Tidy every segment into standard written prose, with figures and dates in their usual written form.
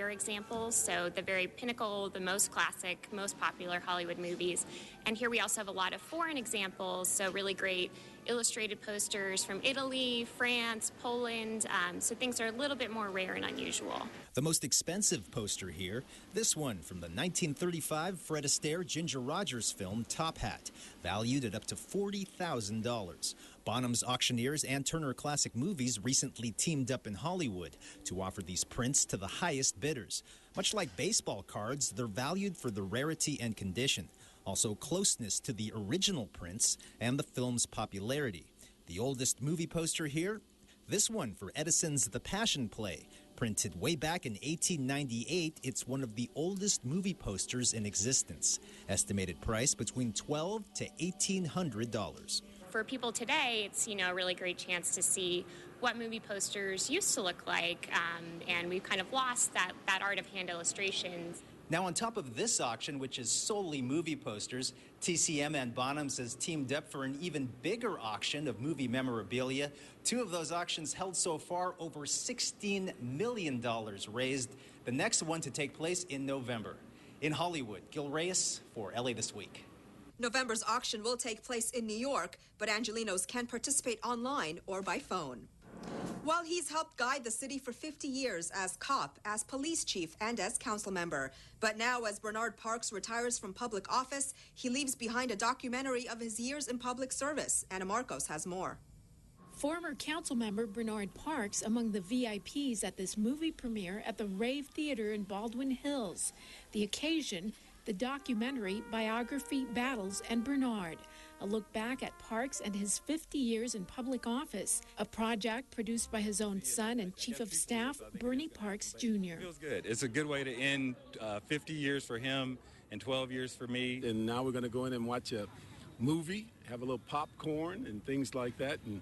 rare examples, so the very pinnacle, the most classic, most popular Hollywood movies. And here we also have a lot of foreign examples, so really great illustrated posters from Italy, France, Poland, so things are a little bit more rare and unusual. The most expensive poster here, this one from the 1935 Fred Astaire Ginger Rogers film Top Hat, valued at up to $40,000. Bonham's Auctioneers and Turner Classic Movies recently teamed up in Hollywood to offer these prints to the highest bidders. Much like baseball cards, they're valued for the rarity and condition, also closeness to the original prints and the film's popularity. The oldest movie poster here, this one for Edison's The Passion Play. Printed way back in 1898, it's one of the oldest movie posters in existence. Estimated price between $1,200 to $1,800. For people today, it's a really great chance to see what movie posters used to look like, and we've kind of lost that art of hand illustrations. Now, on top of this auction, which is solely movie posters, TCM and Bonhams has teamed up for an even bigger auction of movie memorabilia. Two of those auctions held so far over $16 million raised. The next one to take place in November. In Hollywood, Gil Reyes for LA This Week. November's auction will take place in New York, but Angelenos can participate online or by phone. While he's helped guide the city for 50 years as cop, as police chief, and as council member. But now, as Bernard Parks retires from public office, he leaves behind a documentary of his years in public service. Anna Marcos has more. Former council member Bernard Parks among the VIPs at this movie premiere at the Rave Theater in Baldwin Hills. The occasion, the documentary Biography, Battles, and Bernard, a look back at Parks and his 50 years in public office, a project produced by his own son and Chief of Staff, Bernie Parks, Jr. Feels good. It's a good way to end 50 years for him and 12 years for me. And now we're going to go in and watch a movie, have a little popcorn and things like that, and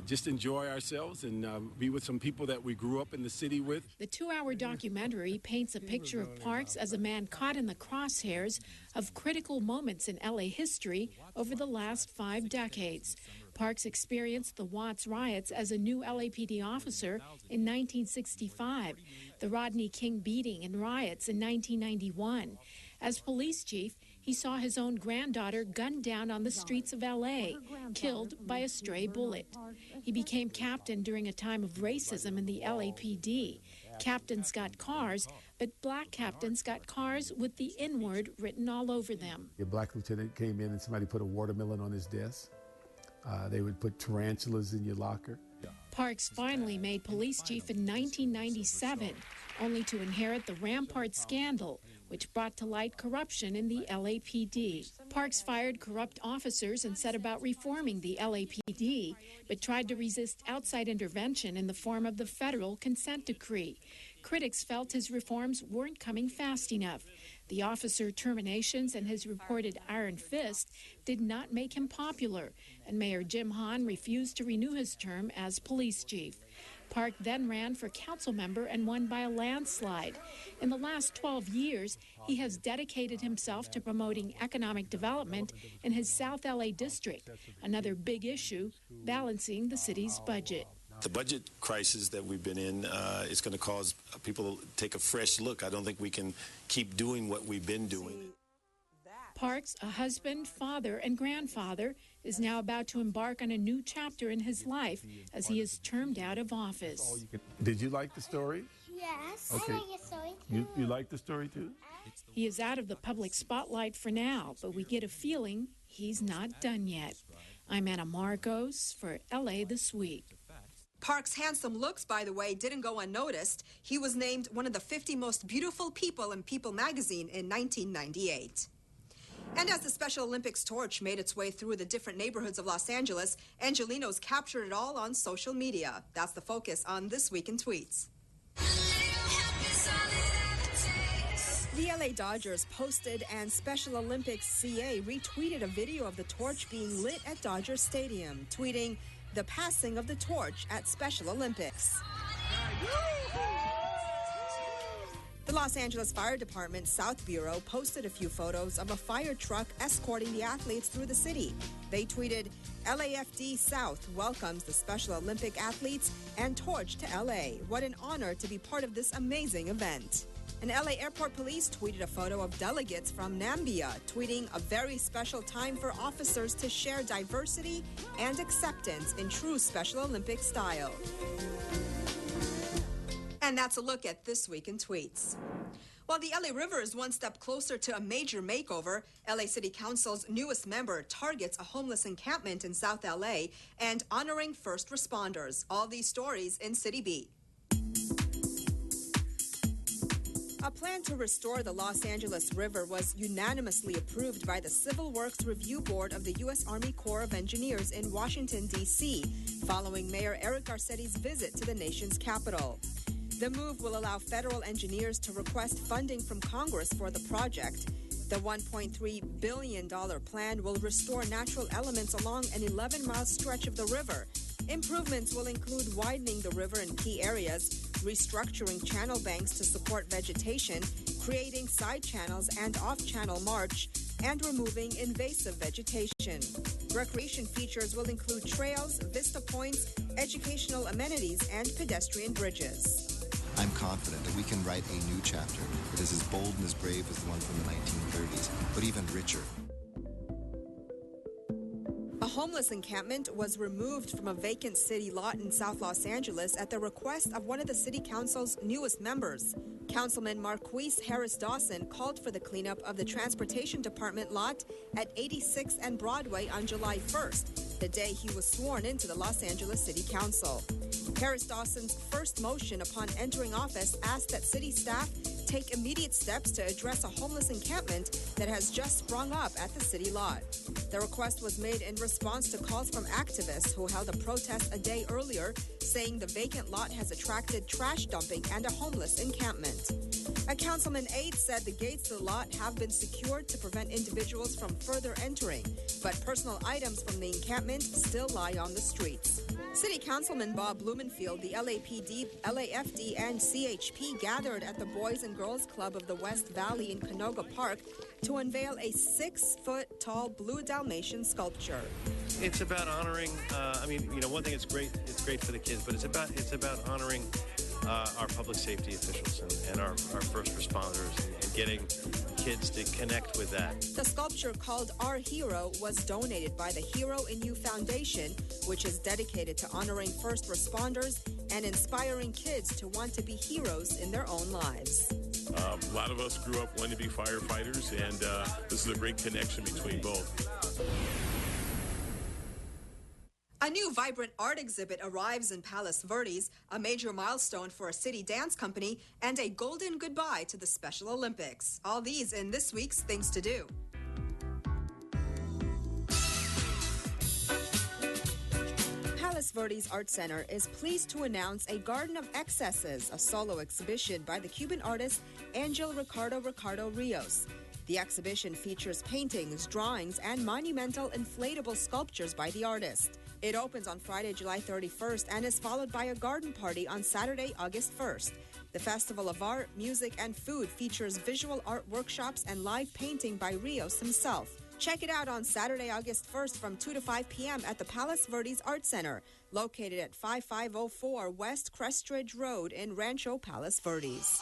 just enjoy ourselves and be with some people that we grew up in the city with. The 2-hour documentary paints a picture of Parks as a man caught in the crosshairs of critical moments in LA history over the last 5 decades. Parks experienced the Watts riots as a new LAPD officer in 1965, the Rodney King beating and riots in 1991. As police chief, he saw his own granddaughter gunned down on the streets of L.A., killed by a stray bullet. He became captain during a time of racism in the LAPD. Captains got cars, but black captains got cars with the N-word written all over them. A black lieutenant came in and somebody put a watermelon on his desk. They would put tarantulas in your locker. Parks finally made police chief in 1997, only to inherit the Rampart scandal, which brought to light corruption in the LAPD. Parks fired corrupt officers and set about reforming the LAPD, but tried to resist outside intervention in the form of the federal consent decree. Critics felt his reforms weren't coming fast enough. The officer terminations and his reported iron fist did not make him popular, and Mayor Jim Hahn refused to renew his term as police chief. Park then ran for council member and won by a landslide. In the last 12 years, he has dedicated himself to promoting economic development in his South LA district, another big issue, balancing the city's budget. The budget crisis that we've been in is going to cause people to take a fresh look. I don't think we can keep doing what we've been doing. Parks, a husband, father, and grandfather, is now about to embark on a new chapter in his life as he is termed out of office. Did you like the story? Yes. Okay. I like the story too. You like the story too? He is out of the public spotlight for now, but we get a feeling he's not done yet. I'm Anna Marcos for LA This Week. Parks' handsome looks, by the way, didn't go unnoticed. He was named one of the 50 most beautiful people in People magazine in 1998. And as the Special Olympics torch made its way through the different neighborhoods of Los Angeles, Angelenos captured it all on social media. That's the focus on This Week in Tweets. The LA Dodgers posted and Special Olympics CA retweeted a video of the torch being lit at Dodger Stadium, tweeting, "The passing of the torch at Special Olympics." The Los Angeles Fire Department South Bureau posted a few photos of a fire truck escorting the athletes through the city. They tweeted, LAFD South welcomes the Special Olympic athletes and Torch to LA. What an honor to be part of this amazing event. And LA Airport Police tweeted a photo of delegates from Nambia, tweeting a very special time for officers to share diversity and acceptance in true Special Olympic style. And that's a look at This Week in Tweets. While the LA River is one step closer to a major makeover, LA City Council's newest member targets a homeless encampment in South LA and honoring first responders. All these stories in City Beat. A plan to restore the Los Angeles River was unanimously approved by the Civil Works Review Board of the U.S. Army Corps of Engineers in Washington, D.C., following Mayor Eric Garcetti's visit to the nation's capital. The move will allow federal engineers to request funding from Congress for the project. The $1.3 billion plan will restore natural elements along an 11-mile stretch of the river. Improvements will include widening the river in key areas, restructuring channel banks to support vegetation, creating side channels and off-channel march, and removing invasive vegetation. Recreation features will include trails, vista points, educational amenities, and pedestrian bridges. I'm confident that we can write a new chapter that is as bold and as brave as the one from the 1930s, but even richer. A homeless encampment was removed from a vacant city lot in South Los Angeles at the request of one of the city council's newest members. Councilman Marquise Harris Dawson called for the cleanup of the Transportation Department lot at 86th and Broadway on July 1st, the day he was sworn into the Los Angeles City Council. Harris Dawson's first motion upon entering office asked that city staff take immediate steps to address a homeless encampment that has just sprung up at the city lot. The request was made in response to calls from activists who held a protest a day earlier, saying the vacant lot has attracted trash dumping and a homeless encampment. A councilman aide said the gates of the lot have been secured to prevent individuals from further entering, but personal items from the encampment still lie on the streets. City Councilman Bob Blumenfield, the LAPD, LAFD, and CHP gathered at the Boys and Girls Club of the West Valley in Canoga Park to unveil a 6-foot-tall blue Dalmatian sculpture. It's about honoring. One thing it's great for the kids, but it's about honoring our public safety officials and our first responders and getting kids to connect with that. The sculpture, called Our Hero, was donated by the Hero in You Foundation, which is dedicated to honoring first responders and inspiring kids to want to be heroes in their own lives. A lot of us grew up wanting to be firefighters, and this is a great connection between both. A new vibrant art exhibit arrives in Palos Verdes, a major milestone for a city dance company, and a golden goodbye to the Special Olympics. All these in this week's Things to Do. Palos Verdes Art Center is pleased to announce a Garden of Excesses, a solo exhibition by the Cuban artist Angel Ricardo Rios. The exhibition features paintings, drawings, and monumental inflatable sculptures by the artist. It opens on Friday, July 31st, and is followed by a garden party on Saturday, August 1st. The Festival of Art, Music, and Food features visual art workshops and live painting by Rios himself. Check it out on Saturday, August 1st from 2 to 5 p.m. at the Palos Verdes Art Center, located at 5504 West Crestridge Road in Rancho Palos Verdes.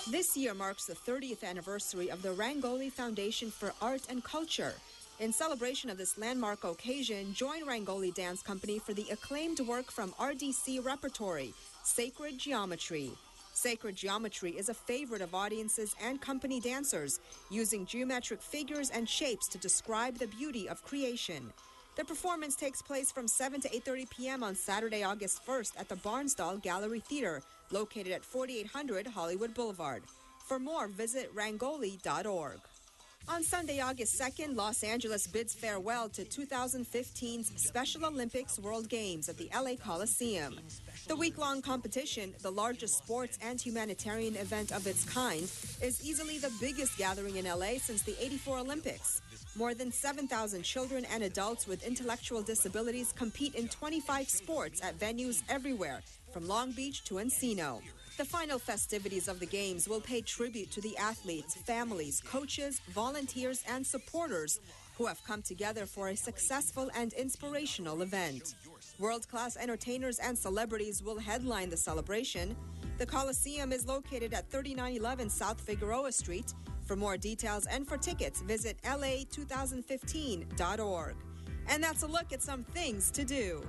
This year marks the 30th anniversary of the Rangoli Foundation for Art and Culture. In celebration of this landmark occasion, join Rangoli Dance Company for the acclaimed work from RDC Repertory, Sacred Geometry. Sacred Geometry is a favorite of audiences and company dancers, using geometric figures and shapes to describe the beauty of creation. The performance takes place from 7 to 8:30 p.m. on Saturday, August 1st at the Barnsdall Gallery Theater, located at 4800 Hollywood Boulevard. For more, visit rangoli.org. On Sunday, August 2nd, Los Angeles bids farewell to 2015's Special Olympics World Games at the LA Coliseum. The week-long competition, the largest sports and humanitarian event of its kind, is easily the biggest gathering in LA since the '84 Olympics. More than 7,000 children and adults with intellectual disabilities compete in 25 sports at venues everywhere, from Long Beach to Encino. The final festivities of the Games will pay tribute to the athletes, families, coaches, volunteers, and supporters who have come together for a successful and inspirational event. World-class entertainers and celebrities will headline the celebration. The Coliseum is located at 3911 South Figueroa Street. For more details and for tickets, visit la2015.org. And that's a look at some things to do.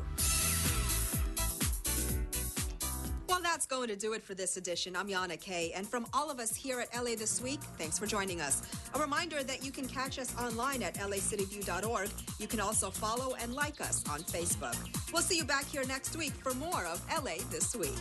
Well, that's going to do it for this edition. I'm Yana Kay, and from all of us here at LA This Week, thanks for joining us. A reminder that you can catch us online at lacityview.org. You can also follow and like us on Facebook. We'll see you back here next week for more of LA This Week.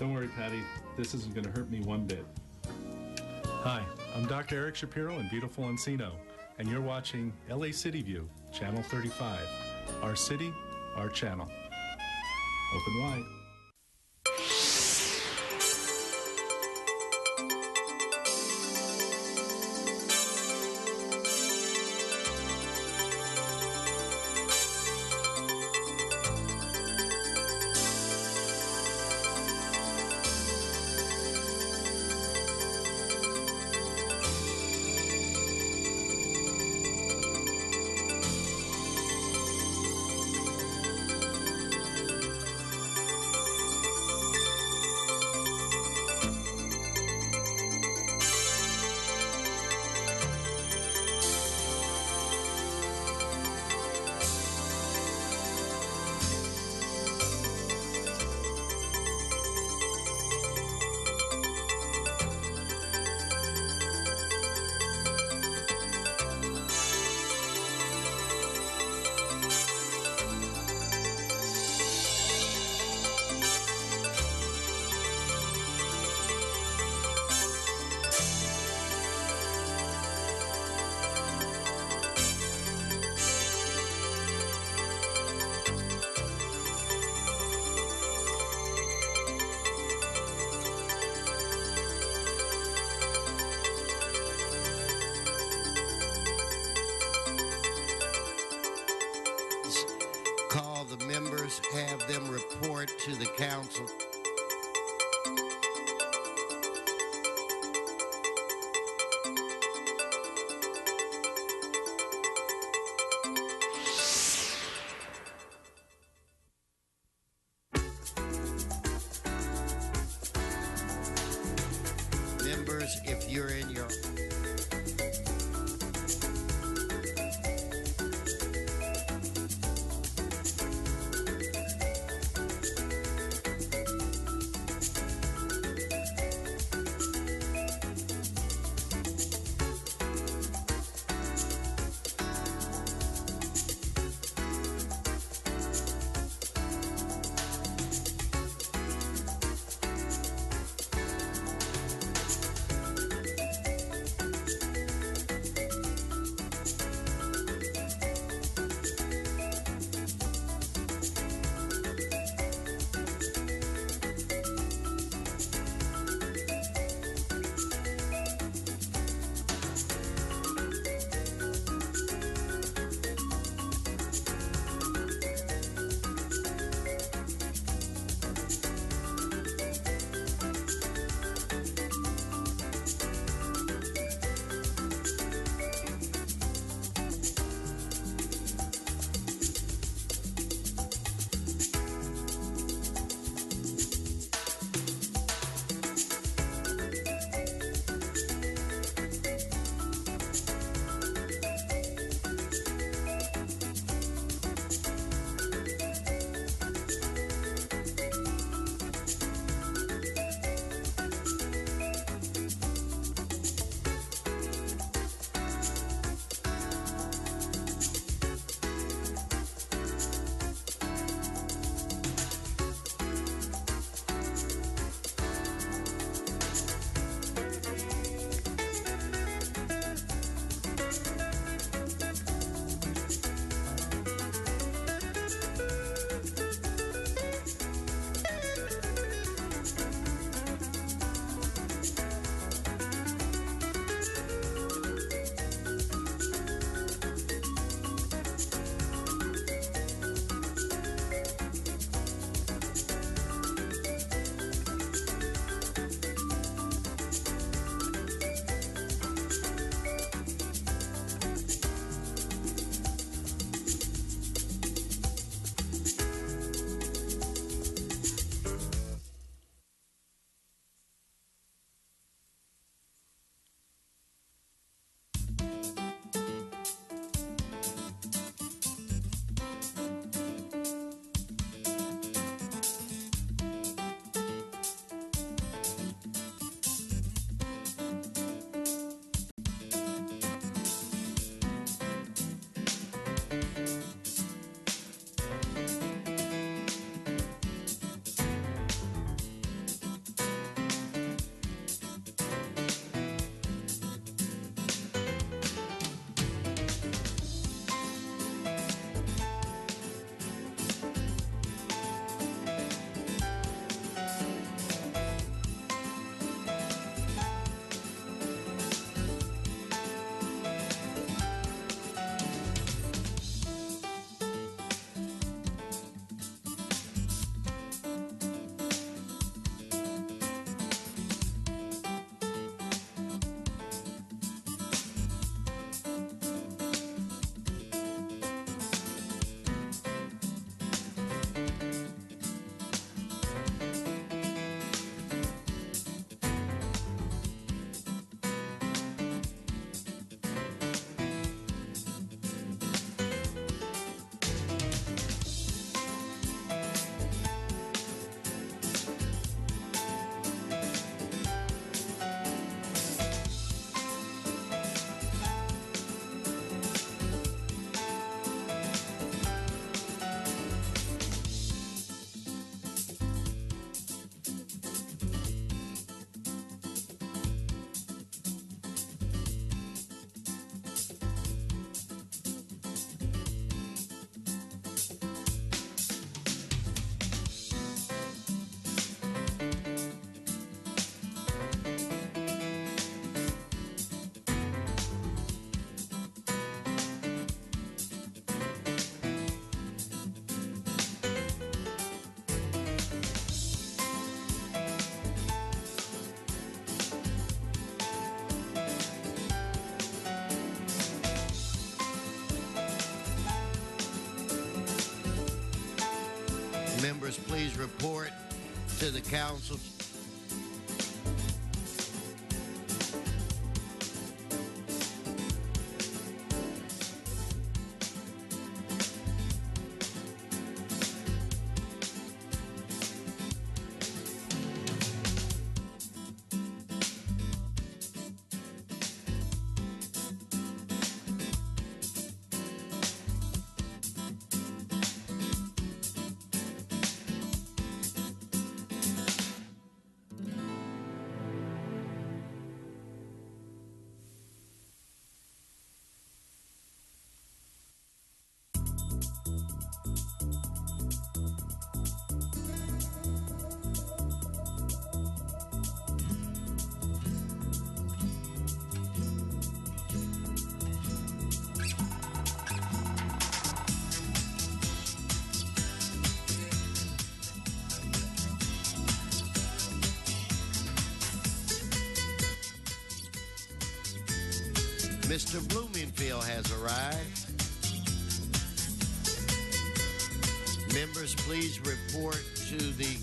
Don't worry, Patty. This isn't going to hurt me one bit. Hi, I'm Dr. Eric Shapiro in beautiful Encino, and you're watching LA City View, Channel 35. Our city, our channel. Open wide. Have them report to the council. Members, if you're in your Members, please report to the council. Mr. Bloomingfield has arrived. Members, please report to the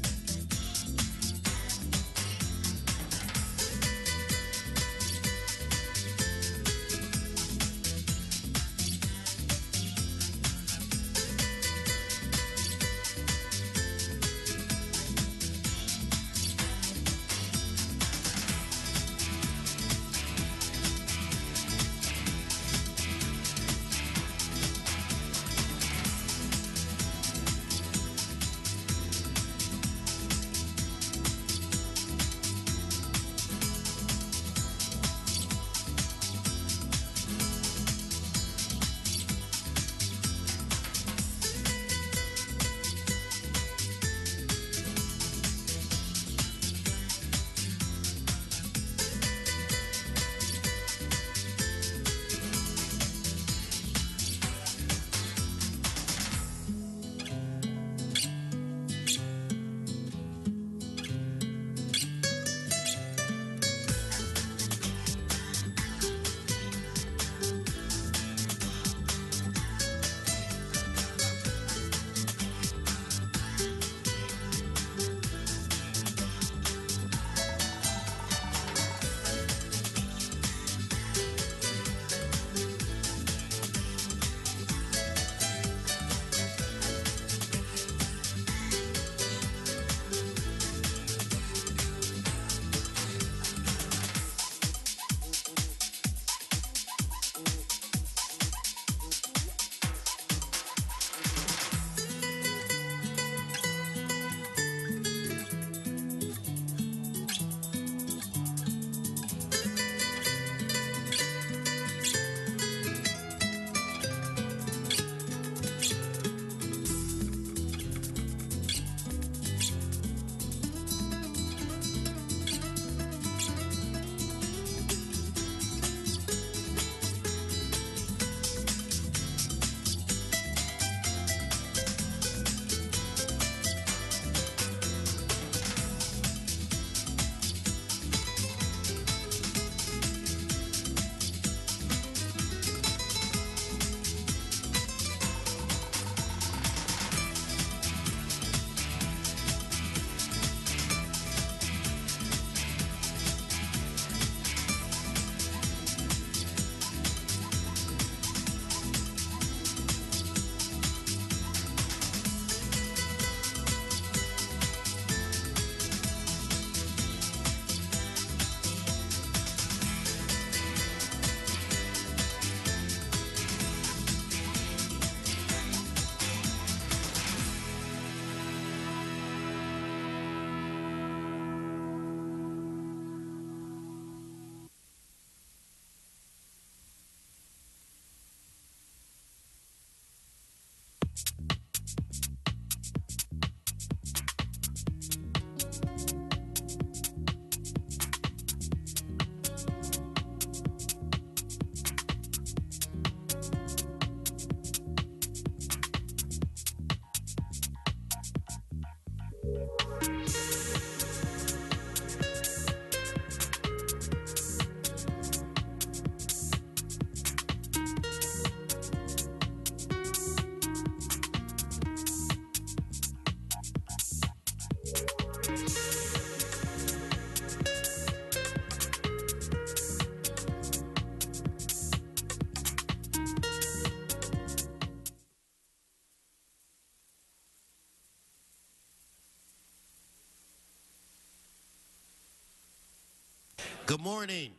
Good morning.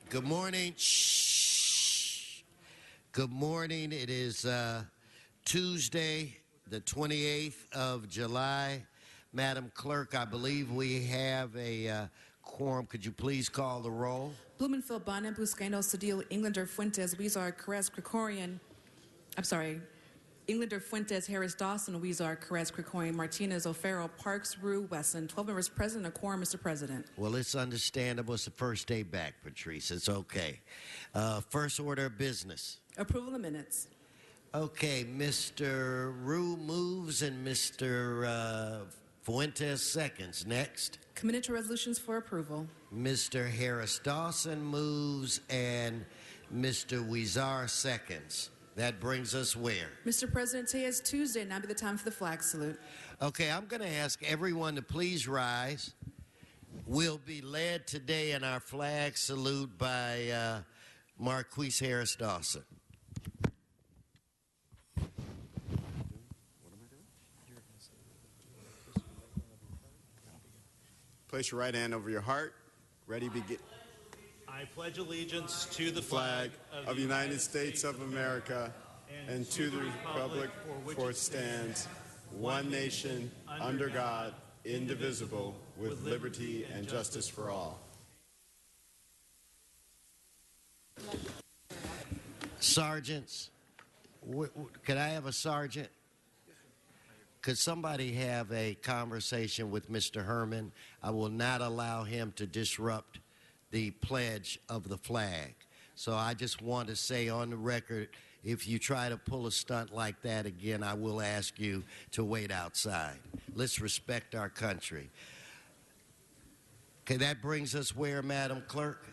Good morning. Shh. Good morning. It is Tuesday, the 28th of July. Madam Clerk, I believe we have a quorum. Could you please call the roll? Blumenfield, Bonin, Buscaino, Cedillo, Englander, Fuentes, Weezar, Carrez, Krikorian. I'm sorry. Englander, Fuentes, Harris, Dawson, Weezar, Carrez, Krikorian, Martinez, O'Farrell, Parks, Rue, Wesson. 12 members present, a quorum, Mr. President. Well, it's understandable. It's the first day back, Patrice. It's okay. First order of business. Approval of minutes. Okay, Mr. Rue moves and Mr. Fuentes seconds. Next. Committed to resolutions for approval. Mr. Harris Dawson moves and Mr. Weezar seconds. That brings us where? Mr. President, today is Tuesday. Now be the time for the flag salute. Okay, I'm going to ask everyone to please rise. We'll be led today in our flag salute by Marquise Harris Dawson. Place your right hand over your heart. Ready, begin. I pledge allegiance to the flag of the United States of America and to the republic for it stands, one nation, under God, indivisible, with liberty and justice for all. Sergeants, could I have a sergeant? Could somebody have a conversation with Mr. Herman? I will not allow him to disrupt the pledge of the flag. So I just want to say on the record, if you try to pull a stunt like that again, I will ask you to wait outside. Let's respect our country. Okay, that brings us where, Madam Clerk?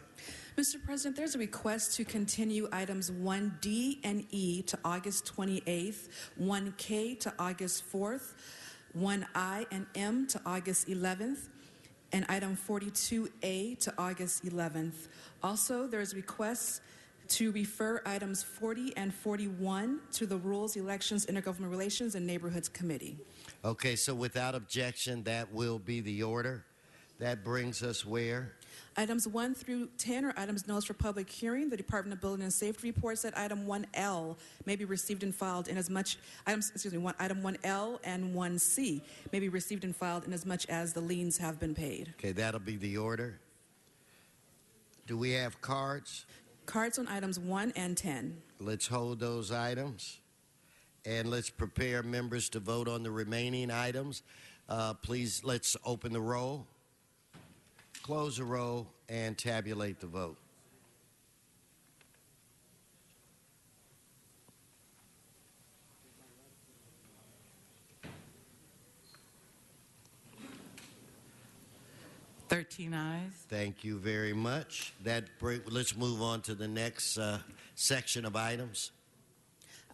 Mr. President, there's a request to continue items 1D and E to August 28th, 1K to August 4th, 1I and M to August 11th, and item 42A to August 11th. Also, there's requests to refer items 40 and 41 to the Rules, Elections, Intergovernmental Relations, and Neighborhoods Committee. Okay, so without objection, that will be the order. That brings us where? Items 1 through 10 are items noticed for public hearing. The Department of Building and Safety reports that item 1L may be received and filed in as much item 1L and 1C may be received and filed in as much as the liens have been paid. Okay, that'll be the order. Do we have cards? Cards on items 1 and 10. Let's hold those items. And let's prepare members to vote on the remaining items. Please, let's open the roll, close the roll, and tabulate the vote. Thank you very much. Let's move on to the next section of items.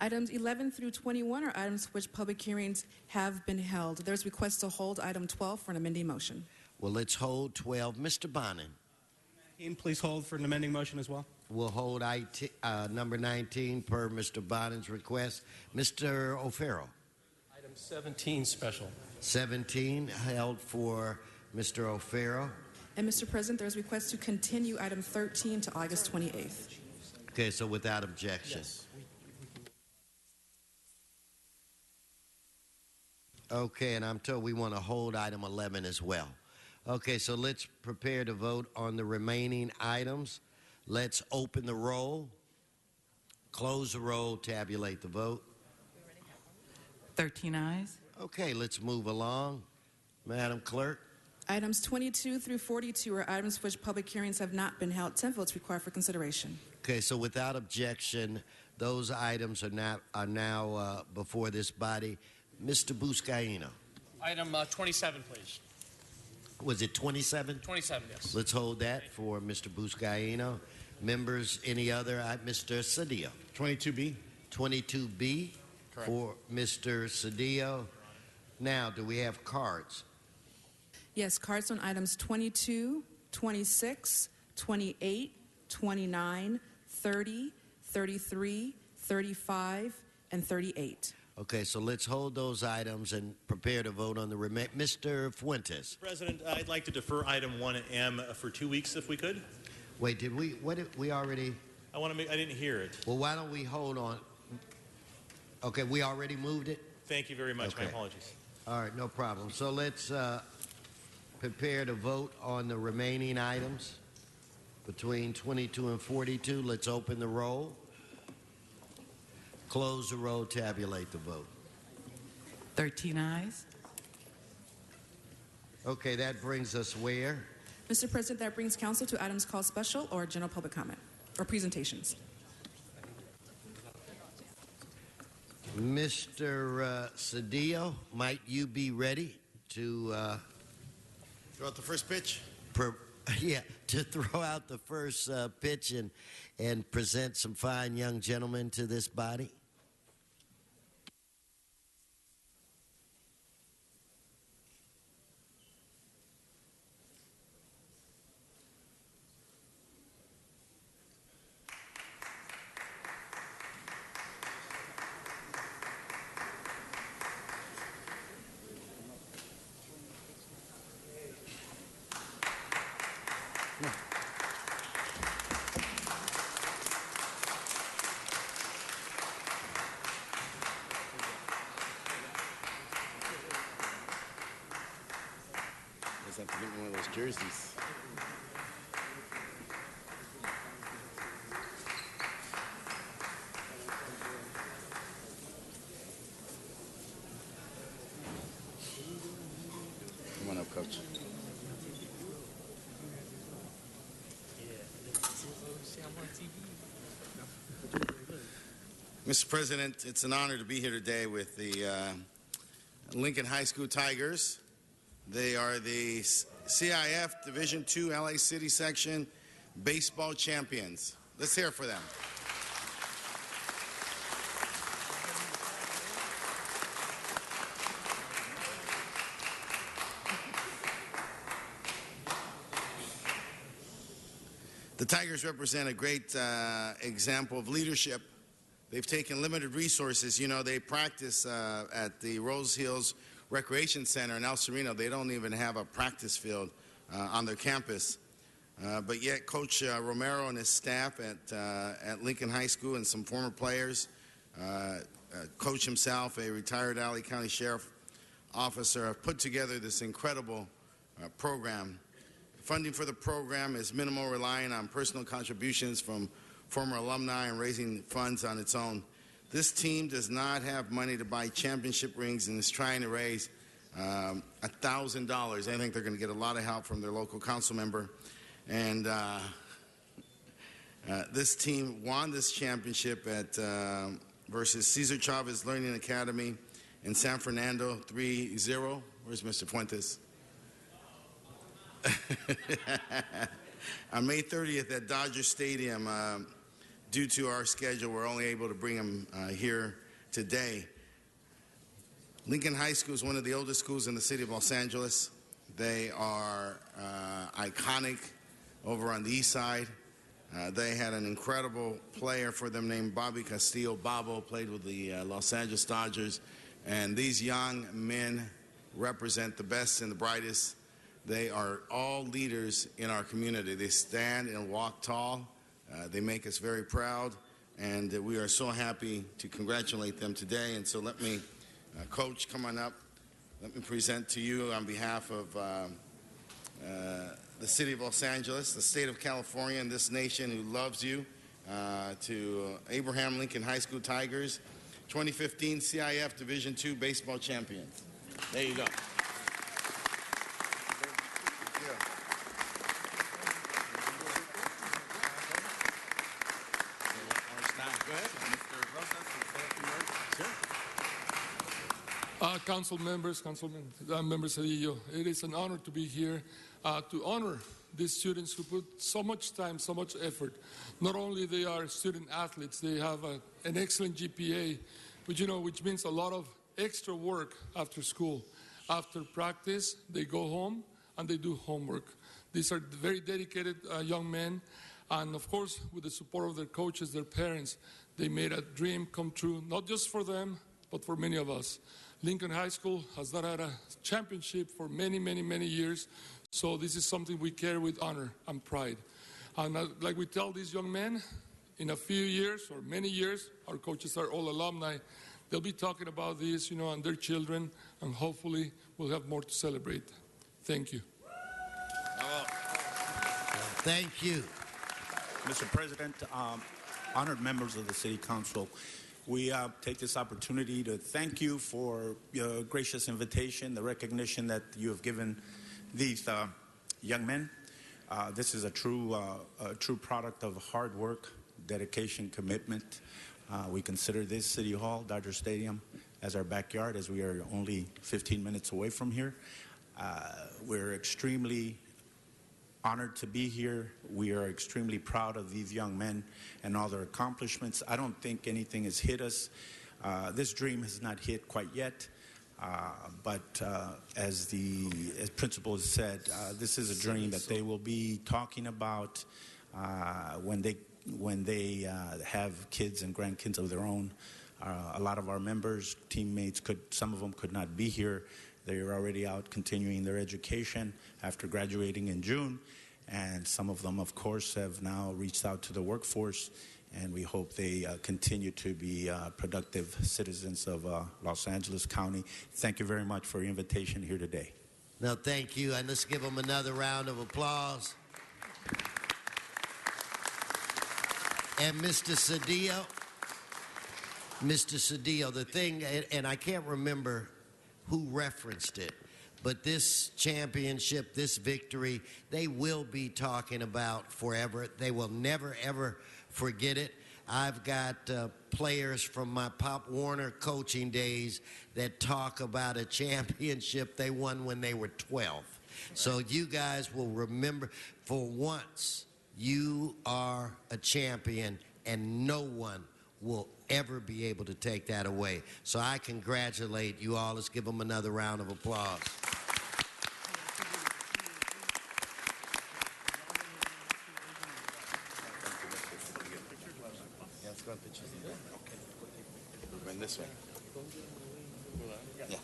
Items 11 through 21 are items for which public hearings have been held. There's request to hold item 12 for an amending motion. Well, let's hold 12. Mr. Bonin. Please hold for an amending motion as well. We'll hold number 19 per Mr. Bonin's request. Mr. O'Farrell. Item 17 special. 17 held for Mr. O'Farrell. And Mr. President, there's request to continue item 13 to August 28th. Okay, so without objection. Yes. Okay, and I'm told we want to hold item 11 as well. Okay, so let's prepare to vote on the remaining items. Let's open the roll, close the roll, tabulate the vote. 13 ayes. Okay, let's move along. Madam Clerk. Items 22 through 42 are items for which public hearings have not been held. 10 votes required for consideration. Okay, so without objection, those items are now before this body. Mr. Buscaino. Item 27, please. Was it 27? 27, yes. Let's hold that for Mr. Buscaino. Members, any other? Mr. Cedillo. 22B. 22B. Correct. For Mr. Cedillo. Now, do we have cards? Yes, cards on items 22, 26, 28, 29, 30, 33, 35, and 38. Okay, so let's hold those items and prepare to vote on the Mr. Fuentes. President, I'd like to defer item 1M for 2 weeks if we could. Wait, did we already? I didn't hear it. Well, why don't we hold on? Okay, we already moved it? Thank you very much. Okay. My apologies. All right, no problem. So let's prepare to vote on the remaining items between 22 and 42. Let's open the roll. Close the roll, tabulate the vote. 13 ayes. Okay, that brings us where? Mr. President, that brings council to items called special or general public comment or presentations. Mr. Cedillo, might you be ready to throw out the first pitch? To throw out the first pitch and present some fine young gentlemen to this body? Have to get one of those jerseys. Come on up, Coach. Mr. President, it's an honor to be here today with the Lincoln High School Tigers. They are the CIF Division II LA City Section baseball champions. Let's hear it for them. The Tigers represent a great example of leadership. They've taken limited resources. You know, they practice at the Rose Hills Recreation Center in El Sereno. They don't even have a practice field on their campus. But yet Coach Romero and his staff at Lincoln High School and some former players, Coach himself, a retired Alley County Sheriff officer, have put together this incredible program. Funding for the program is minimal, relying on personal contributions from former alumni and raising funds on its own. This team does not have money to buy championship rings and is trying to raise $1,000. I think they're going to get a lot of help from their local council member. And this team won this championship at versus Cesar Chavez Learning Academy in San Fernando 3-0. Where's Mr. Fuentes? On May 30th at Dodger Stadium. Due to our schedule, we're only able to bring them here today. Lincoln High School is one of the oldest schools in the city of Los Angeles. They are iconic over on the east side. They had an incredible player for them named Bobby Castillo. Bobo played with the Los Angeles Dodgers. And these young men represent the best and the brightest. They are all leaders in our community. They stand and walk tall. They make us very proud, and we are so happy to congratulate them today. And so let me, Coach, come on up. Let me present to you on behalf of the city of Los Angeles, the state of California, and this nation who loves you, to Abraham Lincoln High School Tigers, 2015 CIF Division II baseball champions. There you go. Council members, Member Cedillo, it is an honor to be here to honor these students who put so much time, so much effort. Not only they are student athletes, they have an excellent GPA, but which means a lot of extra work after school. After practice, they go home and they do homework. These are very dedicated young men, and of course, with the support of their coaches, their parents, they made a dream come true, not just for them, but for many of us. Lincoln High School has not had a championship for many, many, many years, so this is something we carry with honor and pride. And like we tell these young men, in a few years or many years, our coaches are all alumni, they'll be talking about this, and their children, and hopefully we'll have more to celebrate. Thank you. Thank you. Mr. President, honored members of the City Council, we take this opportunity to thank you for your gracious invitation, the recognition that you have given these young men. This is a true product of hard work, dedication, commitment. We consider this City Hall, Dodger Stadium, as our backyard, as we are only 15 minutes away from here. We're extremely honored to be here. We are extremely proud of these young men and all their accomplishments. I don't think anything has hit us. This dream has not hit quite yet, but as Principal has said, this is a dream that they will be talking about when they have kids and grandkids of their own. A lot of our members, teammates, some of them could not be here. They are already out continuing their education after graduating in June, and some of them, of course, have now reached out to the workforce, and we hope they continue to be productive citizens of Los Angeles County. Thank you very much for your invitation here today. No, thank you, and let's give them another round of applause. And Mr. Cedillo, the thing, and I can't remember who referenced it, but this championship, this victory, they will be talking about forever. They will never, ever forget it. I've got players from my Pop Warner coaching days that talk about a championship they won when they were 12. So you guys will remember, for once, you are a champion, and no one will ever be able to take that away. So I congratulate you all. Let's give them another round of applause. This way. Yeah.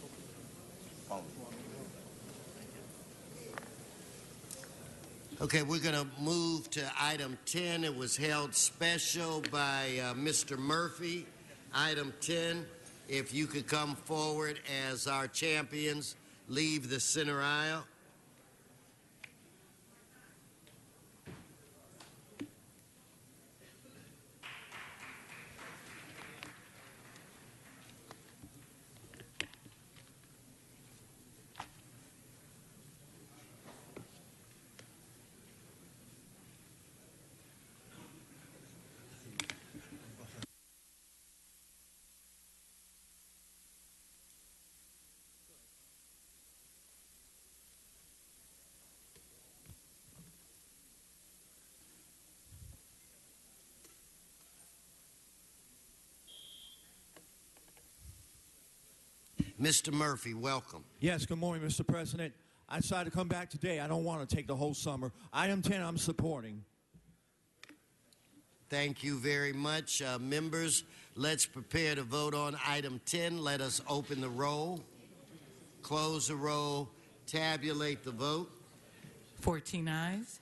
Okay, we're going to move to item 10. It was held special by Mr. Murphy. Item 10, if you could come forward as our champions leave the center aisle. Mr. Murphy, welcome. Yes, good morning, Mr. President. I decided to come back today. I don't want to take the whole summer. Item 10, I'm supporting. Thank you very much. Members, let's prepare to vote on item 10. Let us open the roll, close the roll, tabulate the vote. 14 ayes.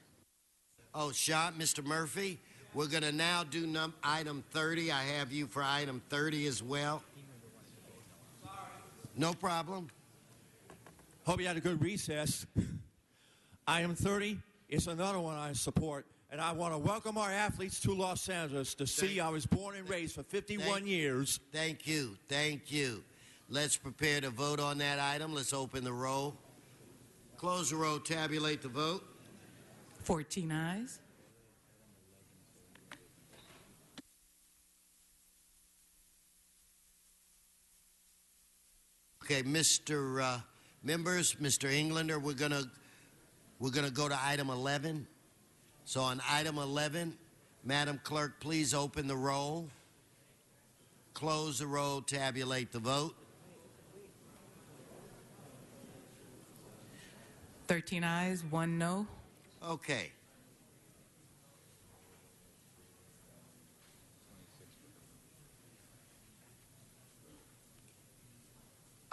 Oh, shot, Mr. Murphy. We're going to now do item 30. I have you for item 30 as well. No problem. Hope you had a good recess. Item 30 is another one I support, and I want to welcome our athletes to Los Angeles to see I was born and raised for 51 years. Thank you. Thank you. Let's prepare to vote on that item. Let's open the roll. Close the roll, tabulate the vote. 14 ayes. Okay, Mr. Members, Mr. Englander, we're gonna go to item 11. So on item 11, Madam Clerk, please open the roll, close the roll, tabulate the vote. 13 ayes, 1 no. Okay.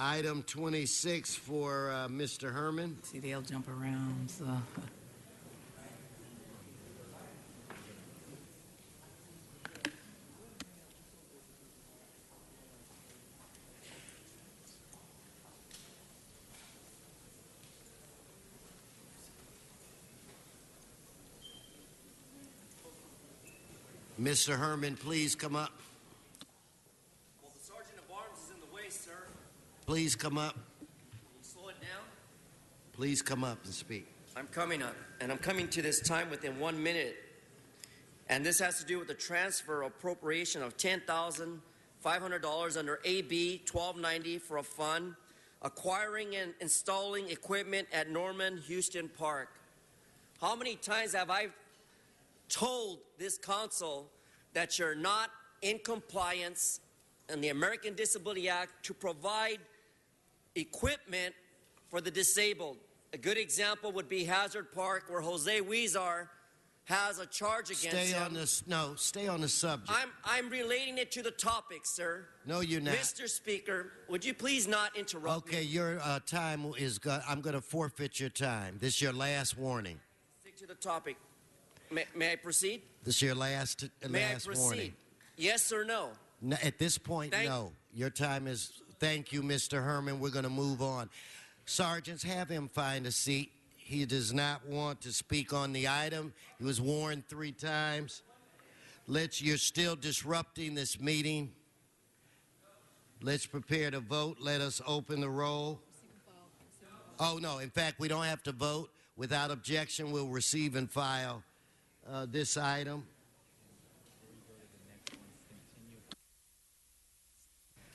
Item 26 for Mr. Herman. See, they'll jump around. So. Mr. Herman, please come up. Well, the sergeant of arms is in the way, sir. Please come up. Can you slow it down? Please come up and speak. I'm coming up, and I'm coming to this time within 1 minute. And this has to do with the transfer appropriation of $10,500 under AB 1290 for a fund, acquiring and installing equipment at Norman Houston Park. How many times have I told this council that you're not in compliance in the American Disability Act to provide equipment for the disabled? A good example would be Hazard Park, where Jose Huizar has a charge against him. Stay on the subject. I'm relating it to the topic, sir. No, you're not. Mr. Speaker, would you please not interrupt me? Okay, your time is I'm going to forfeit your time. This is your last warning. Stick to the topic. May I proceed? This is your last May I proceed? warning. Yes or no? No, at this point, no. Your time is. Thank you, Mr. Herman. We're going to move on. Sergeants, have him find a seat. He does not want to speak on the item. He was warned 3 times. You're still disrupting this meeting. Let's prepare to vote. Let us open the roll. Oh, no. In fact, we don't have to vote. Without objection, we'll receive and file this item.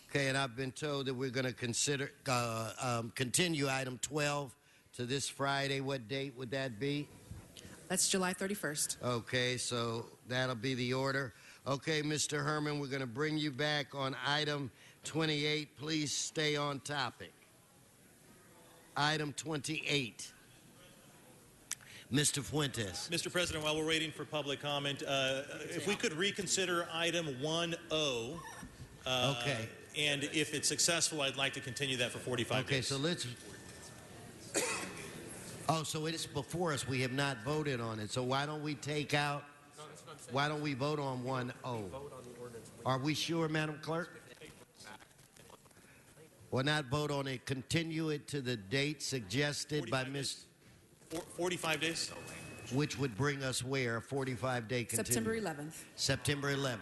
Okay, and I've been told that we're going to continue item 12 to this Friday. What date would that be? That's July 31st. Okay, so that'll be the order. Okay, Mr. Herman, we're going to bring you back on item 28. Please stay on topic. Item 28. Mr. Fuentes. Mr. President, while we're waiting for public comment, if we could reconsider item 1O. Okay. And if it's successful, I'd like to continue that for 45 days. Okay, so let's... Oh, so it is before us. We have not voted on it. So why don't we take out... Why don't we vote on 1O? Are we sure, Madam Clerk? Or not vote on it, continue it to the date suggested by Ms. 45 days? Which would bring us where? A 45-day continue? September 11th. September 11th.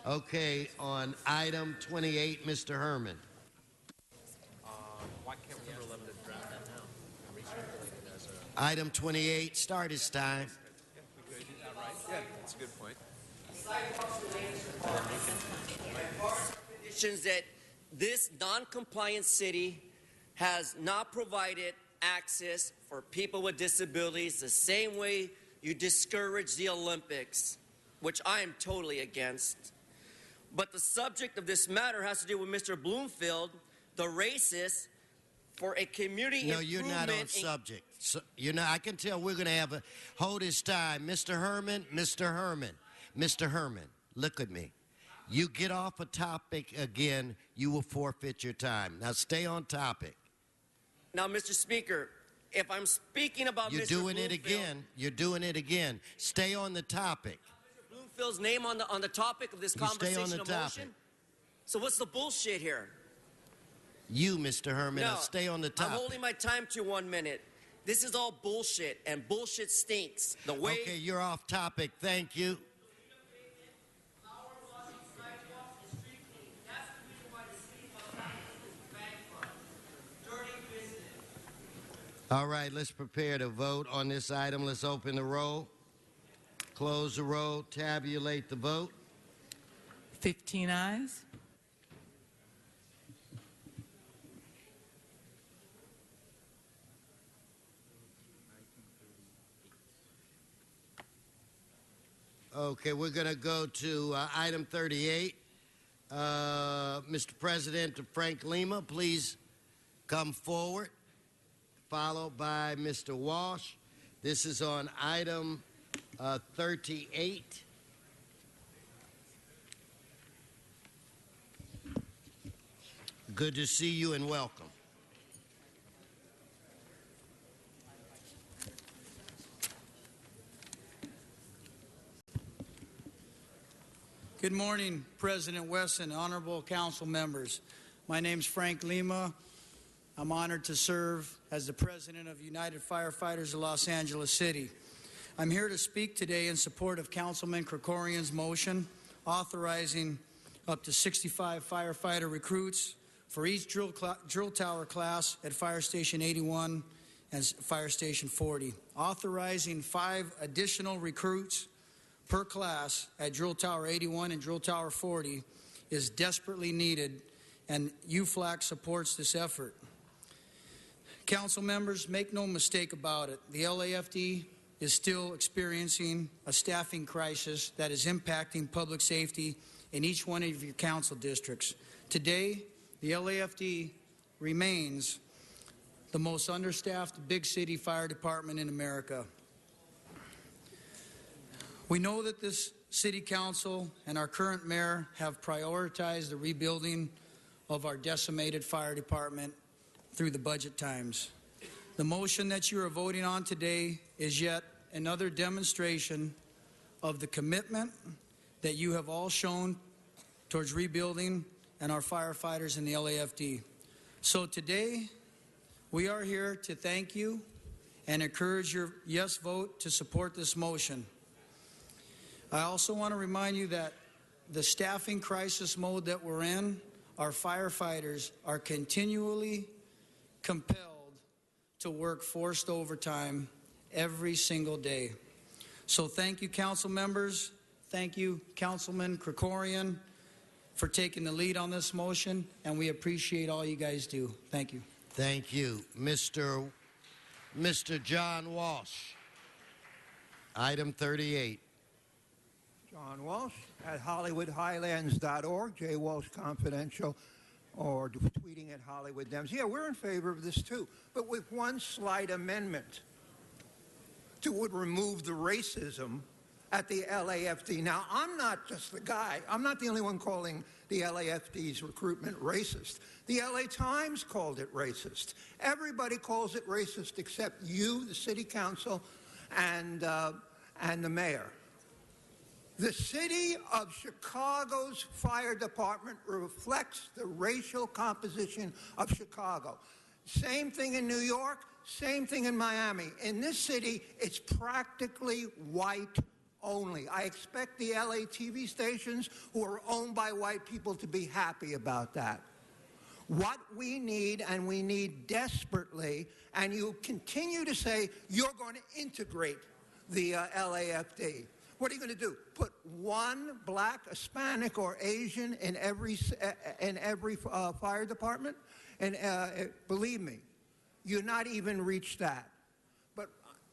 Okay, on item 28, Mr. Herman. Why can't we remember 11 to draft that now? Item 28, start his time. Yeah, that's a good point. Conditions that this non-compliant city has not provided access for people with disabilities the same way you discourage the Olympics, which I am totally against. But the subject of this matter has to do with Mr. Bloomfield, the racist, for a community No, improvement. you're not on subject. So, I can tell we're going to have a hold his time. Mr. Herman, look at me. You get off a topic again, you will forfeit your time. Now stay on topic. Now, Mr. Speaker, if I'm speaking about You're Mr. doing Bloomfield, it again. You're doing it again. Stay on the topic. Bloomfield's name on the topic of this You stay conversation on the of topic. motion. So what's the bullshit here? You, Mr. Herman, No, now stay on the I'm topic. holding my time to 1 minute. This is all bullshit, and bullshit stinks. The way Okay, you're off topic. Thank you. All right, let's prepare to vote on this item. Let's open the roll, close the roll, tabulate the vote. 15 ayes. Okay, we're going to go to item 38. Mr. President, Frank Lima, please come forward, followed by Mr. Walsh. This is on item 38. Good to see you and welcome. Good morning, President Wesson, honorable council members. My name's Frank Lima. I'm honored to serve as the president of United Firefighters of Los Angeles City. I'm here to speak today in support of Councilman Krikorian's motion authorizing up to 65 firefighter recruits for each drill tower class at Fire Station 81 and Fire Station 40, authorizing 5 additional recruits per class at Drill Tower 81 and Drill Tower 40 is desperately needed, and UFLAC supports this effort. Council members, make no mistake about it. The LAFD is still experiencing a staffing crisis that is impacting public safety in each one of your council districts. Today, the LAFD remains the most understaffed big city fire department in America. We know that this city council and our current mayor have prioritized the rebuilding of our decimated fire department through the budget times. The motion that you are voting on today is yet another demonstration of the commitment that you have all shown towards rebuilding and our firefighters in the LAFD. So today, we are here to thank you and encourage your yes vote to support this motion. I also want to remind you that the staffing crisis mode that we're in, our firefighters are continually compelled to work forced overtime every single day. So thank you, council members. Thank you, Councilman Krikorian, for taking the lead on this motion, and we appreciate all you guys do. Thank you. Thank you. Mr. John Walsh, item 38. John Walsh at HollywoodHighlands.org, J. Walsh Confidential, or tweeting at Hollywood Dems. Yeah, we're in favor of this too, but with one slight amendment to would remove the racism at the LAFD. Now, I'm not just the guy. I'm not the only one calling the LAFD's recruitment racist. The LA Times called it racist. Everybody calls it racist except you, the city council, and the mayor. The city of Chicago's fire department reflects the racial composition of Chicago. Same thing in New York, same thing in Miami. In this city, it's practically white only. I expect the LA TV stations who are owned by white people to be happy about that. What we need, and we need desperately, and you continue to say you're going to integrate the LAFD. What are you going to do? Put one black, Hispanic, or Asian in every fire department? And believe me, you're not even reached that. But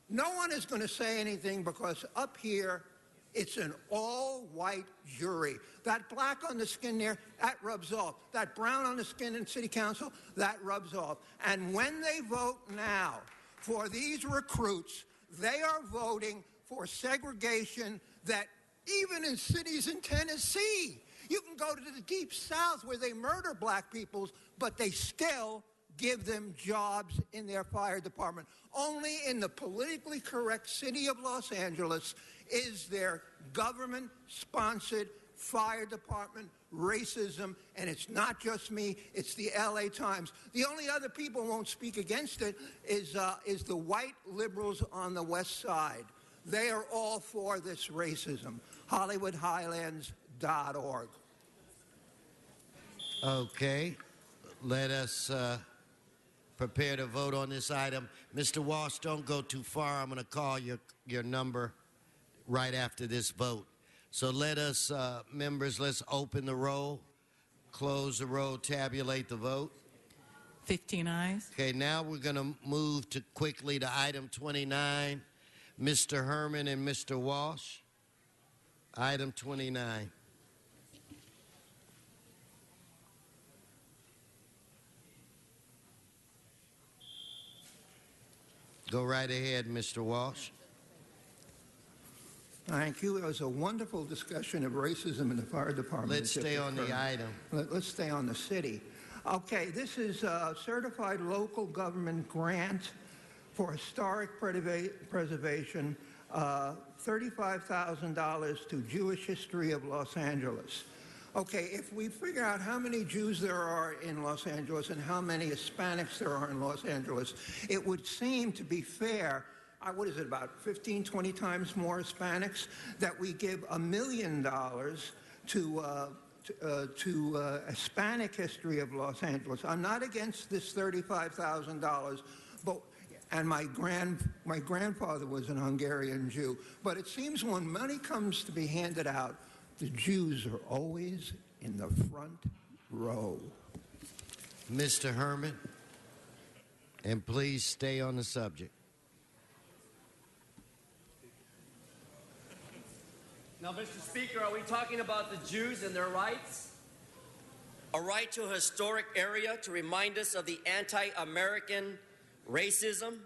no one is going to say anything because up here, it's an all-white jury. That black on the skin there, that rubs off. That brown on the skin in city council, that rubs off. And when they vote now for these recruits, they are voting for segregation that even in cities in Tennessee, you can go to the deep south where they murder black people, but they still give them jobs in their fire department. Only in the politically correct city of Los Angeles is there government-sponsored fire department racism, and it's not just me, it's the LA Times. The only other people who won't speak against it is the white liberals on the west side. They are all for this racism. HollywoodHighlands.org. Okay. Let us prepare to vote on this item. Mr. Walsh, don't go too far. I'm going to call your number right after this vote. So let us, members, let's open the roll, close the roll, tabulate the vote. 15 ayes. Okay, now we're going to move quickly to item 29. Mr. Herman and Mr. Walsh. Item 29. Go right ahead, Mr. Walsh. Thank you. It was a wonderful discussion of racism in the fire department. Let's stay on the item. Let's stay on the city. Okay, this is a certified local government grant for historic preservation, $35,000 to Jewish History of Los Angeles. Okay, if we figure out how many Jews there are in Los Angeles and how many Hispanics there are in Los Angeles, it would seem to be fair, what is it, about 15, 20 times more Hispanics, that we give $1 million to Hispanic History of Los Angeles. I'm not against this $35,000, but and my grandfather was an Hungarian Jew. But it seems when money comes to be handed out, the Jews are always in the front row. Mr. Herman, and please stay on the subject. Now, Mr. Speaker, are we talking about the Jews and their rights? A right to a historic area to remind us of the anti-American racism?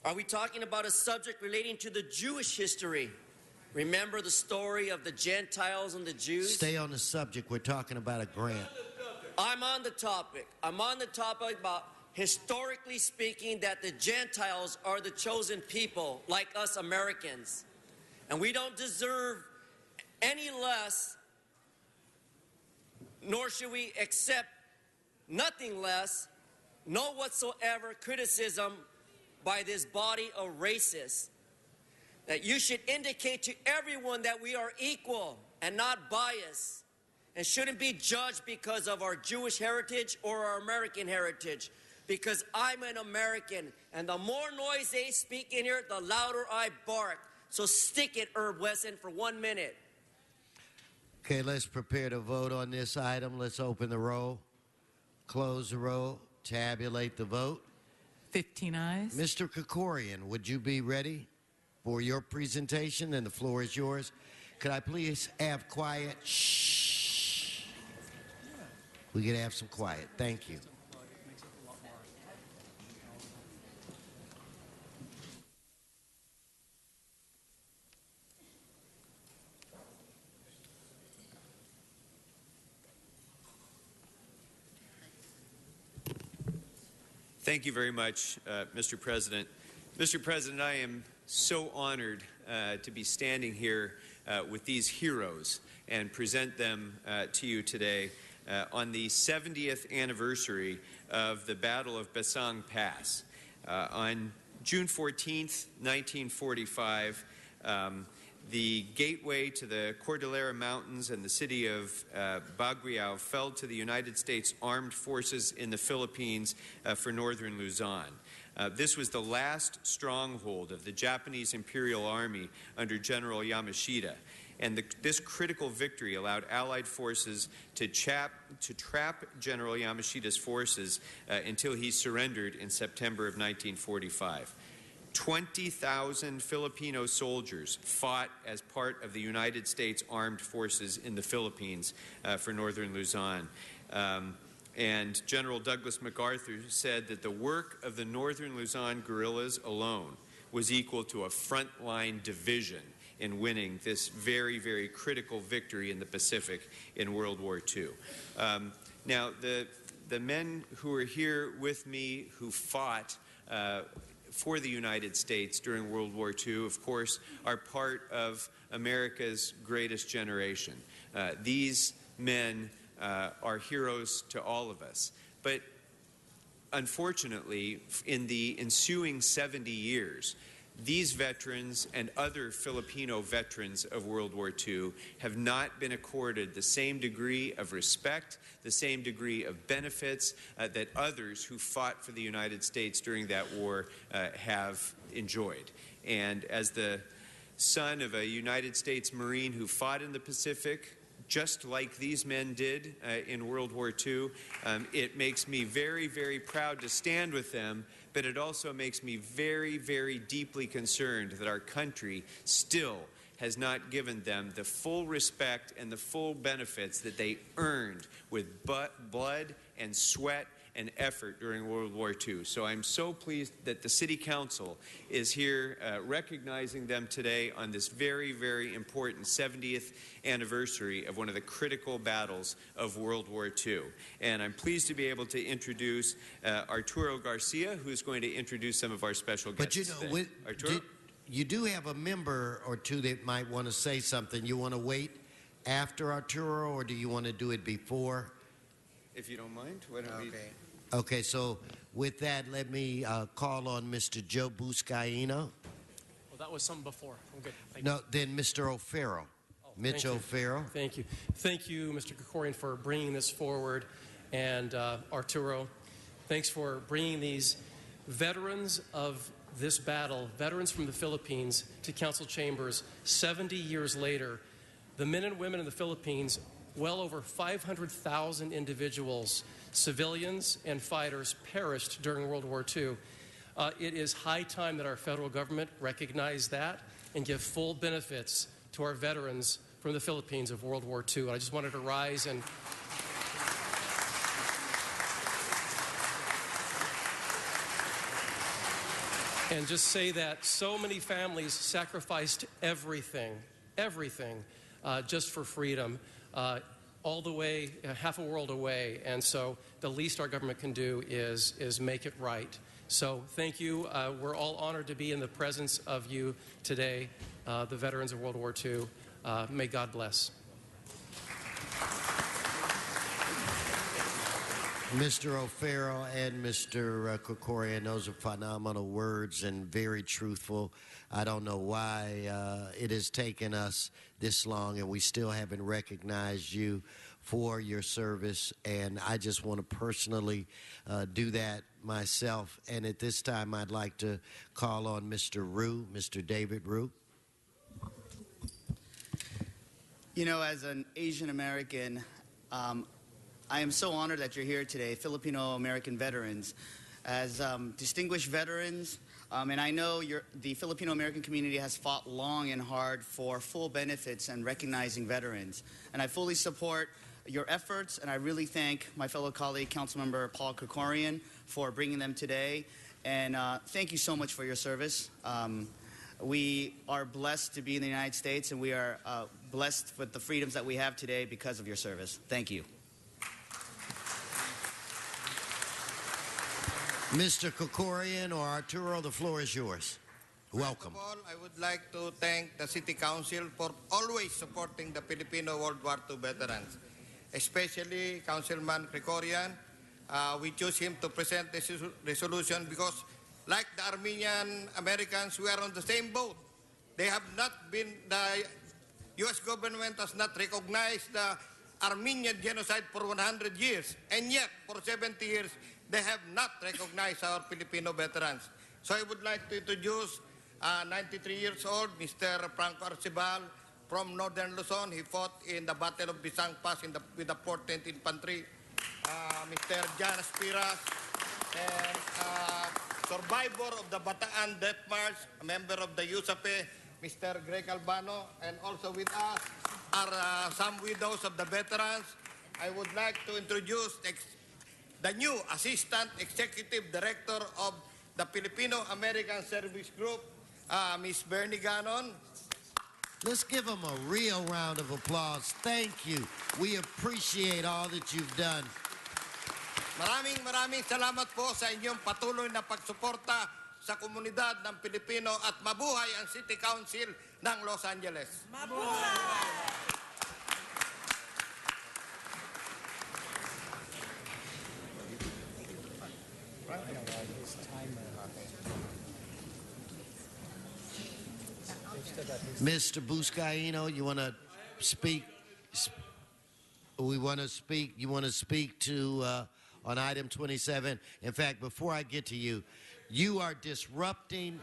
Are we talking about a subject relating to the Jewish history? Remember the story of the Gentiles and the Jews? Stay on the subject. We're talking about a grant. I'm on the topic. I'm on the topic about, historically speaking, that the Gentiles are the chosen people, like us Americans. And we don't deserve any less, nor should we accept nothing less, no whatsoever criticism by this body of racists. That you should indicate to everyone that we are equal and not biased, and shouldn't be judged because of our Jewish heritage or our American heritage. Because I'm an American, and the more noise they speak in here, the louder I bark. So stick it, Herb Wesson, for 1 minute. Okay, let's prepare to vote on this item. Let's open the roll, close the roll, tabulate the vote. 15 ayes. Mr. Krikorian, would you be ready for your presentation? And the floor is yours. Could I please have quiet? Shh. We could have some quiet. Thank you. Thank you very much, Mr. President. Mr. President, I am so honored to be standing here with these heroes and present them to you today on the 70th anniversary of the Battle of Basang Pass. On June 14th, 1945, the gateway to the Cordillera Mountains and the city of Bagriao fell to the United States Armed Forces in the Philippines for northern Luzon. This was the last stronghold of the Japanese Imperial Army under General Yamashita. And this critical victory allowed Allied forces to trap General Yamashita's forces until he surrendered in September of 1945. 20,000 Filipino soldiers fought as part of the United States Armed Forces in the Philippines for northern Luzon. And General Douglas MacArthur said that the work of the northern Luzon guerrillas alone was equal to a frontline division in winning this very, very critical victory in the Pacific in World War II. Now, the men who are here with me who fought for the United States during World War II, of course, are part of America's greatest generation. These men are heroes to all of us. But unfortunately, in the ensuing 70 years, these veterans and other Filipino veterans of World War II have not been accorded the same degree of respect, the same degree of benefits that others who fought for the United States during that war have enjoyed. And as the son of a United States Marine who fought in the Pacific, just like these men did in World War II, it makes me very, very proud to stand with them, but it also makes me very, very deeply concerned that our country still has not given them the full respect and the full benefits that they earned with blood and sweat and effort during World War II. So I'm so pleased that the City Council is here recognizing them today on this very, very important 70th anniversary of one of the critical battles of World War II. And I'm pleased to be able to introduce Arturo Garcia, who's going to introduce some of our special guests. But you know, today. Arturo? you do have a member or two that might want to say something. You want to wait after Arturo, or do you want to do it before? If you don't mind, why don't we... Okay, so with that, let me call on Mr. Joe Buscaino. Well, that was something before. I'm good. Thank No, then Mr. O'Farrell. Mitch O'Farrell. Thank you. Thank you, Mr. Krikorian, for bringing this forward. And Arturo, thanks for bringing these veterans of this battle, veterans from the Philippines, to council chambers 70 years later. The men and women in the Philippines, well over 500,000 individuals, civilians and fighters, perished during World War II. It is high time that our federal government recognize that and give full benefits to our veterans from the Philippines of World War II. And I just wanted to rise and just say that so many families sacrificed everything, just for freedom, all the way, half a world away. And so the least our government can do is make it right. So thank you. We're all honored to be in the presence of you today, the veterans of World War II. May God bless. Mr. O'Farrell and Mr. Krikorian, those are phenomenal words and very truthful. I don't know why it has taken us this long and we still haven't recognized you for your service, and I just want to personally do that myself. And at this time, I'd like to call on Mr. Rue, Mr. David Rue. You know, as an Asian American, I am so honored that you're here today, Filipino American veterans. As distinguished veterans, and I know the Filipino American community has fought long and hard for full benefits and recognizing veterans. And I fully support your efforts, and I really thank my fellow colleague, Councilmember Paul Krikorian, for bringing them today. And thank you so much for your service. We are blessed to be in the United States, and we are blessed with the freedoms that we have today because of your service. Thank you. Mr. Krikorian or Arturo, the floor is yours. Welcome. First of all, I would like to thank the City Council for always supporting the Filipino World War II veterans, especially Councilman Krikorian. We choose him to present this resolution because, like the Armenian Americans, we are on the same boat. They have not been, the U.S. government has not recognized the Armenian genocide for 100 years, and yet for 70 years, they have not recognized our Filipino veterans. So I would like to introduce 93 years old, Mr. Franco Arcibal from Northern Luzon. He fought in the Battle of Bisang Pass with the 14th Infantry. Mr. Jan Aspiras, and survivor of the Bataan Death March, a member of the USAPE, Mr. Greg Albano, and also with us are some widows of the veterans. I would like to introduce the new Assistant Executive Director of the Filipino American Service Group, Ms. Bernie Ganon. Let's give them a real round of applause. Thank you. We appreciate all that you've done. Maraming salamat po sa inyong patuloy na pagsuporta sa komunidad ng Pilipino at mabuhay ang City Council ng Los Angeles. Mabuhay! Mr. Buscaino, you want to speak? We want to speak. You want to speak to on item 27? In fact, before I get to you, you are disrupting.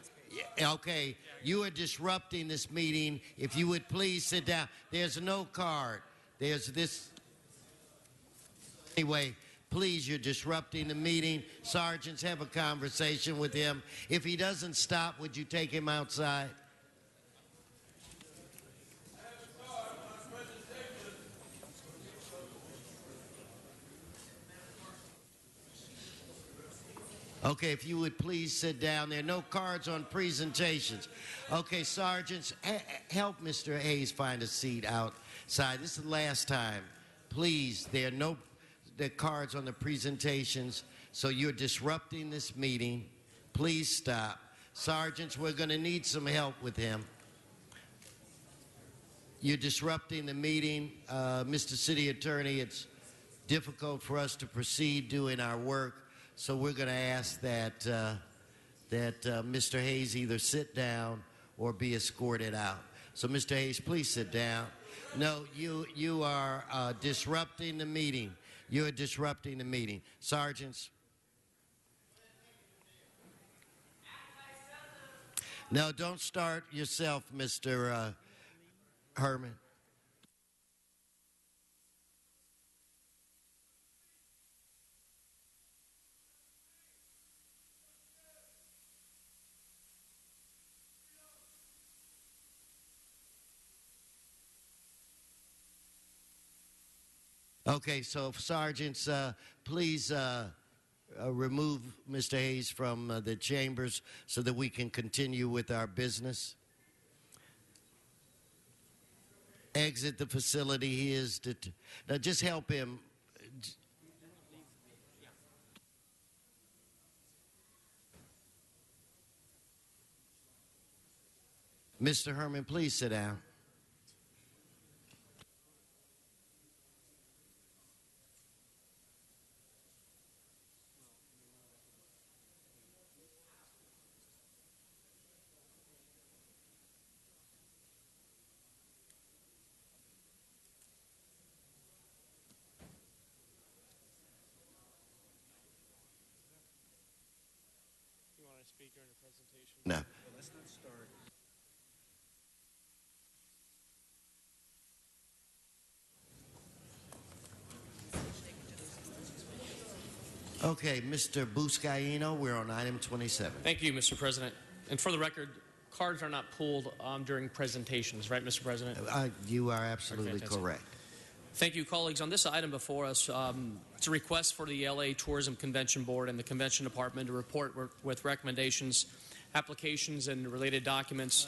Okay, you are disrupting this meeting. If you would please sit down. There's no card. There's this. Anyway, please, you're disrupting the meeting. Sergeants, have a conversation with him. If he doesn't stop, would you take him outside? Okay, if you would please sit down. There are no cards on presentations. Okay, sergeants, help Mr. Hayes find a seat outside. This is the last time. Please, there are no cards on the presentations, so you're disrupting this meeting. Please stop. Sergeants, we're going to need some help with him. You're disrupting the meeting. Mr. City Attorney, it's difficult for us to proceed doing our work. So we're going to ask that Mr. Hayes either sit down or be escorted out. So, Mr. Hayes, please sit down. No, you are disrupting the meeting. You are disrupting the meeting. Sergeants. No, don't start yourself, Mr. Herman. Okay, so sergeants, please remove Mr. Hayes from the chambers so that we can continue with our business. Exit the facility. He is now just help him. Mr. Herman, please sit down. No. Let's not start. Okay, Mr. Buscaino, we're on item 27. Thank you, Mr. President. And for the record, cards are not pulled during presentations, right, Mr. President? You are absolutely correct. Thank you, colleagues. On this item before us, it's a request for the LA Tourism Convention Board and the Convention Department to report with recommendations, applications, and related documents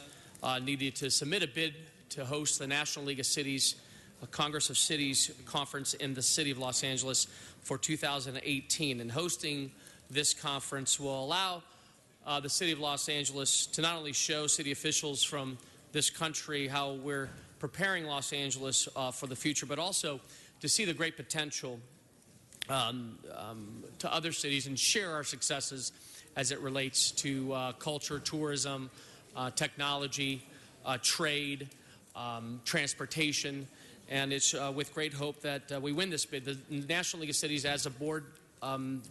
needed to submit a bid to host the National League of Cities Congress of Cities Conference in the City of Los Angeles for 2018. And hosting this conference will allow the City of Los Angeles to not only show city officials from this country how we're preparing Los Angeles for the future, but also to see the great potential to other cities and share our successes as it relates to culture, tourism, technology, trade, transportation. And it's with great hope that we win this bid. The National League of Cities, as a board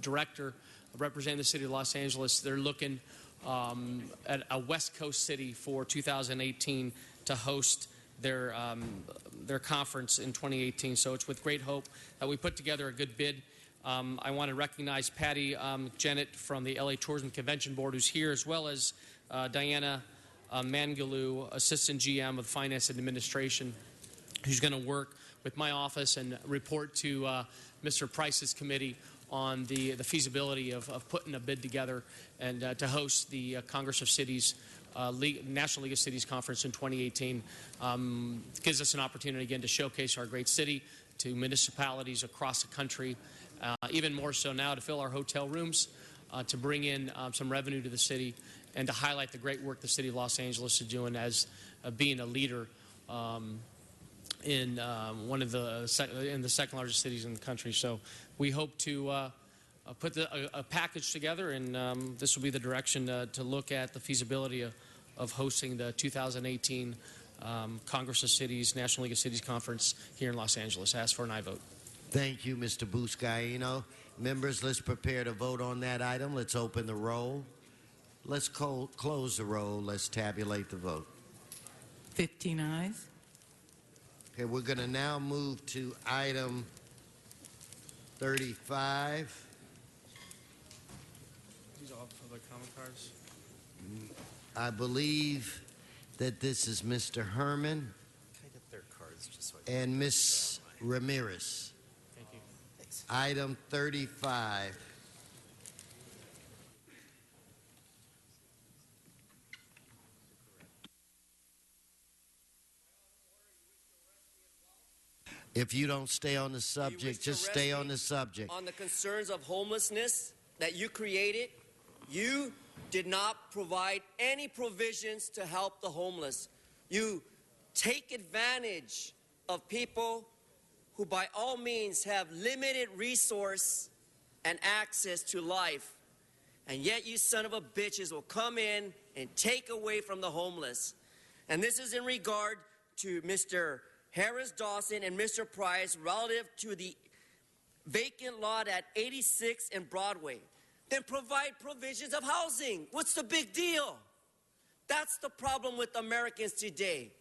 director representing the City of Los Angeles, they're looking at a West Coast city for 2018 to host their conference in 2018. So it's with great hope that we put together a good bid. I want to recognize Patty Jennett from the LA Tourism Convention Board, who's here, as well as Diana Mangaloo, Assistant GM of Finance and Administration, who's going to work with my office and report to Mr. Price's committee on the feasibility of putting a bid together and to host the Congress of Cities National League of Cities Conference in 2018. Gives us an opportunity again to showcase our great city to municipalities across the country, even more so now to fill our hotel rooms, to bring in some revenue to the city, and to highlight the great work the City of Los Angeles is doing as being a leader in the second largest cities in the country. So we hope to put a package together, and this will be the direction to look at the feasibility of hosting the 2018 Congress of Cities, National League of Cities Conference here in Los Angeles. Ask for an aye vote. Thank you, Mr. Buscaino. Members, let's prepare to vote on that item. Let's open the roll. Let's close the roll. Let's tabulate the vote. 15 ayes. Okay, we're going to now move to item 35. These are all for the common cards. I believe that this is Mr. Herman Can I get their cards just so I and Ms. Ramirez. Thank you. Item 35. If you don't stay on the subject, just stay on the subject. On the concerns of homelessness that you created, you did not provide any provisions to help the homeless. You take advantage of people who by all means have limited resource and access to life. And yet you son of a bitches will come in and take away from the homeless. And this is in regard to Mr. Harris Dawson and Mr. Price relative to the vacant lot at 86 and Broadway. Then provide provisions of housing. What's the big deal? That's the problem with Americans today.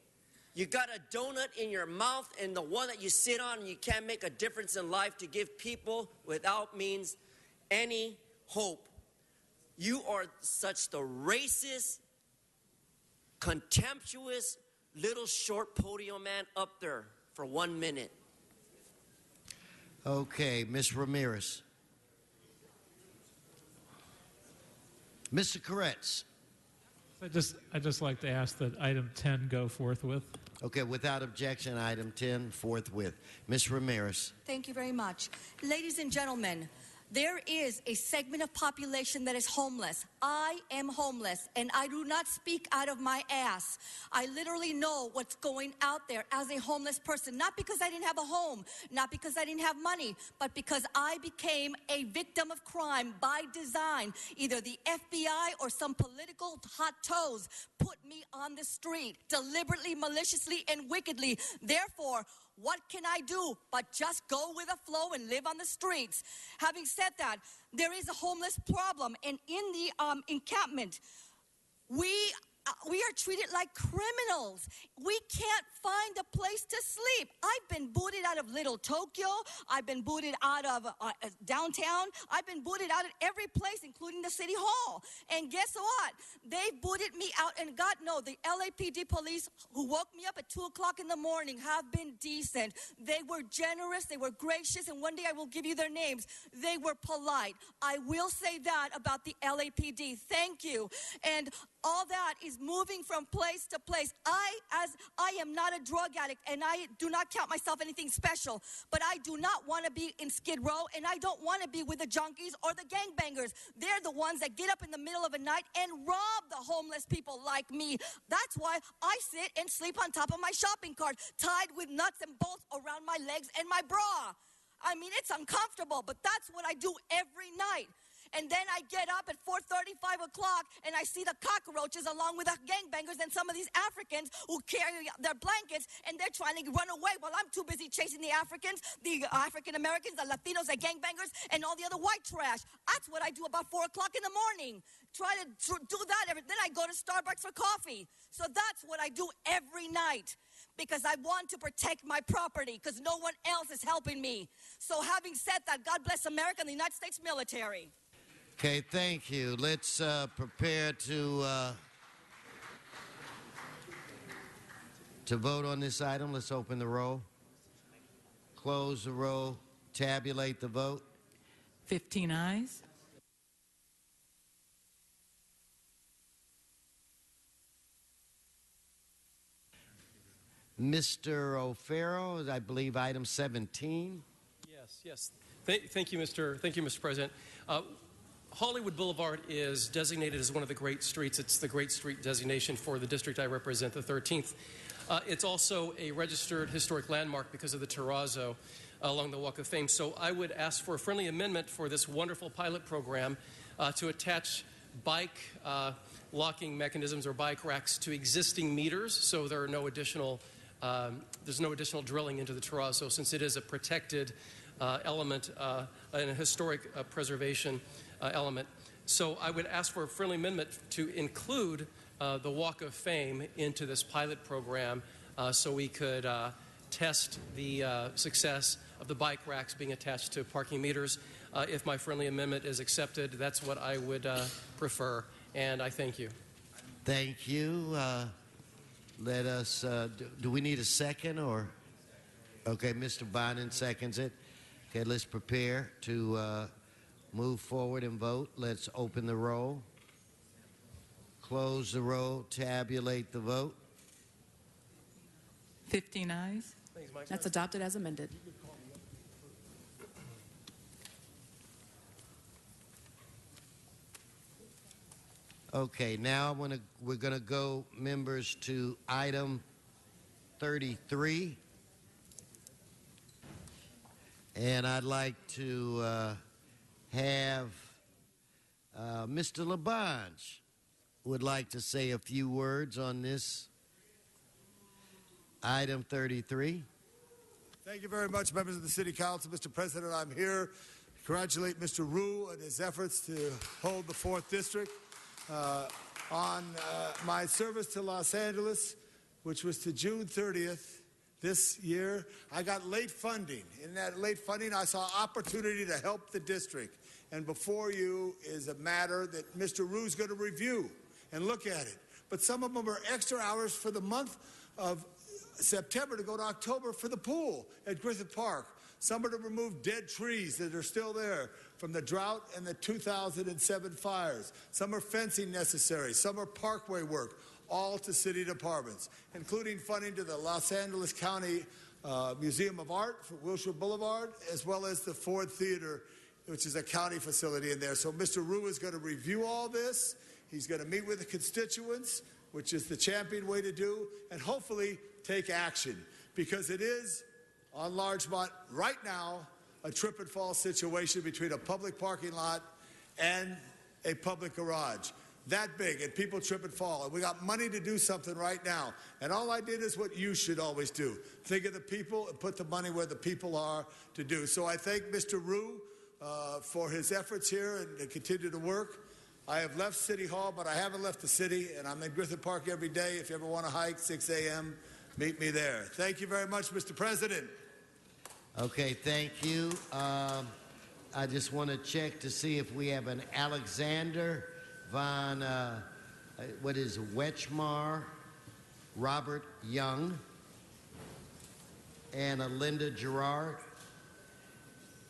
You got a donut in your mouth and the one that you sit on, and you can't make a difference in life to give people without means any hope. You are such the racist, contemptuous, little short podium man up there for 1 minute. Okay, Ms. Ramirez. Mr. Koretz. I'd just like to ask that item 10 go forthwith. Okay, without objection, item 10 forthwith. Ms. Ramirez. Thank you very much. Ladies and gentlemen, there is a segment of population that is homeless. I am homeless, and I do not speak out of my ass. I literally know what's going out there as a homeless person, not because I didn't have a home, not because I didn't have money, but because I became a victim of crime by design. Either the FBI or some political hot toes put me on the street, deliberately, maliciously, and wickedly. Therefore, what can I do but just go with the flow and live on the streets? Having said that, there is a homeless problem, and in the encampment, we are treated like criminals. We can't find a place to sleep. I've been booted out of Little Tokyo. I've been booted out of downtown. I've been booted out of every place, including the city hall. And guess what? They booted me out. And God knows, the LAPD police who woke me up at 2 o'clock in the morning have been decent. They were generous. They were gracious. And one day I will give you their names. They were polite. I will say that about the LAPD. Thank you. And all that is moving from place to place. I am not a drug addict, and I do not count myself anything special, but I do not want to be in Skid Row, and I don't want to be with the junkies or the gangbangers. They're the ones that get up in the middle of the night and rob the homeless people like me. That's why I sit and sleep on top of my shopping cart, tied with nuts and bolts around my legs and my bra. I mean, it's uncomfortable, but that's what I do every night. And then I get up at 4:30, 5 o'clock, and I see the cockroaches along with the gangbangers and some of these Africans who carry their blankets, and they're trying to run away while I'm too busy chasing the Africans, the African Americans, the Latinos, the gangbangers, and all the other white trash. That's what I do about 4 o'clock in the morning. Try to do that. Then I go to Starbucks for coffee. So that's what I do every night, because I want to protect my property, because no one else is helping me. So having said that, God bless America and the United States military. Okay, thank you. Let's prepare to vote on this item. Let's open the roll, close the roll, tabulate the vote. 15 ayes. Mr. O'Farrell, I believe item 17. Yes. Thank you, Mr. President. Hollywood Boulevard is designated as one of the great streets. It's the great street designation for the district I represent, the 13th. It's also a registered historic landmark because of the terrazzo along the Walk of Fame. So I would ask for a friendly amendment for this wonderful pilot program to attach bike locking mechanisms or bike racks to existing meters, so there are no additional there's no additional drilling into the terrazzo, since it is a protected element and a historic preservation element. So I would ask for a friendly amendment to include the Walk of Fame into this pilot program so we could test the success of the bike racks being attached to parking meters. If my friendly amendment is accepted, that's what I would prefer, and I thank you. Thank you. Let us, do we need a second or? Okay, Mr. Bonin seconds it. Okay, let's prepare to move forward and vote. Let's open the roll, close the roll, tabulate the vote. 15 ayes. That's adopted as amended. Okay, now we're going to go, members, to item 33. And I'd like to have Mr. Labange would like to say a few words on this item 33. Thank you very much, members of the City Council. Mr. President, I'm here to congratulate Mr. Rue and his efforts to hold the 4th District. On my service to Los Angeles, which was to June 30th this year, I got late funding. In that late funding, I saw opportunity to help the district. And before you is a matter that Mr. Rue's going to review and look at it. But some of them are extra hours for the month of September to go to October for the pool at Griffith Park. Some are to remove dead trees that are still there from the drought and the 2007 fires. Some are fencing necessary. Some are parkway work, all to city departments, including funding to the Los Angeles County Museum of Art for Wilshire Boulevard, as well as the Ford Theater, which is a county facility in there. So Mr. Rue is going to review all this. He's going to meet with the constituents, which is the champion way to do, and hopefully take action, because it is on Larchmont right now a trip and fall situation between a public parking lot and a public garage. That big, and people trip and fall. And we got money to do something right now. And all I did is what you should always do. Think of the people and put the money where the people are to do. So I thank Mr. Rue for his efforts here and to continue to work. I have left City Hall, but I haven't left the city, and I'm in Griffith Park every day. If you ever want to hike, 6 a.m., meet me there. Thank you very much, Mr. President. Okay, thank you. I just want to check to see if we have an Alexander von, Wetchmar, Robert Young, and a Linda Gerard.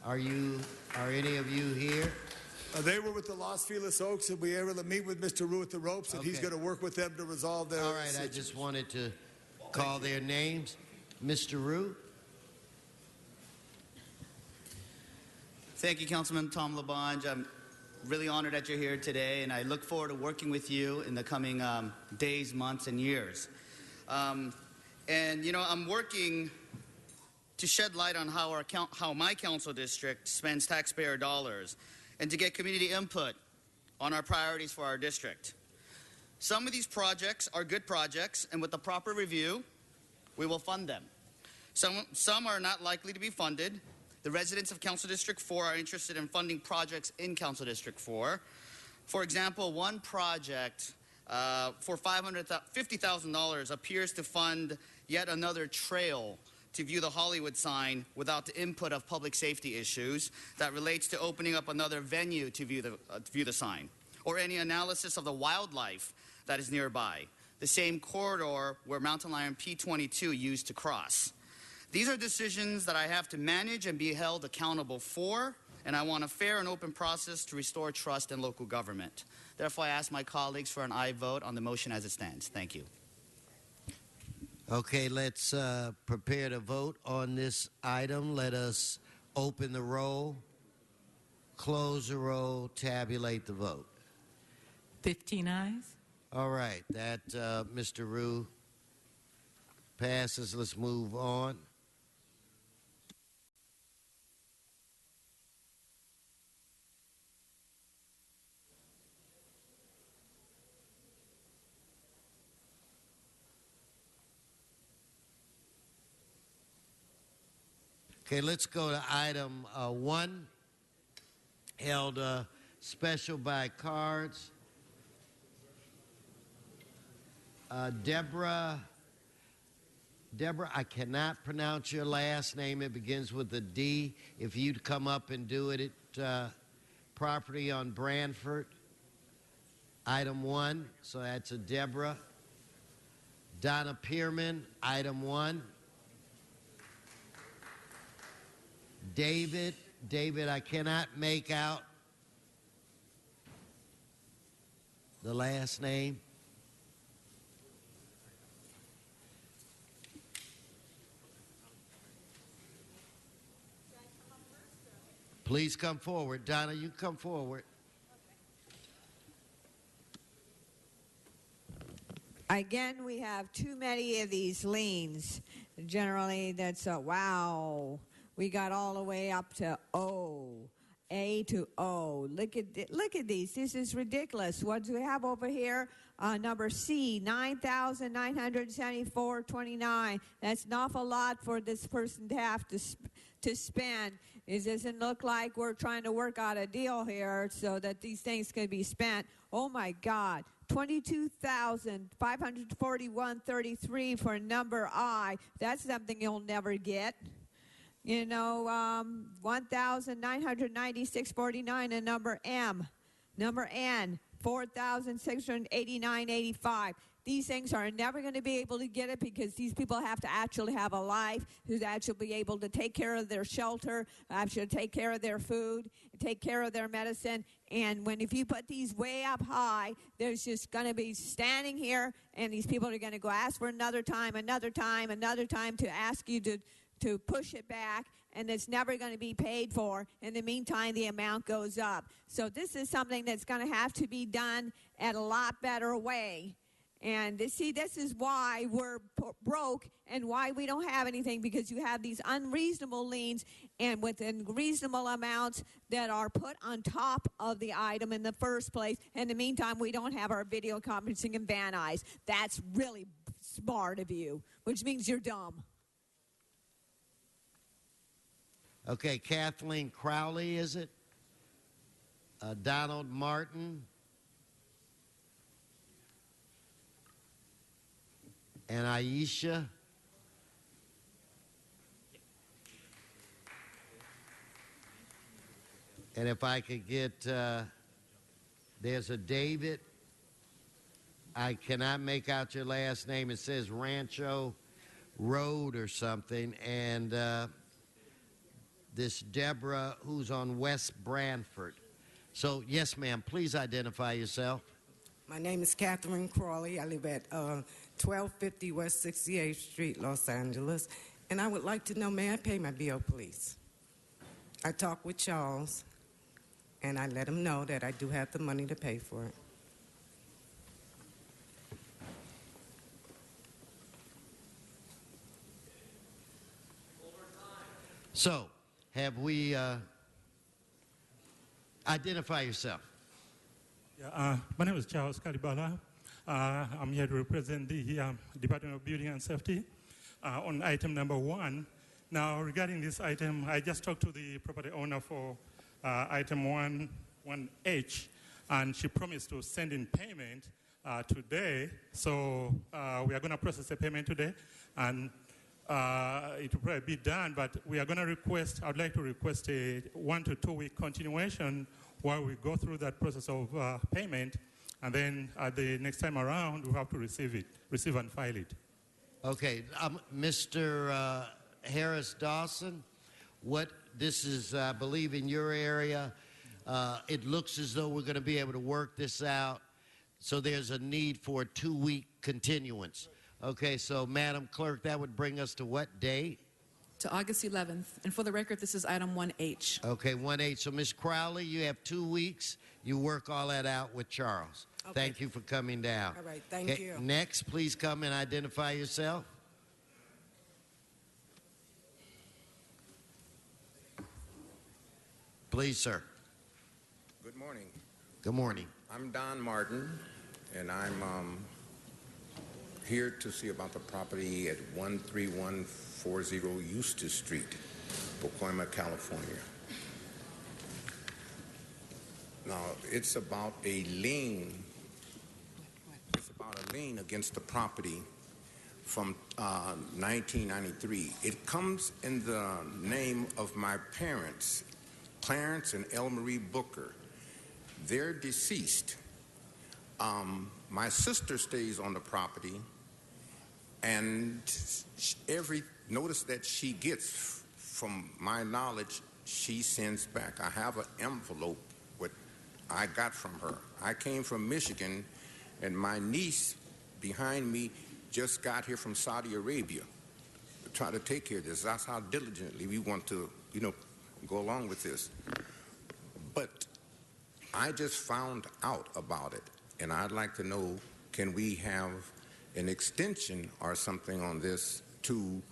Are any of you here? They were with the Los Feliz Oaks, and we were able to meet with Mr. Rue at the ropes, and he's going to work with them to resolve their All right, I just wanted to call their names. Mr. Rue? Thank you, Councilman Tom Labange. I'm really honored that you're here today, and I look forward to working with you in the coming days, months, and years. And, you know, I'm working to shed light on how my council district spends taxpayer dollars and to get community input on our priorities for our district. Some of these projects are good projects, and with the proper review, we will fund them. Some are not likely to be funded. The residents of Council District 4 are interested in funding projects in Council District 4. For example, one project for $50,000 appears to fund yet another trail to view the Hollywood sign without the input of public safety issues that relates to opening up another venue to view the sign, or any analysis of the wildlife that is nearby, the same corridor where Mountain Lion P-22 used to cross. These are decisions that I have to manage and be held accountable for, and I want a fair and open process to restore trust in local government. Therefore, I ask my colleagues for an aye vote on the motion as it stands. Thank you. Okay, let's prepare to vote on this item. Let us open the roll, close the roll, tabulate the vote. 15 ayes. All right, that, Mr. Rue, passes. Let's move on. Okay, let's go to item 1, held special by cards. Deborah, I cannot pronounce your last name. It begins with a D. If you'd come up and do it at property on Branford, item 1. So that's a Deborah. Donna Pearman, item 1. David, I cannot make out the last name. Please come forward. Donna, you come forward. Again, we have too many of these liens. Generally, that's wow. We got all the way up to O, A to O. Look at these. This is ridiculous. What do we have over here? Number C, $9,974.29. That's an awful lot for this person to have to spend. It doesn't look like we're trying to work out a deal here so that these things can be spent. Oh my God. $22,541.33 for number I. That's something you'll never get. You know, $1,996.49 in number M. Number N, $4,689.85. These things are never going to be able to get it because these people have to actually have a life, who's actually be able to take care of their shelter, actually take care of their food, take care of their medicine. And if you put these way up high, there's just going to be standing here, and these people are going to go ask for another time to ask you to push it back, and it's never going to be paid for. In the meantime, the amount goes up. So this is something that's going to have to be done at a lot better way. And see, this is why we're broke and why we don't have anything, because you have these unreasonable liens and within reasonable amounts that are put on top of the item in the first place. In the meantime, we don't have our video conferencing and Van Nuys. That's really smart of you, which means you're dumb. Okay, Kathleen Crowley, is it? Donald Martin. And Aisha. And if I could get, there's a David. I cannot make out your last name. It says Rancho Road or something. And this Deborah who's on West Branford. So, yes, ma'am, please identify yourself. My name is Catherine Crawley. I live at 1250 West 68th Street, Los Angeles. And I would like to know, may I pay my bill, please? I talked with Charles, and I let him know that I do have the money to pay for it. So, have we identify yourself? Yeah, my name is Charles Kalibala. I'm here to represent the Department of Building and Safety on item number 1. Now, regarding this item, I just talked to the property owner for item 1H, and she promised to send in payment today. So we are going to process the payment today, and it will probably be done, but we are going to request, I would like to request a 1 to 2 week continuation while we go through that process of payment, and then the next time around, we'll have to receive and file it. Okay, Mr. Harris Dawson, this is, I believe, in your area. It looks as though we're going to be able to work this out, so there's a need for a 2-week continuance. Okay, so Madam Clerk, that would bring us to what date? To August 11th. And for the record, this is item 1H. Okay, 1H. So, Ms. Crowley, you have 2 weeks. You work all that out with Charles. Okay. Thank you for coming down. All right, thank you. Next, please come and identify yourself. Please, sir. Good morning. Good morning. I'm Don Martin, and I'm here to see about the property at 13140 Eustis Street, Pacoima, California. Now, it's about a lien. It's about a lien against the property from 1993. It comes in the name of my parents, Clarence and Elmarie Booker. They're deceased. My sister stays on the property, and every notice that she gets, from my knowledge, she sends back. I have an envelope what I got from her. I came from Michigan, and my niece behind me just got here from Saudi Arabia to try to take care of this. That's how diligently we want to, go along with this. But I just found out about it, and I'd like to know, can we have an extension or something on this to,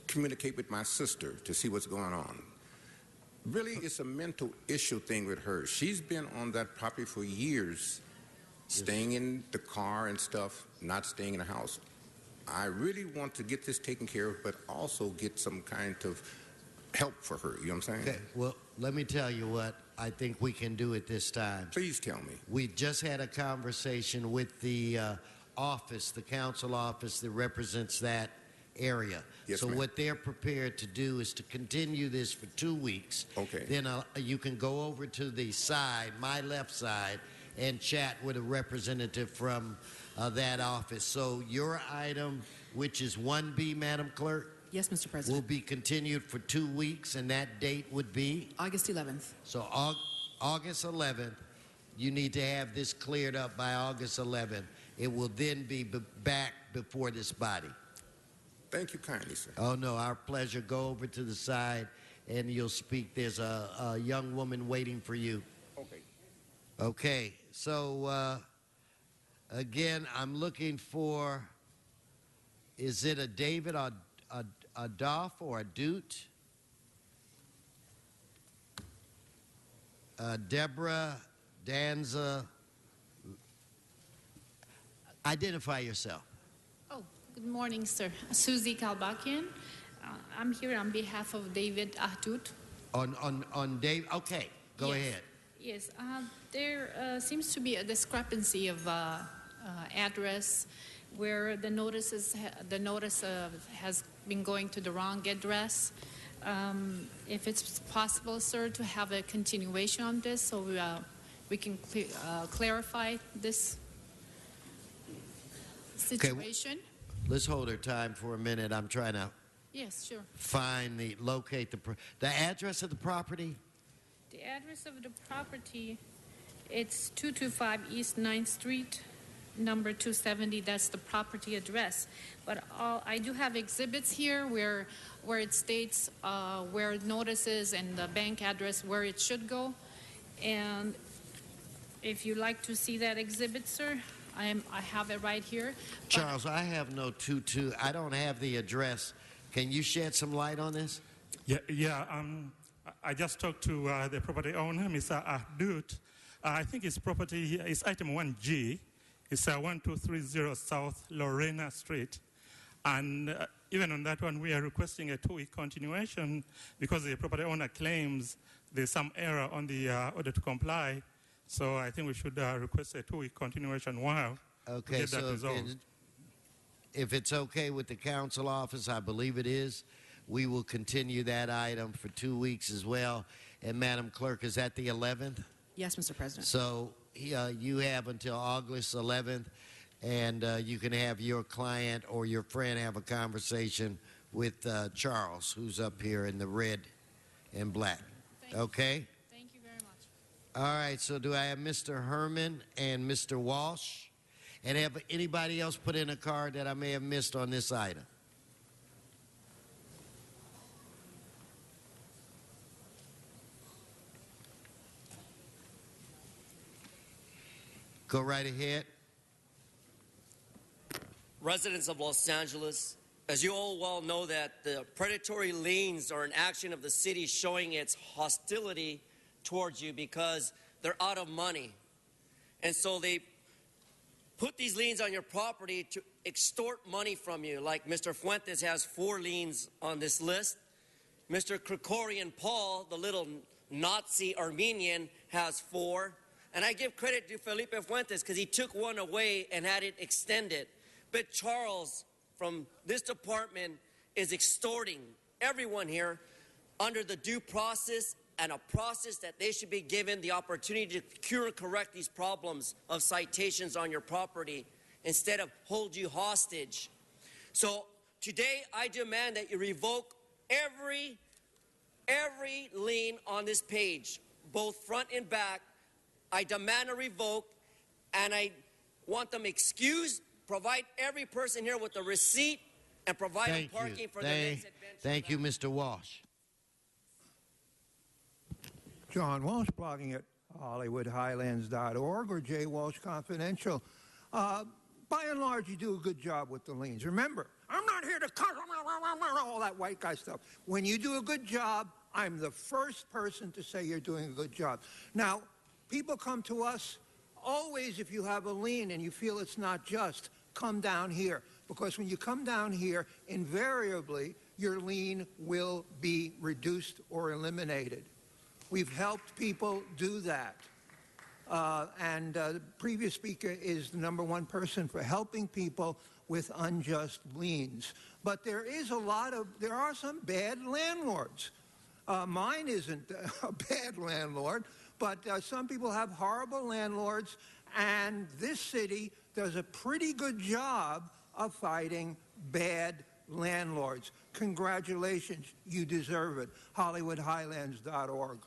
communicate with my sister to see what's going on? Really, it's a mental issue thing with her. She's been on that property for years, staying in the car and stuff, not staying in the house. I really want to get this taken care of, but also get some kind of help for her. You know what I'm saying? Okay, well, let me tell you what I think we can do at this time. Please tell me. We just had a conversation with the office, the council office that represents that area. Yes, so ma'am. what they're prepared to do is to continue this for 2 weeks. Okay. Then you can go over to the side, my left side, and chat with a representative from that office. So your item, which is 1B, Madam Clerk, Yes, Mr. will President. be continued for 2 weeks, and that date would be? August 11th. So August 11th, you need to have this cleared up by August 11th. It will then be back before this body. Thank you kindly, sir. Oh, no, our pleasure. Go over to the side, and you'll speak. There's a young woman waiting for you. Okay. Okay, so again, I'm looking for, is it a David, a Doff, or a Doot? Deborah Danza. Identify yourself. Oh, good morning, sir. Susie Kalbakian. I'm here on behalf of David Ahtut. On Dave. Okay, go Yes. ahead. Yes, there seems to be a discrepancy of address where the notice has been going to the wrong address. If it's possible, sir, to have a continuation on this so we can clarify this situation. Let's hold her time for a minute. I'm trying to Yes, sure. locate the address of the property. The address of the property, it's 225 East 9th Street, number 270. That's the property address. But I do have exhibits here where it states where notices and the bank address where it should go. And if you like to see that exhibit, sir, I have it right here. Charles, I have no 22. I don't have the address. Can you shed some light on this? Yeah. I just talked to the property owner, Mr. Ahdut. I think his property is item 1G. It's 1230 South Lorena Street. And even on that one, we are requesting a 2-week continuation because the property owner claims there's some error on the order to comply. So I think we should request a 2-week continuation while we get that resolved. If it's okay with the council office, I believe it is, we will continue that item for 2 weeks as well. And Madam Clerk, is that the 11th? Yes, Mr. President. So you have until August 11th, and you can have your client or your friend have a conversation with Charles, who's up here in the red and black. Okay? Thank you very much. All right, so do I have Mr. Herman and Mr. Walsh? And have anybody else put in a card that I may have missed on this item? Go right ahead. Residents of Los Angeles, as you all well know, that the predatory liens are an action of the city showing its hostility towards you because they're out of money. And so they put these liens on your property to extort money from you. Like Mr. Fuentes has 4 liens on this list. Mr. Krikorian Paul, the little Nazi Armenian, has 4. And I give credit to Felipe Fuentes because he took one away and had it extended. But Charles from this department is extorting everyone here under the due process and a process that they should be given the opportunity to cure and correct these problems of citations on your property instead of hold you hostage. So today I demand that you revoke every lien on this page, both front and back. I demand a revoke, and I want them excused, provide every person here with a receipt, and provide them parking for the next adventure. Thank you, Mr. Walsh. John Walsh, blogging at HollywoodHighlands.org or J. Walsh Confidential. By and large, you do a good job with the liens. Remember, I'm not here to cut all that white guy stuff. When you do a good job, I'm the first person to say you're doing a good job. Now, people come to us, always if you have a lien and you feel it's not just, come down here. Because when you come down here, invariably, your lien will be reduced or eliminated. We've helped people do that. The previous speaker is the #1 person for helping people with unjust liens. But there are some bad landlords. Mine isn't a bad landlord, but some people have horrible landlords, and this city does a pretty good job of fighting bad landlords. Congratulations, you deserve it. HollywoodHighlands.org.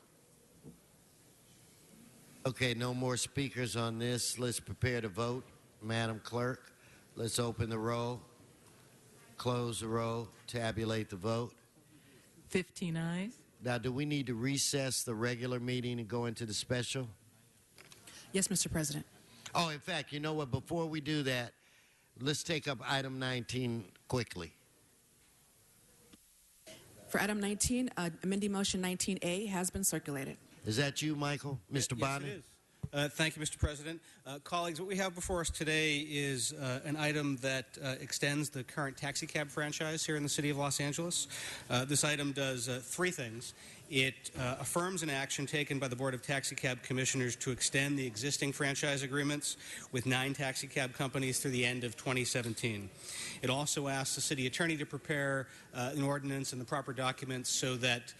Okay, no more speakers on this. Let's prepare to vote. Madam Clerk, let's open the roll, close the roll, tabulate the vote. 15 ayes. Now, do we need to recess the regular meeting and go into the special? Yes, Mr. President. Oh, in fact, you know what? Before we do that, let's take up item 19 quickly. For item 19, amending motion 19A has been circulated. Is that you, Michael? Mr. Bonner? Yes, it is. Thank you, Mr. President. Colleagues, what we have before us today is an item that extends the current taxi cab franchise here in the city of Los Angeles. This item does three things. It affirms an action taken by the Board of Taxi Cab Commissioners to extend the existing franchise agreements with 9 taxi cab companies through the end of 2017. It also asks the city attorney to prepare an ordinance and the proper documents so that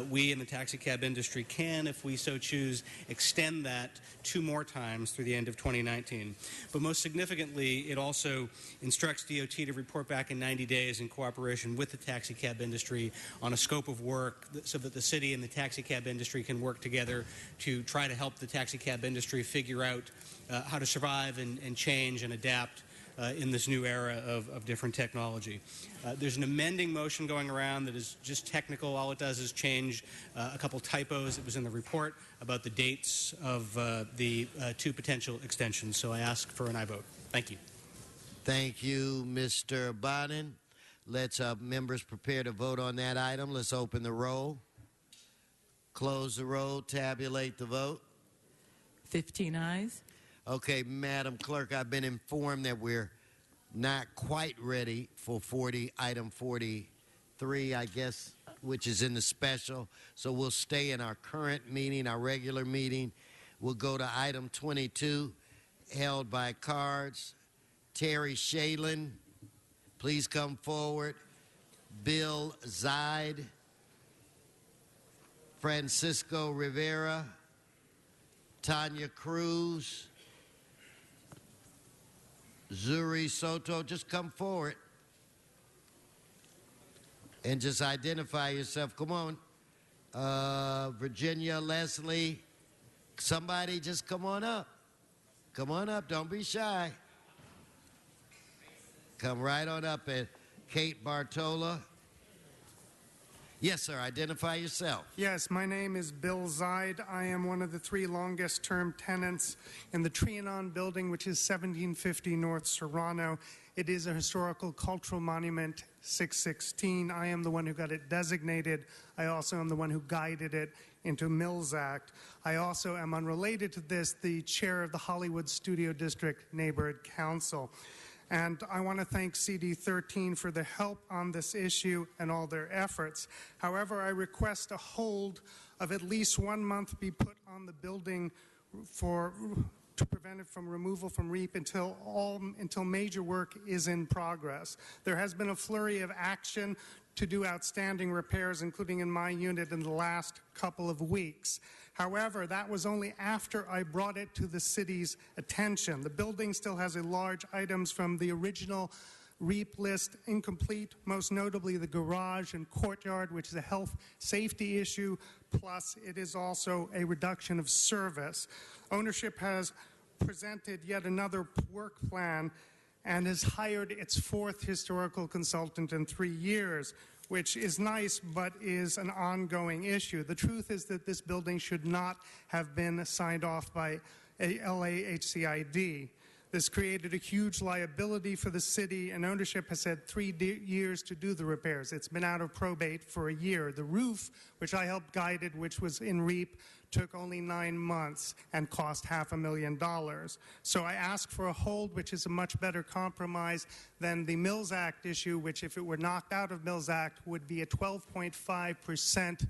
we in the taxi cab industry can, if we so choose, extend that 2 more times through the end of 2019. But most significantly, it also instructs DOT to report back in 90 days in cooperation with the taxi cab industry on a scope of work so that the city and the taxi cab industry can work together to try to help the taxi cab industry figure out how to survive and change and adapt in this new era of different technology. There's an amending motion going around that is just technical. All it does is change a couple typos that was in the report about the dates of the 2 potential extensions. So I ask for an aye vote. Thank you. Thank you, Mr. Bonin. Let's members prepare to vote on that item. Let's open the roll, close the roll, tabulate the vote. 15 ayes. Okay, Madam Clerk, I've been informed that we're not quite ready for item 43, I guess, which is in the special. So we'll stay in our current meeting, our regular meeting. We'll go to item 22, held by cards. Terry Shalin, please come forward. Bill Zide, Francisco Rivera, Tanya Cruz, Zuri Soto, just come forward and just identify yourself. Come on. Virginia, Leslie, somebody just come on up. Come on up. Don't be shy. Come right on up. And Kate Bartola. Yes, sir. Identify yourself. Yes, my name is Bill Zide. I am one of the 3 longest-term tenants in the Trianon building, which is 1750 North Serrano. It is a historical cultural monument, 616. I am the one who got it designated. I also am the one who guided it into Mills Act. I also am, unrelated to this, the chair of the Hollywood Studio District Neighborhood Council. And I want to thank CD13 for the help on this issue and all their efforts. However, I request a hold of at least 1 month be put on the building to prevent it from removal from REAP until major work is in progress. There has been a flurry of action to do outstanding repairs, including in my unit, in the last couple of weeks. However, that was only after I brought it to the city's attention. The building still has large items from the original REAP list incomplete, most notably the garage and courtyard, which is a health safety issue, plus it is also a reduction of service. Ownership has presented yet another work plan and has hired its 4th historical consultant in 3 years. which is nice but is an ongoing issue. The truth is that this building should not have been signed off by LAHCID. This created a huge liability for the city, and ownership has had 3 years to do the repairs. It's been out of probate for a year. The roof, which I helped guide it, which was in REAP, took only 9 months and cost $500,000. So I asked for a hold, which is a much better compromise than the Mills Act issue, which if it were knocked out of Mills Act would be a 12.5%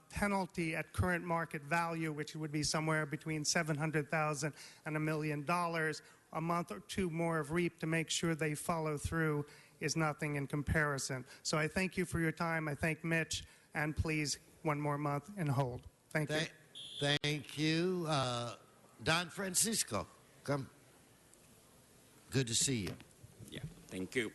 penalty at current market value, which would be somewhere between $700,000 and $1 million. A month or two more of REAP to make sure they follow through is nothing in comparison. So I thank you for your time. I thank Mitch, and please, one more month and hold. Thank you. Thank you. Don Francisco, come. Good to see you. Yeah, thank you.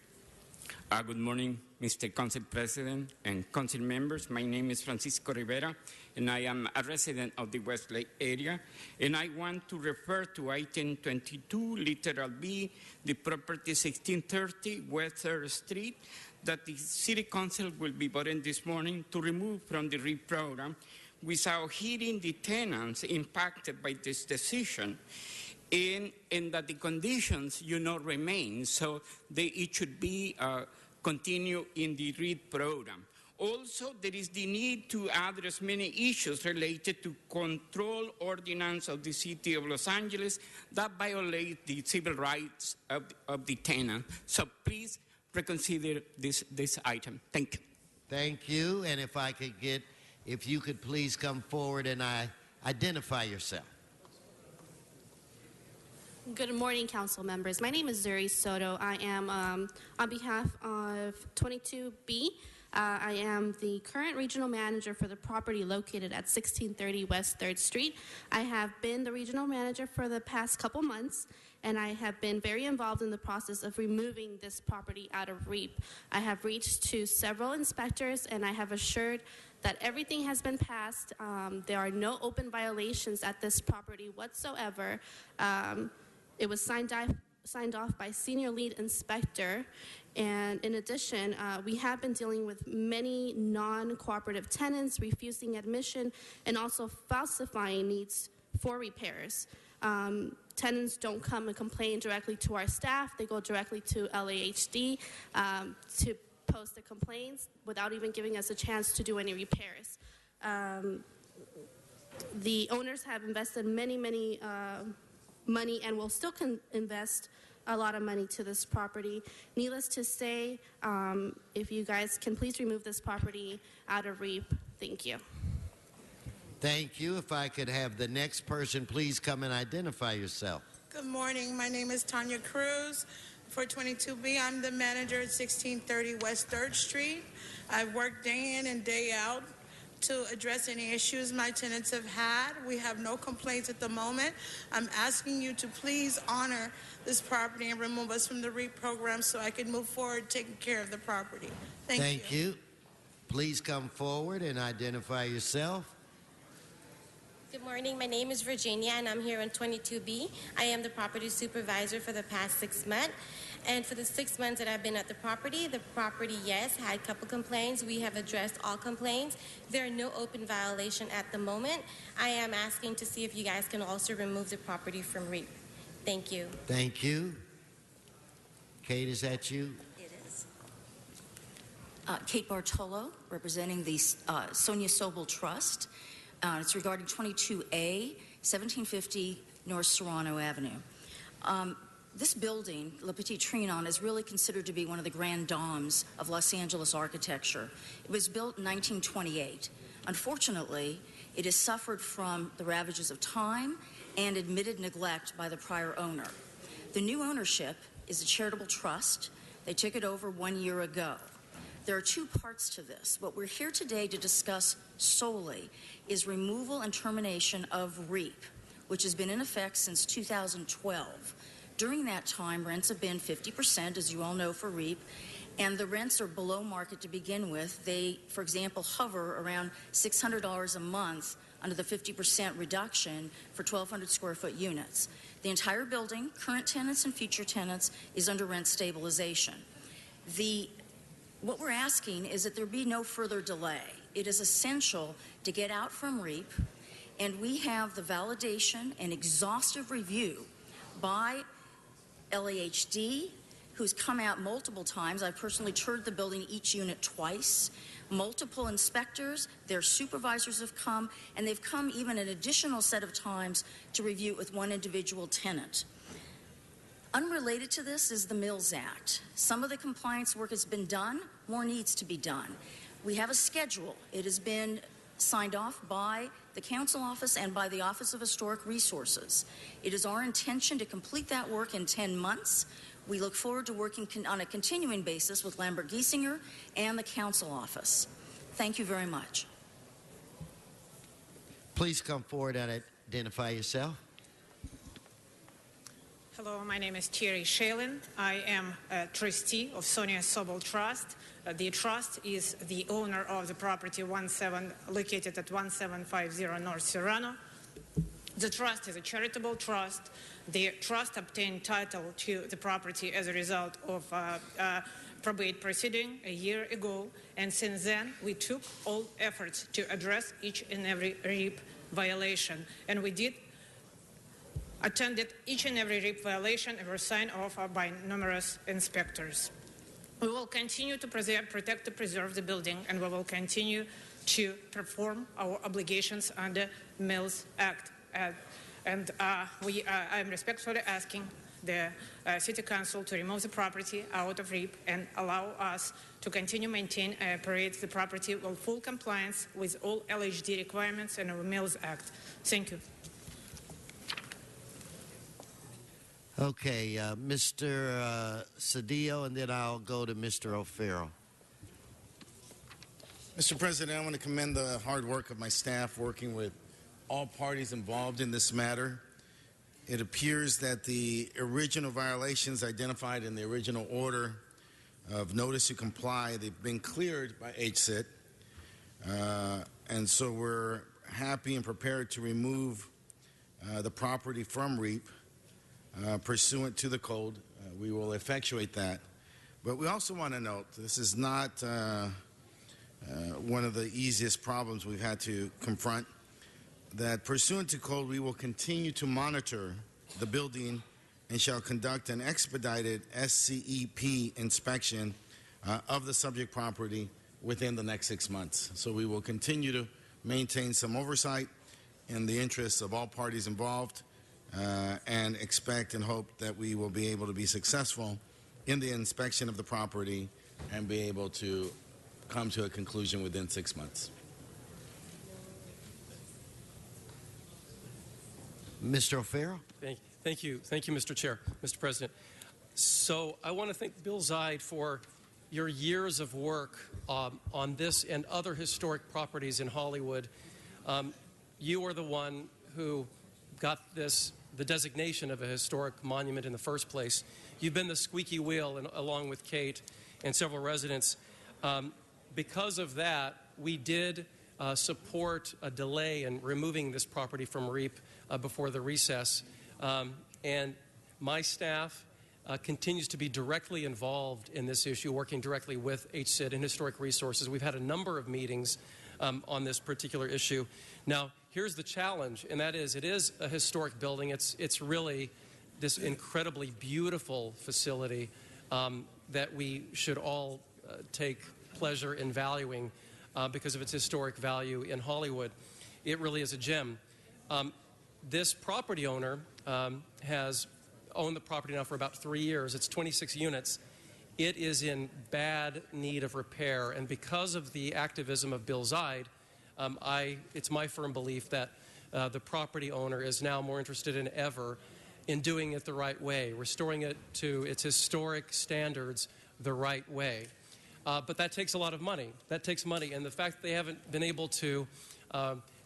Good morning, Mr. Council President and Council members. My name is Francisco Rivera, and I am a resident of the Westlake area. And I want to refer to item 22, literal B, the property 1630 West 3rd Street, that the City Council will be voting this morning to remove from the REAP program without hearing the tenants impacted by this decision. And that the conditions, remain, so it should be continue in the REAP program. Also, there is the need to address many issues related to control ordinance of the City of Los Angeles that violate the civil rights of the tenant. So please reconsider this item. Thank you. Thank you. And if you could please come forward and identify yourself. Good morning, council members. My name is Zuri Soto. I am on behalf of 22B. I am the current regional manager for the property located at 1630 West 3rd Street. I have been the regional manager for the past couple months, and I have been very involved in the process of removing this property out of REAP. I have reached to several inspectors, and I have assured that everything has been passed. There are no open violations at this property whatsoever. It was signed off by senior lead inspector, and in addition, we have been dealing with many non-cooperative tenants refusing admission and also falsifying needs for repairs. Tenants don't come and complain directly to our staff. They go directly to LAHD to post the complaints without even giving us a chance to do any repairs. The owners have invested many money and will still invest a lot of money to this property. Needless to say, if you guys can please remove this property out of REAP, thank you. Thank you. If I could have the next person please come and identify yourself. Good morning. My name is Tanya Cruz. For 22B, I'm the manager at 1630 West 3rd Street. I've worked day in and day out to address any issues my tenants have had. We have no complaints at the moment. I'm asking you to please honor this property and remove us from the REAP program so I can move forward taking care of the property. Thank you. Please come forward and identify yourself. Good morning. My name is Virginia, and I'm here on 22B. I am the property supervisor for the past 6 months. And for the 6 months that I've been at the property, yes, had a couple complaints. We have addressed all complaints. There are no open violation at the moment. I am asking to see if you guys can also remove the property from REAP. Thank you. Thank you. Kate, is that you? It is. Kate Bartolo, representing the Sonia Sobel Trust. It's regarding 22A, 1750 North Serrano Avenue. This building, Le Petit Trianon, is really considered to be one of the grand dames of Los Angeles architecture. It was built in 1928. Unfortunately, it has suffered from the ravages of time and admitted neglect by the prior owner. The new ownership is a charitable trust. They took it over 1 year ago. There are two parts to this. What we're here today to discuss solely is removal and termination of REAP, which has been in effect since 2012. During that time, rents have been 50%, as you all know, for REAP, and the rents are below market to begin with. They, for example, hover around $600 a month under the 50% reduction for 1,200 square foot units. The entire building, current tenants and future tenants, is under rent stabilization. The what we're asking is that there be no further delay. It is essential to get out from REAP, and we have the validation and exhaustive review by LAHD, who's come out multiple times. I've personally toured the building, each unit twice. Multiple inspectors, their supervisors have come, and they've come even an additional set of times to review it with one individual tenant. Unrelated to this is the Mills Act. Some of the compliance work has been done, more needs to be done. We have a schedule. It has been signed off by the Council Office and by the Office of Historic Resources. It is our intention to complete that work in 10 months. We look forward to working on a continuing basis with Lambert Giesinger and the Council Office. Thank you very much. Please come forward and identify yourself. Hello, my name is Thierry Shalin. I am a trustee of Sonia Sobel Trust. The trust is the owner of the property located at 1750 North Serrano. The trust is a charitable trust. The trust obtained title to the property as a result of probate proceeding a year ago, and since then we took all efforts to address each and every REAP violation, and we did attended each and every REAP violation and were signed off by numerous inspectors. We will continue to protect and preserve the building, and we will continue to perform our obligations under Mills Act. I'm respectfully asking the City Council to remove the property out of REAP and allow us to continue maintain and operate the property with full compliance with all LHD requirements and the Mills Act. Thank you. Okay, Mr. Cedillo, and then I'll go to Mr. O'Farrell. Mr. President, I want to commend the hard work of my staff working with all parties involved in this matter. It appears that the original violations identified in the original order of notice to comply, they've been cleared by HCIT. And so we're happy and prepared to remove the property from REAP pursuant to the code. We will effectuate that. But we also want to note this is not one of the easiest problems we've had to confront. That pursuant to code, we will continue to monitor the building and shall conduct an expedited SCEP inspection of the subject property within the next 6 months. So we will continue to maintain some oversight in the interests of all parties involved and expect and hope that we will be able to be successful in the inspection of the property and be able to come to a conclusion within 6 months. Mr. O'Farrell? Thank you, Mr. Chair, Mr. President. So I want to thank Bill Zide for your years of work on this and other historic properties in Hollywood. You are the one who got the designation of a historic monument in the first place. You've been the squeaky wheel, along with Kate and several residents. Because of that, we did support a delay in removing this property from REAP before the recess. And my staff continues to be directly involved in this issue, working directly with HCIT and Historic Resources. We've had a number of meetings on this particular issue. Now, here's the challenge, and that is it is a historic building. It's really this incredibly beautiful facility that we should all take pleasure in valuing because of its historic value in Hollywood. It really is a gem. This property owner has owned the property now for about 3 years. It's 26 units. It is in bad need of repair, and because of the activism of Bill Zide, it's my firm belief that the property owner is now more interested than ever in doing it the right way, restoring it to its historic standards the right way. But that takes a lot of money. That takes money, and the fact that they haven't been able to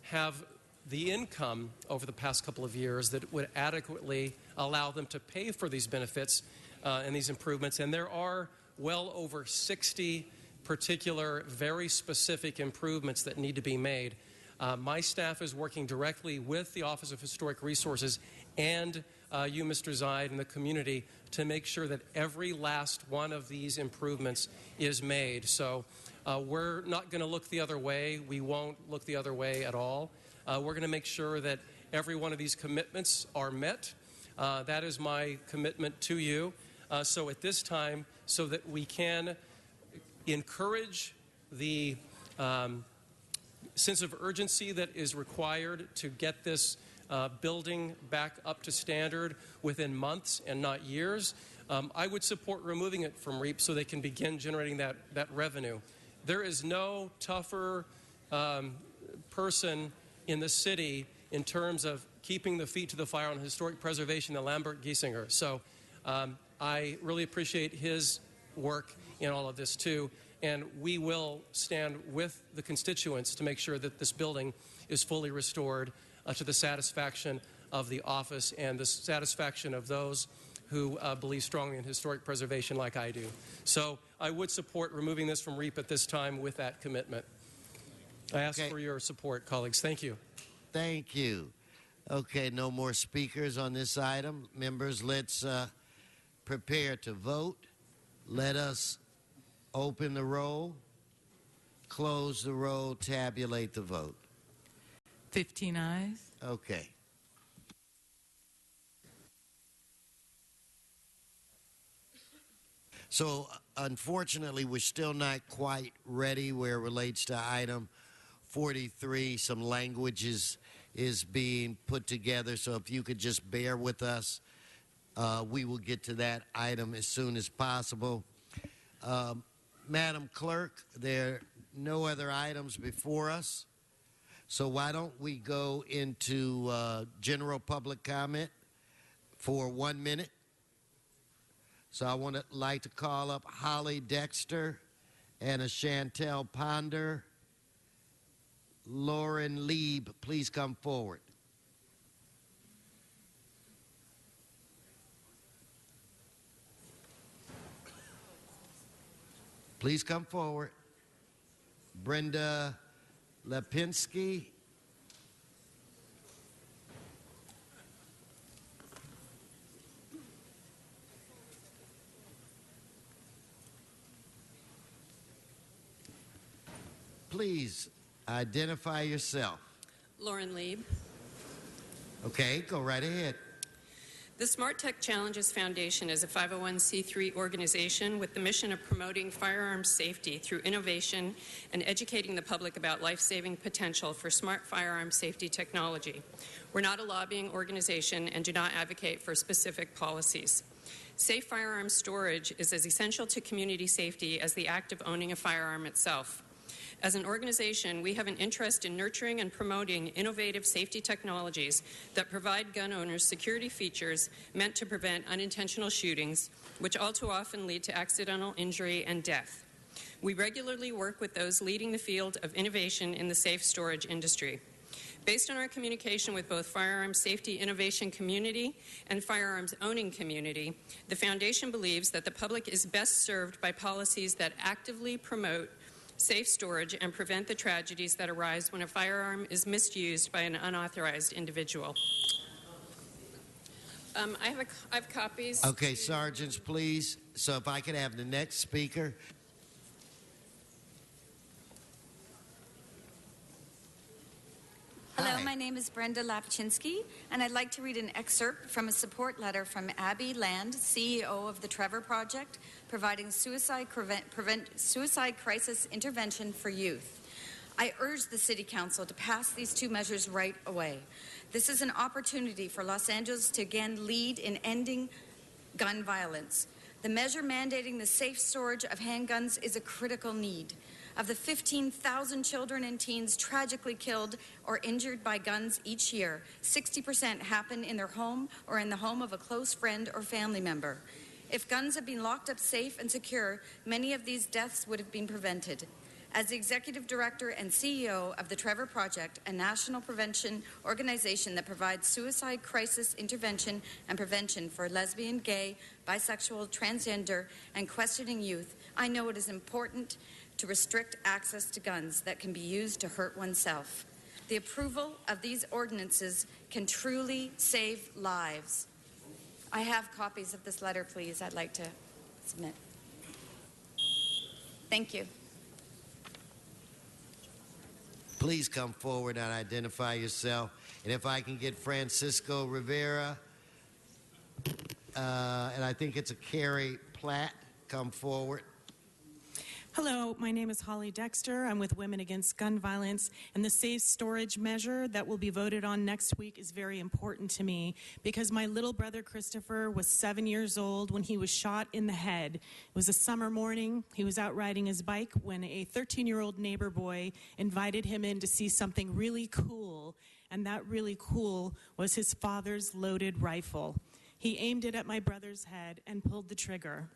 have the income over the past couple of years that would adequately allow them to pay for these benefits and these improvements. And there are well over 60 particular, very specific improvements that need to be made. My staff is working directly with the Office of Historic Resources and you, Mr. Zaid, and the community to make sure that every last one of these improvements is made. So we're not going to look the other way. We won't look the other way at all. We're going to make sure that every one of these commitments are met. That is my commitment to you. So at this time, so that we can encourage the sense of urgency that is required to get this building back up to standard within months and not years, I would support removing it from REAP so they can begin generating that revenue. There is no tougher person in the city in terms of keeping the feet to the fire on historic preservation than Lambert Giesinger. So I really appreciate his work in all of this too, and we will stand with the constituents to make sure that this building is fully restored to the satisfaction of the office and the satisfaction of those who believe strongly in historic preservation like I do. So I would support removing this from REAP at this time with that commitment. I ask for your support, colleagues. Thank you. Thank you. Okay, no more speakers on this item. Members, let's prepare to vote. Let us open the roll, close the roll, tabulate the vote. 15 ayes. Okay. So, unfortunately, we're still not quite ready where it relates to item 43. Some language is being put together, so if you could just bear with us, we will get to that item as soon as possible. Madam Clerk, there are no other items before us, so why don't we go into general public comment for 1 minute. So I would like to call up Holly Dexter and Chantel Ponder. Lauren Lieb, please come forward. Please come forward. Brenda Lipinski. Please identify yourself. Lauren Lieb. Okay, go right ahead. The Smart Tech Challenges Foundation is a 501c3 organization with the mission of promoting firearms safety through innovation and educating the public about life-saving potential for smart firearm safety technology. We're not a lobbying organization and do not advocate for specific policies. Safe firearm storage is as essential to community safety as the act of owning a firearm itself. As an organization, we have an interest in nurturing and promoting innovative safety technologies that provide gun owners security features meant to prevent unintentional shootings, which all too often lead to accidental injury and death. We regularly work with those leading the field of innovation in the safe storage industry. Based on our communication with both firearms safety innovation community and firearms owning community, the Foundation believes that the public is best served by policies that actively promote safe storage and prevent the tragedies that arise when a firearm is misused by an unauthorized individual. I have copies. Okay, sergeants, please. So if I could have the next speaker. Hello, Hi. my name is Brenda Lapchinsky, and I'd like to read an excerpt from a support letter from Abby Land, CEO of the Trevor Project, providing suicide crisis intervention for youth. I urge the City Council to pass these two measures right away. This is an opportunity for Los Angeles to again lead in ending gun violence. The measure mandating the safe storage of handguns is a critical need. Of the 15,000 children and teens tragically killed or injured by guns each year, 60% happen in their home or in the home of a close friend or family member. If guns had been locked up safe and secure, many of these deaths would have been prevented. As the Executive Director and CEO of the Trevor Project, a national prevention organization that provides suicide crisis intervention and prevention for lesbian, gay, bisexual, transgender, and questioning youth, I know it is important to restrict access to guns that can be used to hurt oneself. The approval of these ordinances can truly save lives. I have copies of this letter, please. I'd like to submit. Thank you. Please come forward and identify yourself. And if I can get Francisco Rivera, and I think it's a Carrie Platt, come forward. Hello, my name is Holly Dexter. I'm with Women Against Gun Violence, and the safe storage measure that will be voted on next week is very important to me because my little brother Christopher was 7 years old when he was shot in the head. It was a summer morning. He was out riding his bike when a 13-year-old neighbor boy invited him in to see something really cool, and that really cool was his father's loaded rifle. He aimed it at my brother's head and pulled the trigger.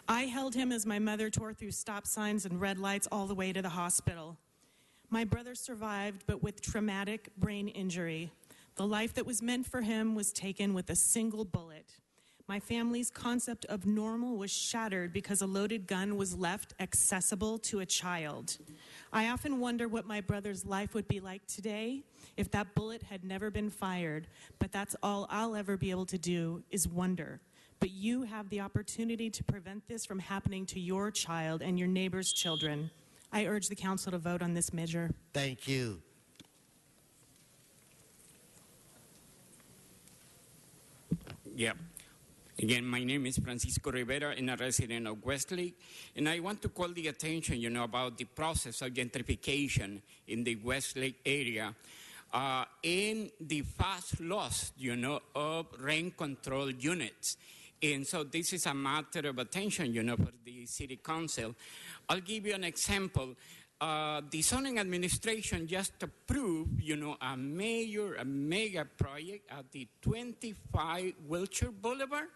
I held him as my mother tore through stop signs and red lights all the way to the hospital. My brother survived, but with traumatic brain injury. The life that was meant for him was taken with a single bullet. My family's concept of normal was shattered because a loaded gun was left accessible to a child. I often wonder what my brother's life would be like today if that bullet had never been fired, but that's all I'll ever be able to do is wonder. But you have the opportunity to prevent this from happening to your child and your neighbor's children. I urge the council to vote on this measure. Thank you. Yeah. Again, my name is Francisco Rivera, and a resident of Westlake, and I want to call the attention, about the process of gentrification in the Westlake area and the fast loss, of rent control units. And so this is a matter of attention, for the city council. I'll give you an example. The zoning administration just approved, a mega project at the 25 Wilshire Boulevard.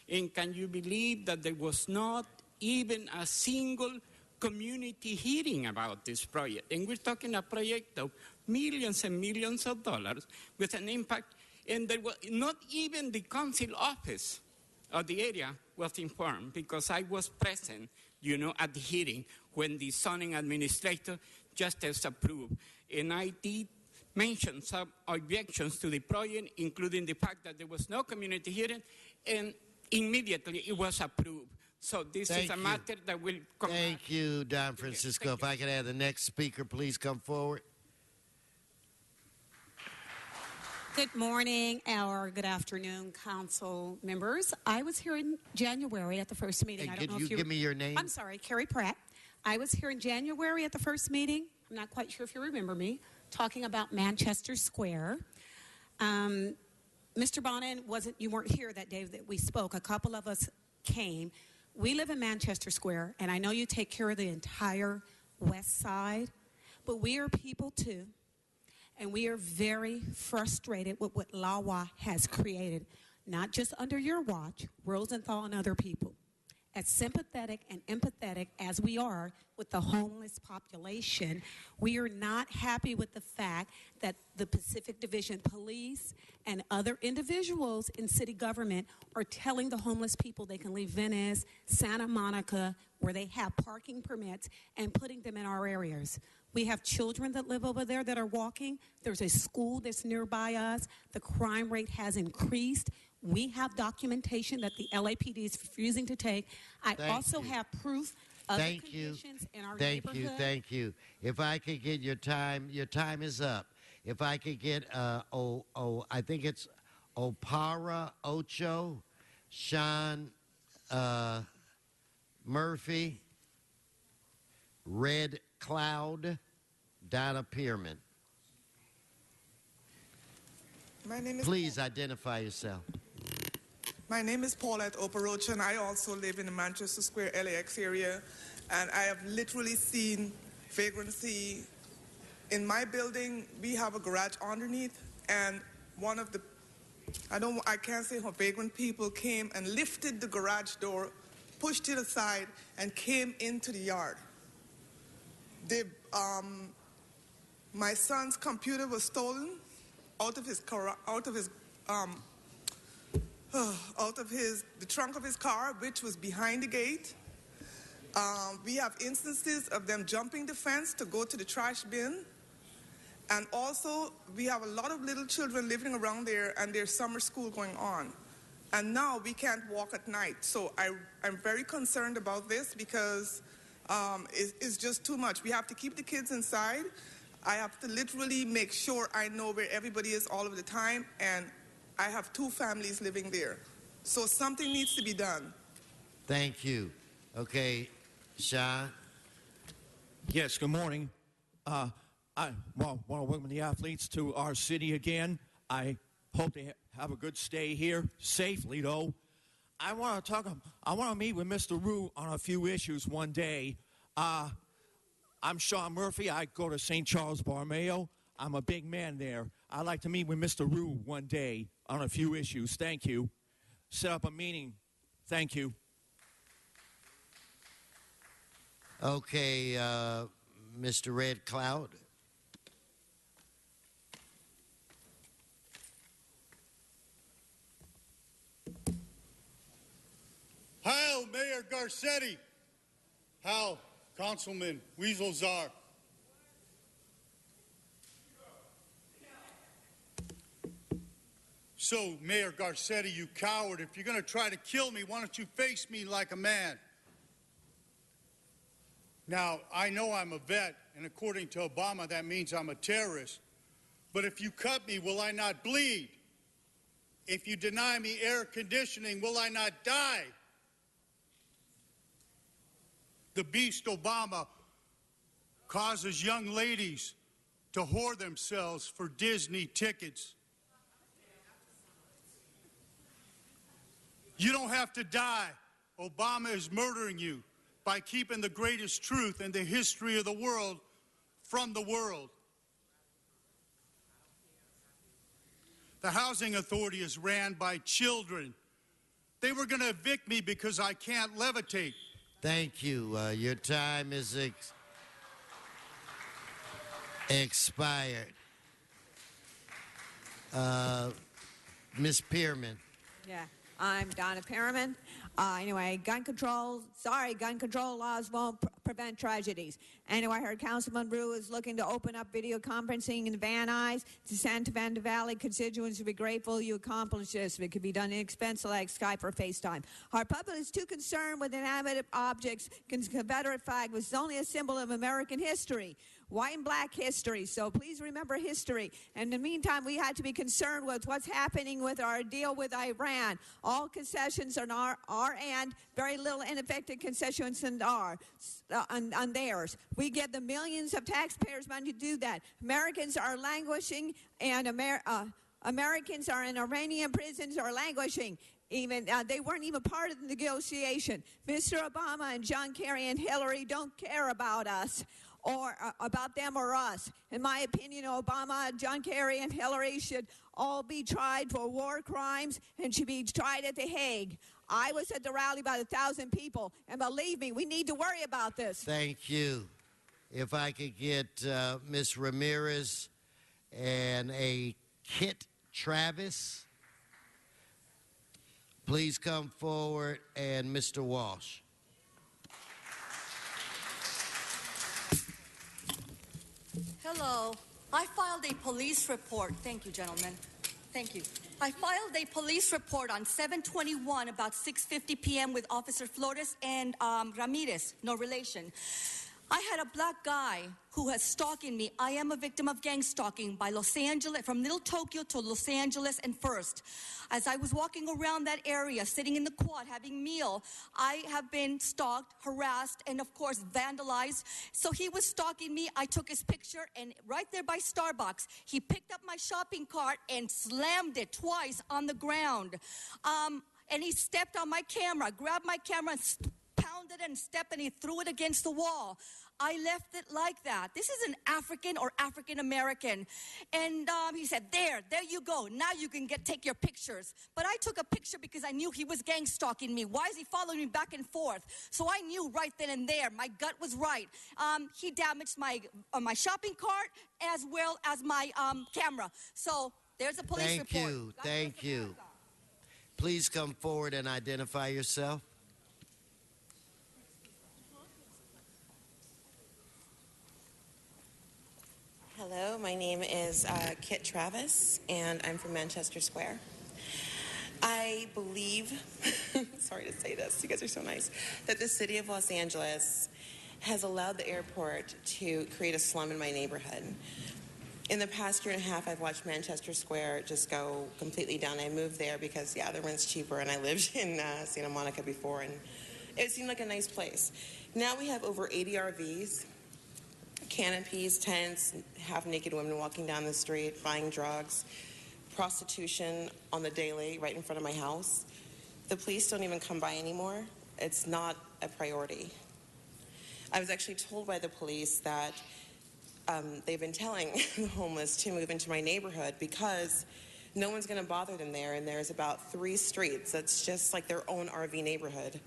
And can you believe that there was not even a single community hearing about this project? And we're talking a project of millions and millions of dollars with an impact. And there was not even the council office of the area was informed because I was present, at the hearing when the zoning administrator just approved. And I did mention some objections to the project, including the fact that there was no community hearing, and immediately it was approved. So this is a matter that will come back. Thank you, Don Francisco. If I could have the next speaker please come forward. Good morning or good afternoon, council members. I was here in January at the first meeting. And I don't know could if you give me your name? I'm sorry, Carrie Pratt. I was here in January at the first meeting. I'm not quite sure if you remember me, talking about Manchester Square. Mr. Bonin, you weren't here that day that we spoke. A couple of us came. We live in Manchester Square, and I know you take care of the entire west side, but we are people too. And we are very frustrated with what LAWA has created, not just under your watch, Rosenthal and other people. As sympathetic and empathetic as we are with the homeless population, we are not happy with the fact that the Pacific Division Police and other individuals in city government are telling the homeless people they can leave Venice, Santa Monica, where they have parking permits, and putting them in our areas. We have children that live over there that are walking. There's a school that's nearby us. The crime rate has increased. We have documentation that the LAPD is refusing to take. I also have proof of the conditions in our neighborhood. Thank you. If I could get your time is up. If I could get, I think it's Opara Ocho, Sean Murphy, Red Cloud, Donna Pierman. My name is Please identify yourself. My name is Paulette Oparocha, and I also live in the Manchester Square, LAX area, and I have literally seen vagrancy. In my building, we have a garage underneath, and one of the, I can't say how vagrant people came and lifted the garage door, pushed it aside, and came into the yard. My son's computer was stolen out of the trunk of his car, which was behind the gate. We have instances of them jumping the fence to go to the trash bin. And also, we have a lot of little children living around there, and there's summer school going on. And now we can't walk at night. So I'm very concerned about this because it's just too much. We have to keep the kids inside. I have to literally make sure I know where everybody is all of the time, and I have 2 families living there. So something needs to be done. Thank you. Okay, Sean. Yes, good morning. I want to welcome the athletes to our city again. I hope they have a good stay here, safely though. I want to meet with Mr. Rue on a few issues one day. I'm Sean Murphy. I go to St. Charles Borromeo. I'm a big man there. I'd like to meet with Mr. Rue one day on a few issues. Thank you. Set up a meeting. Thank you. Okay, Mr. Red Cloud. Heil, Mayor Garcetti. Heil, Councilman Weasel Czar. So, Mayor Garcetti, you coward, if you're going to try to kill me, why don't you face me like a man? Now, I know I'm a vet, and according to Obama, that means I'm a terrorist. But if you cut me, will I not bleed? If you deny me air conditioning, will I not die? The beast Obama causes young ladies to whore themselves for Disney tickets. You don't have to die. Obama is murdering you by keeping the greatest truth in the history of the world from the world. The housing authority is ran by children. They were going to evict me because I can't levitate. Thank you. Your time is expired. Ms. Pearman. Yeah, I'm Donna Perriman. Anyway, gun control laws won't prevent tragedies. Anyway, I heard Councilman Rue is looking to open up video conferencing in Van Nuys. To Santa Fe Valley constituents would be grateful you accomplished this. It could be done inexpensive like Skype or FaceTime. Our public is too concerned with inanimate objects. Confederate flag was only a symbol of American history. White and black history, so please remember history. And in the meantime, we had to be concerned with what's happening with our deal with Iran. All concessions on our end, very little ineffective concessions on theirs. We give the millions of taxpayers money to do that. Americans are languishing, and Americans are in Iranian prisons are languishing. Even they weren't even part of the negotiation. Mr. Obama and John Kerry and Hillary don't care about us or about them or us. In my opinion, Obama, John Kerry, and Hillary should all be tried for war crimes and should be tried at The Hague. I was at the rally by 1,000 people, and believe me, we need to worry about this. Thank you. If I could get Ms. Ramirez and a Kit Travis, please come forward, and Mr. Walsh. Hello. I filed a police report. Thank you, gentlemen. Thank you. I filed a police report on 7/21 about 6:50 p.m. with Officer Flores and Ramirez, no relation. I had a black guy who was stalking me. I am a victim of gang stalking by Los Angeles, from Little Tokyo to Los Angeles and First. As I was walking around that area, sitting in the quad, having meal, I have been stalked, harassed, and of course vandalized. So he was stalking me. I took his picture, and right there by Starbucks, he picked up my shopping cart and slammed it twice on the ground. And he stepped on my camera, grabbed my camera, and pounded and stepped, and he threw it against the wall. I left it like that. This is an African or African American. And he said, there you go. Now you can take your pictures. But I took a picture because I knew he was gang stalking me. Why is he following me back and forth? So I knew right then and there. My gut was right. He damaged my shopping cart as well as my camera. So there's a police report. Thank you. Please come forward and identify yourself. Hello, my name is Kit Travis, and I'm from Manchester Square. I believe, sorry to say this, you guys are so nice, that the city of Los Angeles has allowed the airport to create a slum in my neighborhood. In the past year and a half, I've watched Manchester Square just go completely down. I moved there because, yeah, the rent's cheaper, and I lived in Santa Monica before, and it seemed like a nice place. Now we have over 80 RVs, canopies, tents, half-naked women walking down the street, buying drugs, prostitution on the daily right in front of my house. The police don't even come by anymore. It's not a priority. I was actually told by the police that they've been telling the homeless to move into my neighborhood because no one's going to bother them there, and there's about 3 streets that's just like their own RV neighborhood.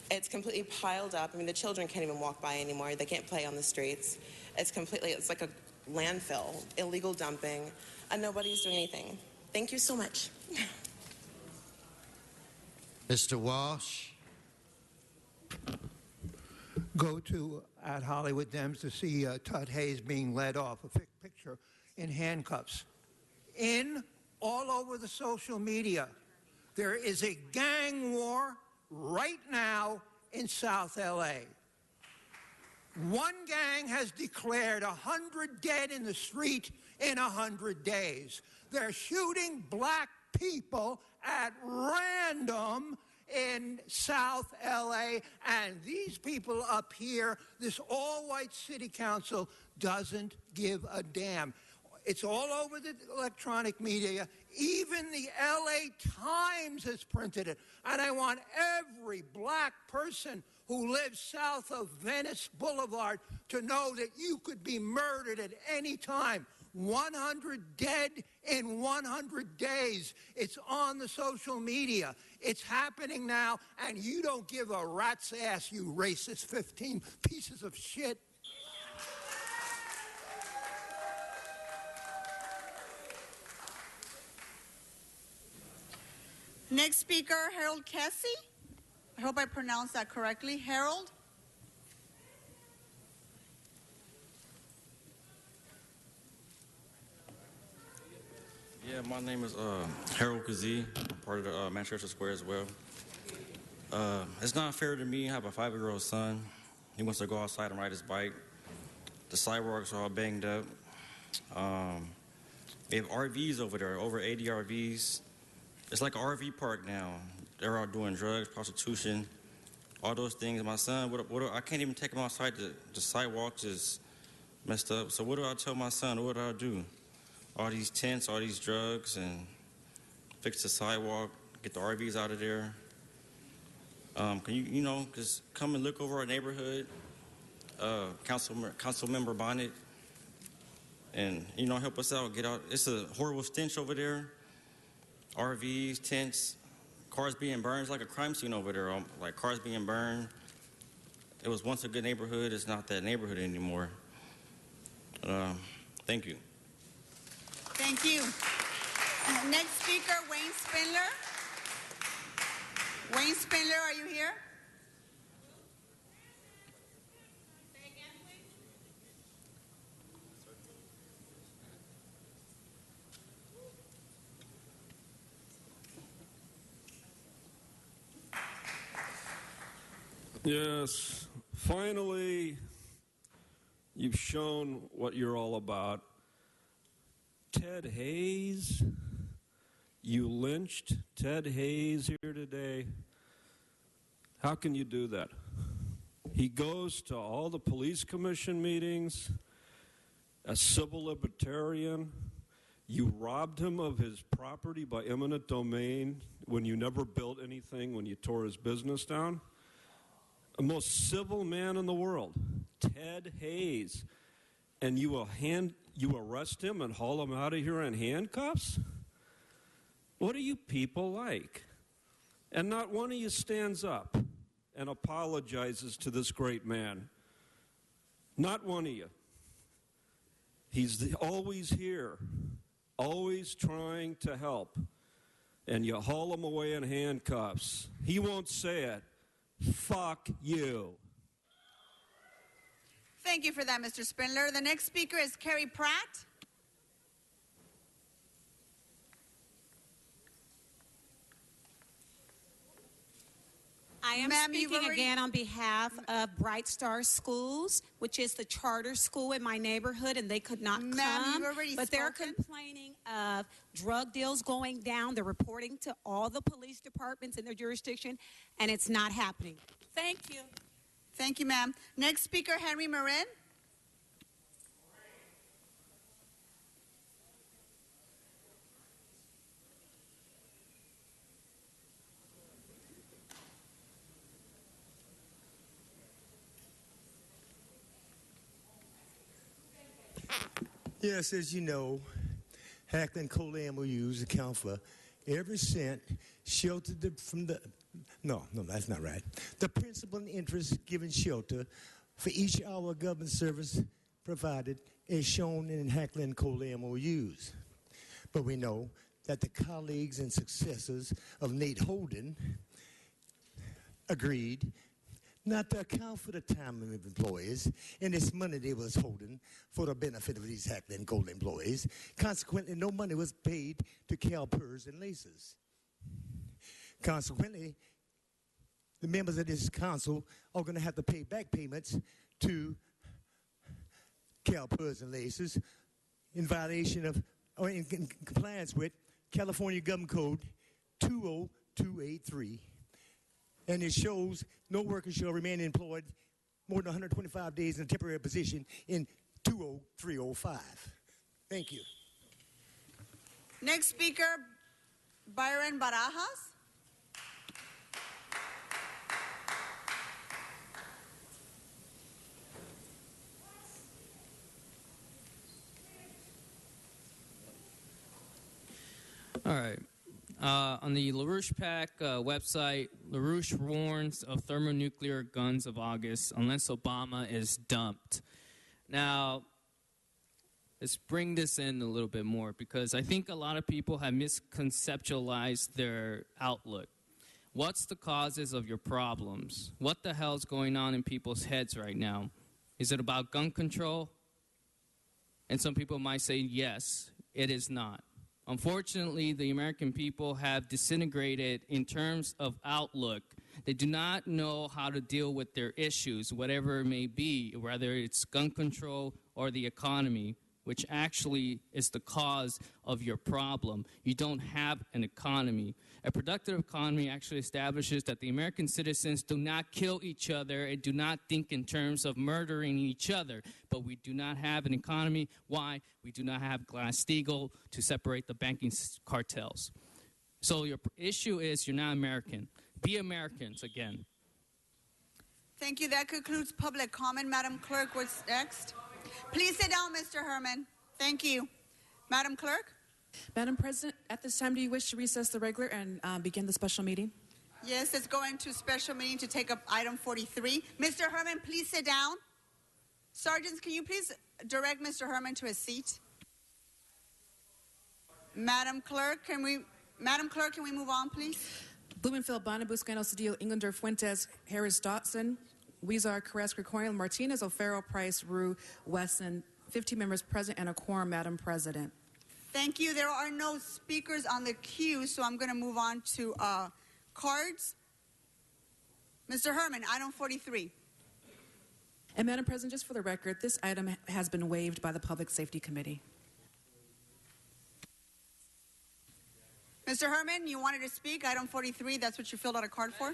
It's completely piled up. I mean, the children can't even walk by anymore. They can't play on the streets. It's like a landfill, illegal dumping, and nobody's doing anything. Thank you so much. Mr. Walsh. Go to at Hollywood Dems to see Todd Hayes being led off, a picture in handcuffs. All over the social media, there is a gang war right now in South LA. One gang has declared 100 dead in the street in 100 days. They're shooting black people at random in South LA, and these people up here, this all-white city council, doesn't give a damn. It's all over the electronic media. Even the LA Times has printed it. And I want every black person who lives south of Venice Boulevard to know that you could be murdered at any time. 100 dead in 100 days. It's on the social media. It's happening now, and you don't give a rat's ass, you racist 15 pieces of shit. Next speaker, Harold Cassie. I hope I pronounced that correctly. Harold? Yeah, my name is Harold Kazee. I'm part of the Manchester Square as well. It's not fair to me. I have a 5-year-old son. He wants to go outside and ride his bike. The sidewalks are all banged up. We have RVs over there, over 80 RVs. It's like an RV park now. They're all doing drugs, prostitution, all those things. My son, I can't even take him outside. The sidewalk is messed up. So what do I tell my son? What do I do? All these tents, all these drugs, and fix the sidewalk, get the RVs out of there. Can you just come and look over our neighborhood, Council Member Bonnet, and, help us out, get out. It's a horrible stench over there. RVs, tents, cars being burned. It's like a crime scene over there, like cars being burned. It was once a good neighborhood. It's not that neighborhood anymore. Thank you. Thank you. Next speaker, Wayne Spindler. Wayne Spindler, are you here? Yes, finally, you've shown what you're all about. Ted Hayes, you lynched Ted Hayes here today. How can you do that? He goes to all the police commission meetings, a civil libertarian. You robbed him of his property by eminent domain when you never built anything, when you tore his business down. The most civil man in the world, Ted Hayes, and you arrest him and haul him out of here in handcuffs? What are you people like? And not one of you stands up and apologizes to this great man. Not one of you. He's always here, always trying to help, and you haul him away in handcuffs. He won't say it. Fuck you. Thank you for that, Mr. Spindler. The next speaker is Carrie Pratt. I am Ma'am, you've speaking already- again on behalf of Bright Star Schools, which is the charter school in my neighborhood, and they could not Ma'am, come. you've already But they're spoken. complaining of drug deals going down. They're reporting to all the police departments in their jurisdiction, and it's not happening. Thank you. Thank you, ma'am. Next speaker, Henry Marin. Yes, as you know, Hackland Coal MOUs account for every cent sheltered from the. No, that's not right. The principal and interest given shelter for each hour of government service provided is shown in Hackland Coal MOUs. But we know that the colleagues and successors of Nate Holden agreed not to account for the time of employees and this money they was holding for the benefit of these Hackland Coal employees. Consequently, no money was paid to CalPERS and LACES. Consequently, the members of this council are going to have to pay back payments to CalPERS and LACES in violation of, or in compliance with California Government Code 20283. And it shows no worker shall remain employed more than 125 days in a temporary position in 20305. Thank you. Next speaker, Byron Barajas. All right. On the LaRouche PAC website, LaRouche warns of thermonuclear guns of August unless Obama is dumped. Now, let's bring this in a little bit more because I think a lot of people have misconceptualized their outlook. What's the causes of your problems? What the hell's going on in people's heads right now? Is it about gun control? And some people might say, yes, it is not. Unfortunately, the American people have disintegrated in terms of outlook. They do not know how to deal with their issues, whatever it may be, whether it's gun control or the economy, which actually is the cause of your problem. You don't have an economy. A productive economy actually establishes that the American citizens do not kill each other and do not think in terms of murdering each other. But we do not have an economy. Why? We do not have Glass-Steagall to separate the banking cartels. So your issue is you're not American. Be Americans again. Thank you. That concludes public comment. Madam Clerk, what's next? Please sit down, Mr. Herman. Thank you. Madam Clerk? Madam President, at this time, do you wish to recess the regular and begin the special meeting? Yes, it's going to special meeting to take up item 43. Mr. Herman, please sit down. Sergeants, can you please direct Mr. Herman to his seat? Madam Clerk, can we move on, please? Blumenfield, Bonner, Buscano, Cedillo, Englander, Fuentes, Harris, Dotson, Weezer, Carrasco, Krikorian, Martinez, O'Farrell, Price, Rue, Wesson, 15 members present and a quorum, Madam President. Thank you. There are no speakers on the queue, so I'm going to move on to cards. Mr. Herman, item 43. And Madam President, just for the record, this item has been waived by the Public Safety Committee. Mr. Herman, you wanted to speak, item 43. That's what you filled out a card for?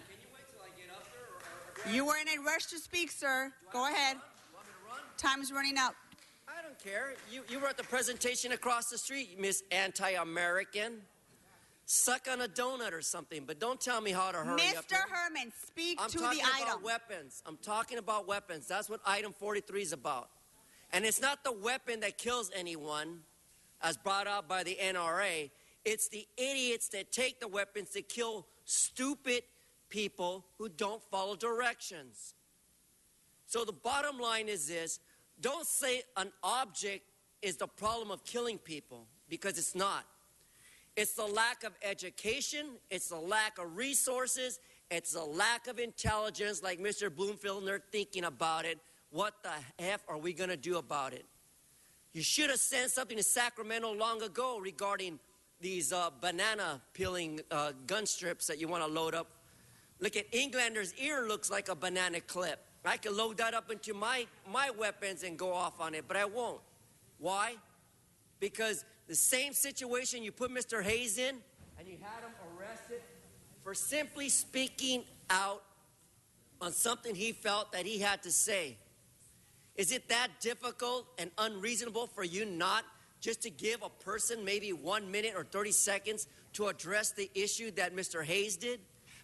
You were in a rush to speak, sir. Go ahead. Time's running out. I don't care. You were at the presentation across the street, Miss Anti-American. Suck on a donut or something, but don't tell me how to hurry up. Mr. Herman, speak to the I'm talking item. about weapons. I'm talking about weapons. That's what item 43 is about. And it's not the weapon that kills anyone, as brought out by the NRA. It's the idiots that take the weapons to kill stupid people who don't follow directions. So the bottom line is this: don't say an object is the problem of killing people, because it's not. It's the lack of education, it's the lack of resources, it's the lack of intelligence, like Mr. Bloomfield, and they're thinking about it, what the F are we going to do about it? You should have sent something to Sacramento long ago regarding these banana peeling gun strips that you want to load up. Look at Englander's ear, looks like a banana clip. I could load that up into my weapons and go off on it, but I won't. Why? Because the same situation you put Mr. Hayes in, and you had him arrested for simply speaking out on something he felt that he had to say. Is it that difficult and unreasonable for you not just to give a person maybe 1 minute or 30 seconds to address the issue that Mr. Hayes did?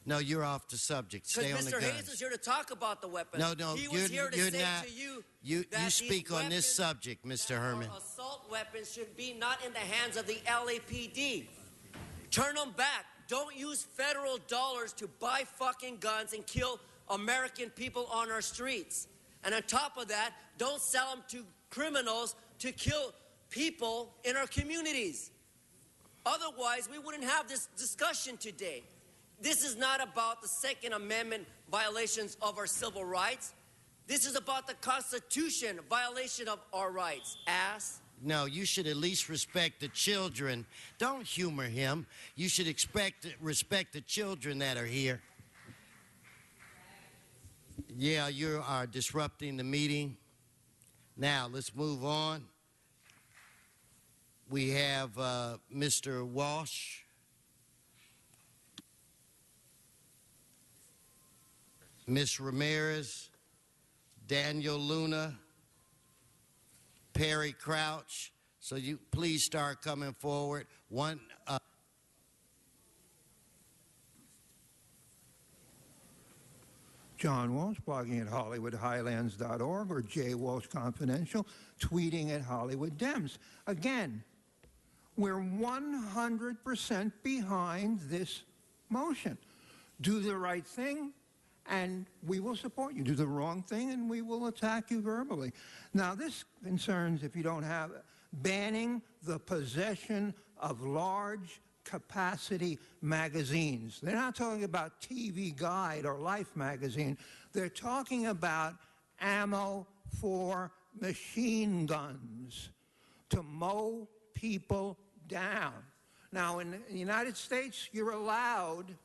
No, you're off the subject. Stay on the Because Mr. guns. Hayes was here to talk about the weapons. No, he was here to you're say not. to you You that speak these on this subject, Mr. Herman. assault weapons should be not in the hands of the LAPD. Turn them back. Don't use federal dollars to buy fucking guns and kill American people on our streets. And on top of that, don't sell them to criminals to kill people in our communities. Otherwise, we wouldn't have this discussion today. This is not about the Second Amendment violations of our civil rights. This is about the Constitution violation of our rights, ass. No, you should at least respect the children. Don't humor him. You should respect the children that are here. Yeah, you are disrupting the meeting. Now, let's move on. We have Mr. Walsh. Ms. Ramirez, Daniel Luna, Perry Crouch. So you please start coming forward. John Walsh, blogging at HollywoodHighlands.org, or J. Walsh Confidential, tweeting at Hollywood Dems. Again, we're 100% behind this motion. Do the right thing, and we will support you. Do the wrong thing, and we will attack you verbally. Now, this concerns, if you don't have it, banning the possession of large capacity magazines. They're not talking about TV Guide or Life magazine. They're talking about ammo for machine guns to mow people down. Now, in the United States, you're allowed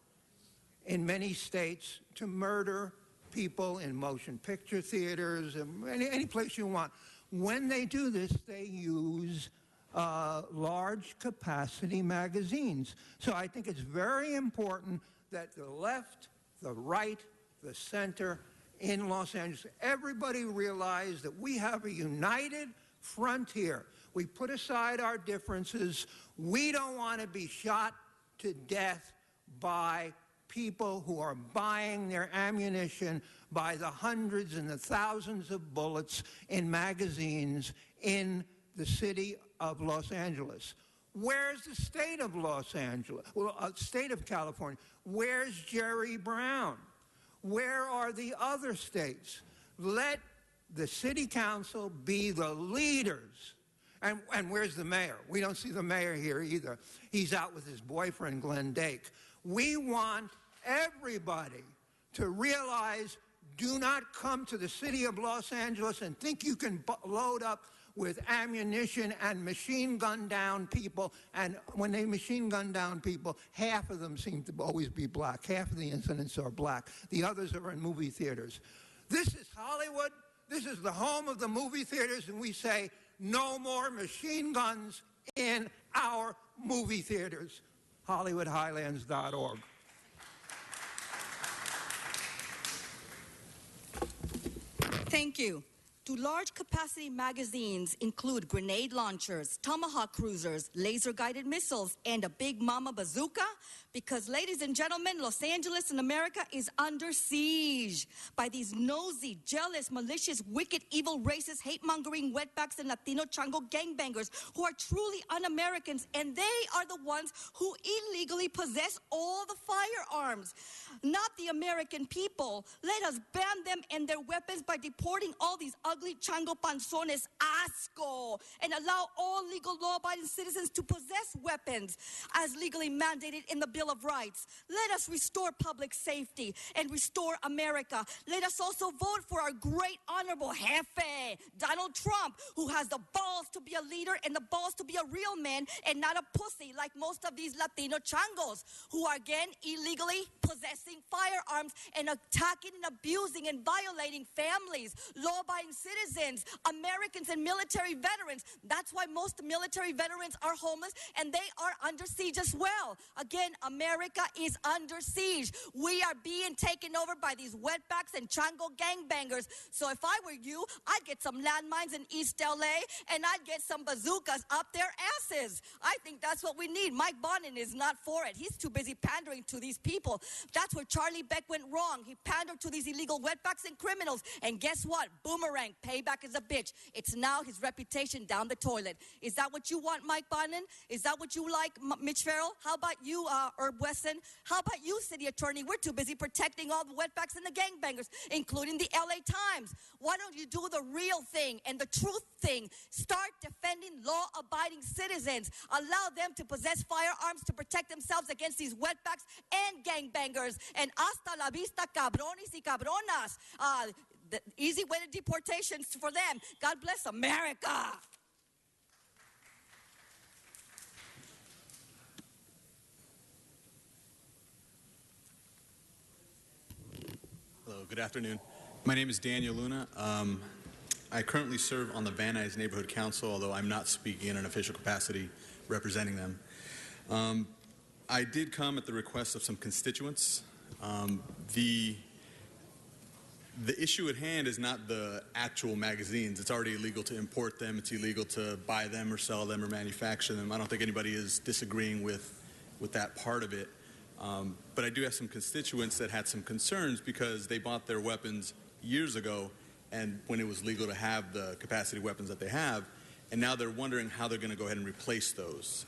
in many states to murder people in motion picture theaters, any place you want. When they do this, they use large capacity magazines. So I think it's very important that the left, the right, the center in Los Angeles, everybody realize that we have a united front here. We put aside our differences. We don't want to be shot to death by people who are buying their ammunition by the hundreds and the thousands of bullets in magazines in the city of Los Angeles. Where's the state of Los Angeles? Well, state of California. Where's Jerry Brown? Where are the other states? Let the city council be the leaders. And where's the mayor? We don't see the mayor here either. He's out with his boyfriend, Glenn Dake. We want everybody to realize, do not come to the city of Los Angeles and think you can load up with ammunition and machine gun down people. And when they machine gun down people, half of them seem to always be black. Half of the incidents are black. The others are in movie theaters. This is Hollywood. This is the home of the movie theaters, and we say no more machine guns in our movie theaters. HollywoodHighlands.org. Thank you. Do large capacity magazines include grenade launchers, tomahawk cruisers, laser guided missiles, and a big mama bazooka? Because, ladies and gentlemen, Los Angeles in America is under siege by these nosy, jealous, malicious, wicked, evil, racist, hate-mongering wetbacks and Latino chango gangbangers who are truly un-Americans, and they are the ones who illegally possess all the firearms, not the American people. Let us ban them and their weapons by deporting all these ugly chango panzones asco and allow all legal law-abiding citizens to possess weapons as legally mandated in the Bill of Rights. Let us restore public safety and restore America. Let us also vote for our great honorable jefe, Donald Trump, who has the balls to be a leader and the balls to be a real man and not a pussy like most of these Latino changos who are, again, illegally possessing firearms and attacking and abusing and violating families, law-abiding citizens, Americans, and military veterans. That's why most military veterans are homeless and they are under siege as well. Again, America is under siege. We are being taken over by these wetbacks and chango gangbangers. So if I were you, I'd get some landmines in East LA and I'd get some bazookas up their asses. I think that's what we need. Mike Bonin is not for it. He's too busy pandering to these people. That's where Charlie Beck went wrong. He pandered to these illegal wetbacks and criminals. And guess what? Boomerang. Payback is a bitch. It's now his reputation down the toilet. Is that what you want, Mike Bonin? Is that what you like, Mitch Farrell? How about you, Herb Wesson? How about you, City Attorney? We're too busy protecting all the wetbacks and the gangbangers, including the LA Times. Why don't you do the real thing and the truth thing? Start defending law-abiding citizens. Allow them to possess firearms to protect themselves against these wetbacks and gangbangers. And hasta la vista, cabrones y cabronas. The easy way to deportations for them. God bless America. Hello, good afternoon. My name is Daniel Luna. I currently serve on the Van Nuys Neighborhood Council, although I'm not speaking in an official capacity representing them. I did come at the request of some constituents. The issue at hand is not the actual magazines. It's already illegal to import them. It's illegal to buy them or sell them or manufacture them. I don't think anybody is disagreeing with that part of it. But I do have some constituents that had some concerns because they bought their weapons years ago and when it was legal to have the capacity weapons that they have, and now they're wondering how they're going to go ahead and replace those.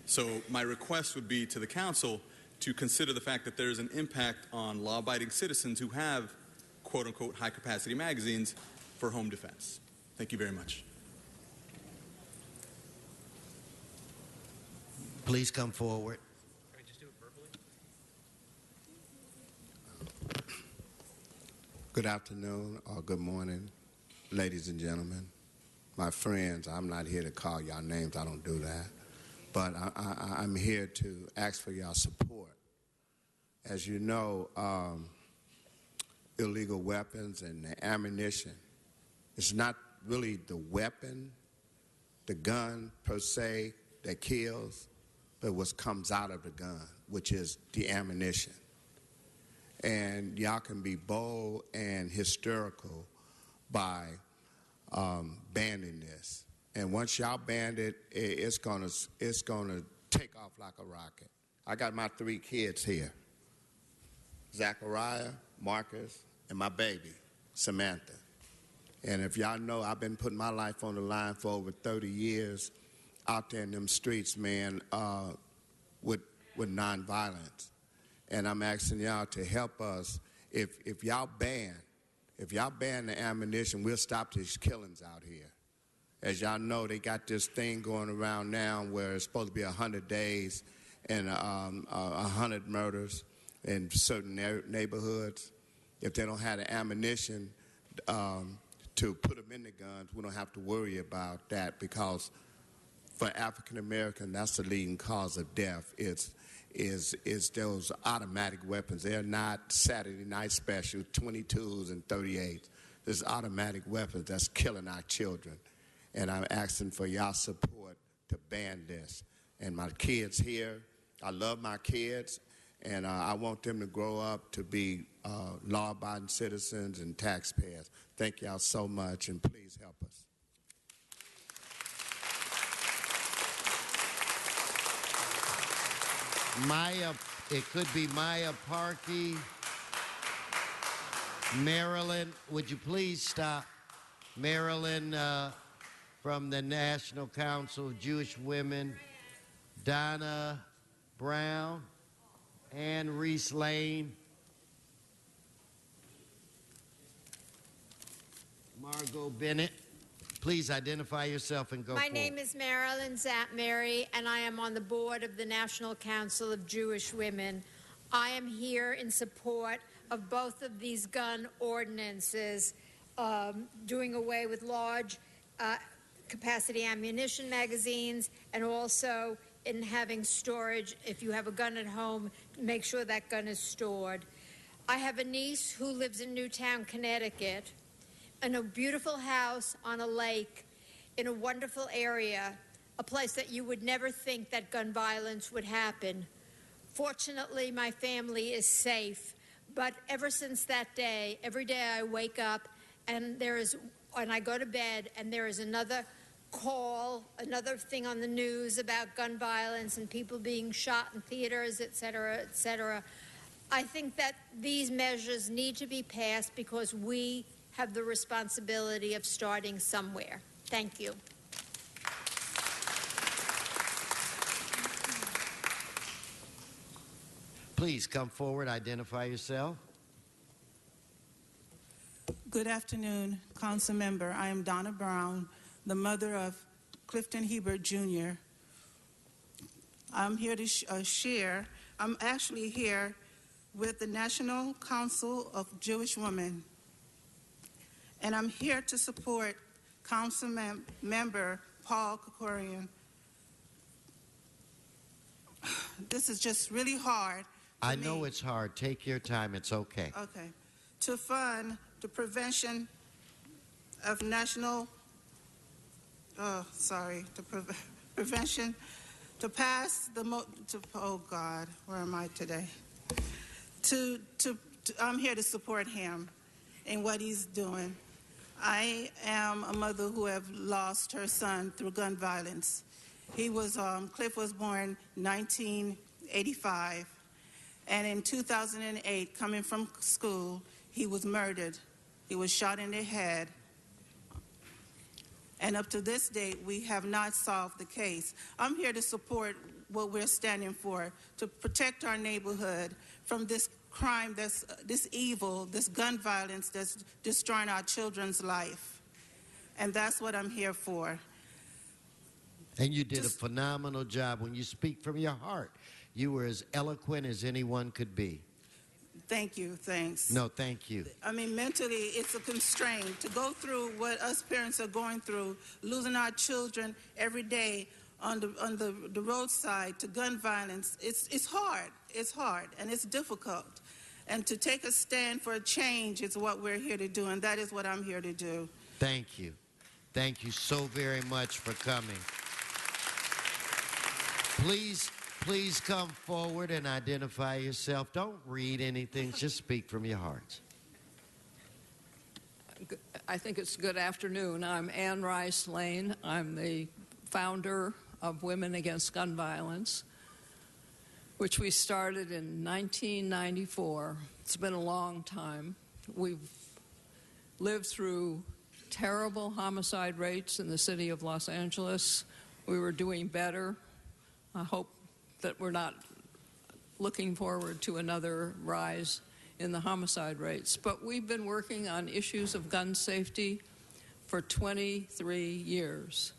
So my request would be to the council to consider the fact that there's an impact on law-abiding citizens who have quote-unquote high-capacity magazines for home defense. Thank you very much. Please come forward. Can I just do it verbally? Good afternoon or good morning, ladies and gentlemen. My friends, I'm not here to call y'all names. I don't do that. But I'm here to ask for y'all support. As you know, illegal weapons and the ammunition, it's not really the weapon, the gun per se that kills, but what comes out of the gun, which is the ammunition. And y'all can be bold and hysterical by banning this. And once y'all ban it, it's gonna take off like a rocket. I got my 3 kids here: Zachariah, Marcus, and my baby, Samantha. And if y'all know, I've been putting my life on the line for over 30 years out there in them streets, man, with nonviolence. And I'm asking y'all to help us. If y'all ban the ammunition, we'll stop these killings out here. As y'all know, they got this thing going around now where it's supposed to be 100 days and 100 murders in certain neighborhoods. If they don't have the ammunition to put them in the guns, we don't have to worry about that, because for African American, that's the leading cause of death. Is those automatic weapons. They're not Saturday night special 22s and 38s. There's automatic weapons that's killing our children. And I'm asking for y'all support to ban this. And my kids here, I love my kids, and I want them to grow up to be law-abiding citizens and taxpayers. Thank y'all so much, and please help us. Maya, it could be Maya Parkey. Marilyn, would you please stop? Marilyn from the National Council of Jewish Women, Donna Brown, Ann Reese Lane, Margot Bennett. Please identify yourself and go My forward. name is Marilyn Zapp-Mary, and I am on the board of the National Council of Jewish Women. I am here in support of both of these gun ordinances, doing away with large capacity ammunition magazines, and also in having storage. If you have a gun at home, make sure that gun is stored. I have a niece who lives in Newtown, Connecticut, in a beautiful house on a lake in a wonderful area, a place that you would never think that gun violence would happen. Fortunately, my family is safe, but ever since that day, every day I wake up and I go to bed and there is another call, another thing on the news about gun violence and people being shot in theaters, et cetera, et cetera. I think that these measures need to be passed because we have the responsibility of starting somewhere. Thank you. Please come forward, identify yourself. Good afternoon, Council Member. I am Donna Brown, the mother of Clifton Hebert Jr. I'm here to share. I'm actually here with the National Council of Jewish Women, and I'm here to support Council Member Paul Krikorian. This is just really hard. I know it's hard. Take your time. It's okay. Okay. To fund the prevention of prevention, to pass the, oh God, where am I today? I'm here to support him in what he's doing. I am a mother who have lost her son through gun violence. Cliff was born 1985, and in 2008, coming from school, he was murdered. He was shot in the head. And up to this date, we have not solved the case. I'm here to support what we're standing for, to protect our neighborhood from this crime, this evil, this gun violence that's destroying our children's life. And that's what I'm here for. And you did a phenomenal job. When you speak from your heart, you were as eloquent as anyone could be. Thank you, thanks. No, thank you. I mean, mentally, it's a constraint to go through what us parents are going through, losing our children every day on the roadside to gun violence. It's hard, and it's difficult. And to take a stand for a change is what we're here to do, and that is what I'm here to do. Thank you. Thank you so very much for coming. Please come forward and identify yourself. Don't read anything. Just speak from your hearts. I think it's good afternoon. I'm Ann Rice Lane. I'm the founder of Women Against Gun Violence, which we started in 1994. It's been a long time. We've lived through terrible homicide rates in the city of Los Angeles. We were doing better. I hope that we're not looking forward to another rise in the homicide rates. But we've been working on issues of gun safety for 23 years.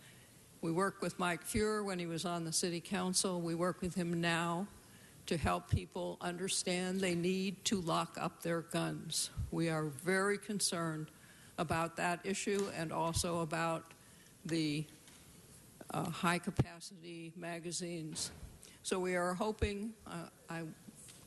We worked with Mike Fuhrer when he was on the city council. We work with him now to help people understand they need to lock up their guns. We are very concerned about that issue and also about the high-capacity magazines. So we are hoping, I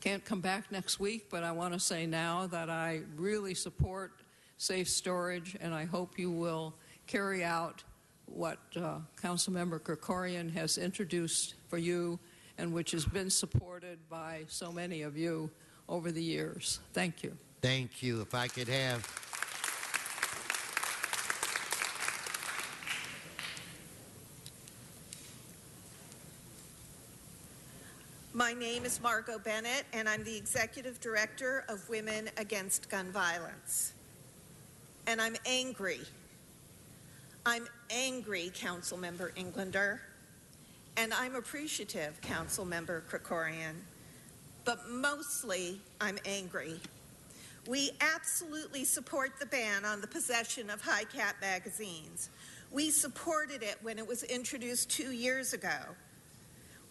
can't come back next week, but I want to say now that I really support safe storage, and I hope you will carry out what Councilmember Krikorian has introduced for you and which has been supported by so many of you over the years. Thank you. Thank you. If I could have... My name is Margot Bennett, and I'm the Executive Director of Women Against Gun Violence. And I'm angry. I'm angry, Councilmember Englander, and I'm appreciative, Councilmember Krikorian, but mostly I'm angry. We absolutely support the ban on the possession of high-cap magazines. We supported it when it was introduced 2 years ago.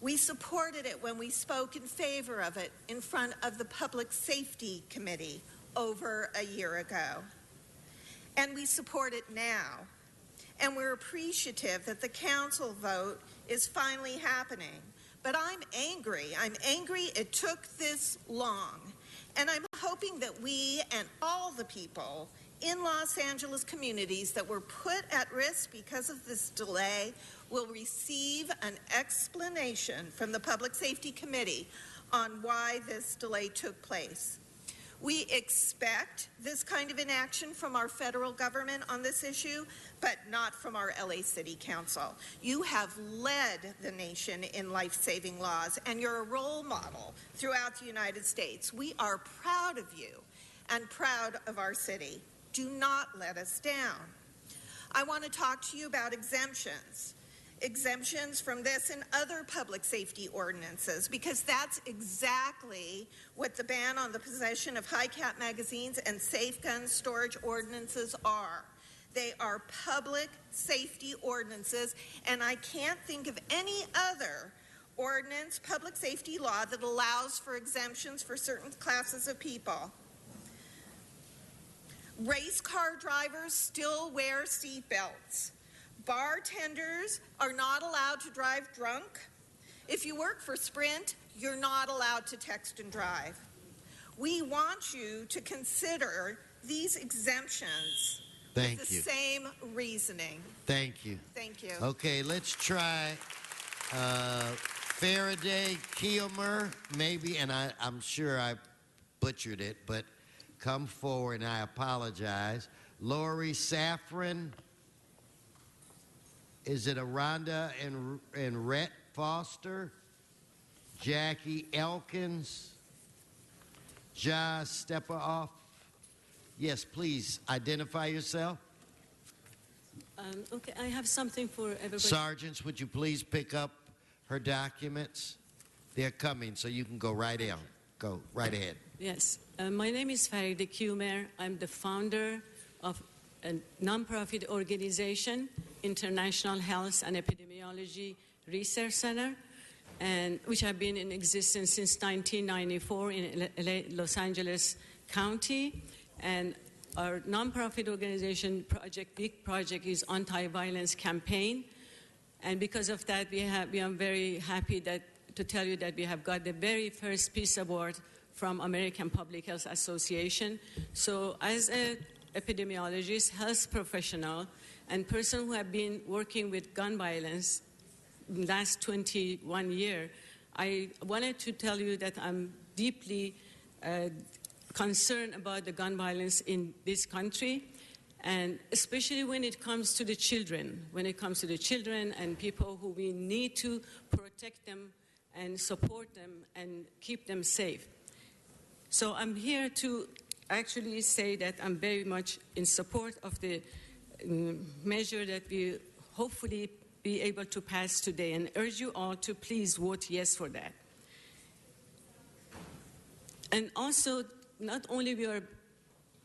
We supported it when we spoke in favor of it in front of the Public Safety Committee over a year ago. And we support it now. And we're appreciative that the council vote is finally happening. But I'm angry. I'm angry it took this long. And I'm hoping that we and all the people in Los Angeles communities that were put at risk because of this delay will receive an explanation from the Public Safety Committee on why this delay took place. We expect this kind of inaction from our federal government on this issue, but not from our LA City Council. You have led the nation in life-saving laws, and you're a role model throughout the United States. We are proud of you and proud of our city. Do not let us down. I want to talk to you about exemptions. Exemptions from this and other public safety ordinances, because that's exactly what the ban on the possession of high-cap magazines and safe gun storage ordinances are. They are public safety ordinances, and I can't think of any other ordinance, public safety law that allows for exemptions for certain classes of people. Race car drivers still wear seatbelts. Bartenders are not allowed to drive drunk. If you work for Sprint, you're not allowed to text and drive. We want you to consider these exemptions with the same reasoning. Thank you. Thank you. Okay, let's try Faraday Kilmer, maybe, and I'm sure I butchered it, but come forward, and I apologize. Lori Safran. Is it Aranda and Rhett Foster? Jackie Elkins? Ja Stepaoff? Yes, please, identify yourself. Okay, I have something for everybody. Sergeants, would you please pick up her documents? They're coming, so you can go right in. Go right ahead. Yes. My name is Faraday Kilmer. I'm the founder of a nonprofit organization, International Health and Epidemiology Research Center, and which have been in existence since 1994 in Los Angeles County. And our nonprofit organization big project is anti-violence campaign. And because of that, we are very happy to tell you that we have got the very first Peace Award from American Public Health Association. So as an epidemiologist, health professional, and person who have been working with gun violence the last 21 years, I wanted to tell you that I'm deeply concerned about the gun violence in this country, and especially when it comes to the children. When it comes to the children and people who we need to protect them and support them and keep them safe. So I'm here to actually say that I'm very much in support of the measure that we hopefully be able to pass today, and urge you all to please vote yes for that. And also, not only we are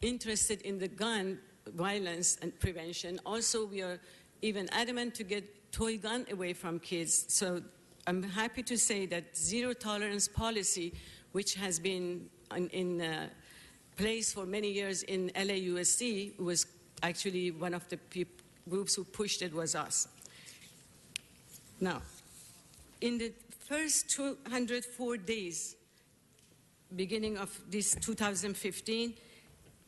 interested in the gun violence and prevention, also we are even adamant to get toy gun away from kids. So I'm happy to say that zero tolerance policy, which has been in place for many years in LAUSD, was actually one of the groups who pushed it was us. Now, in the first 204 days, beginning of this 2015,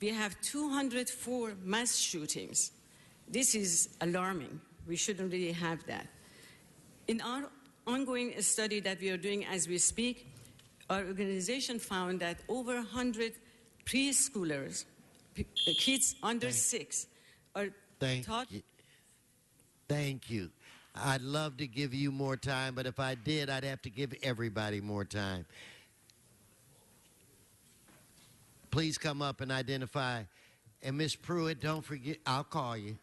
we have 204 mass shootings. This is alarming. We shouldn't really have that. In our ongoing study that we are doing as we speak, our organization found that over 100 preschoolers, kids under 6, are taught. Thank you. I'd love to give you more time, but if I did, I'd have to give everybody more time. Please come up and identify. And Ms. Pruitt, don't forget, I'll call you.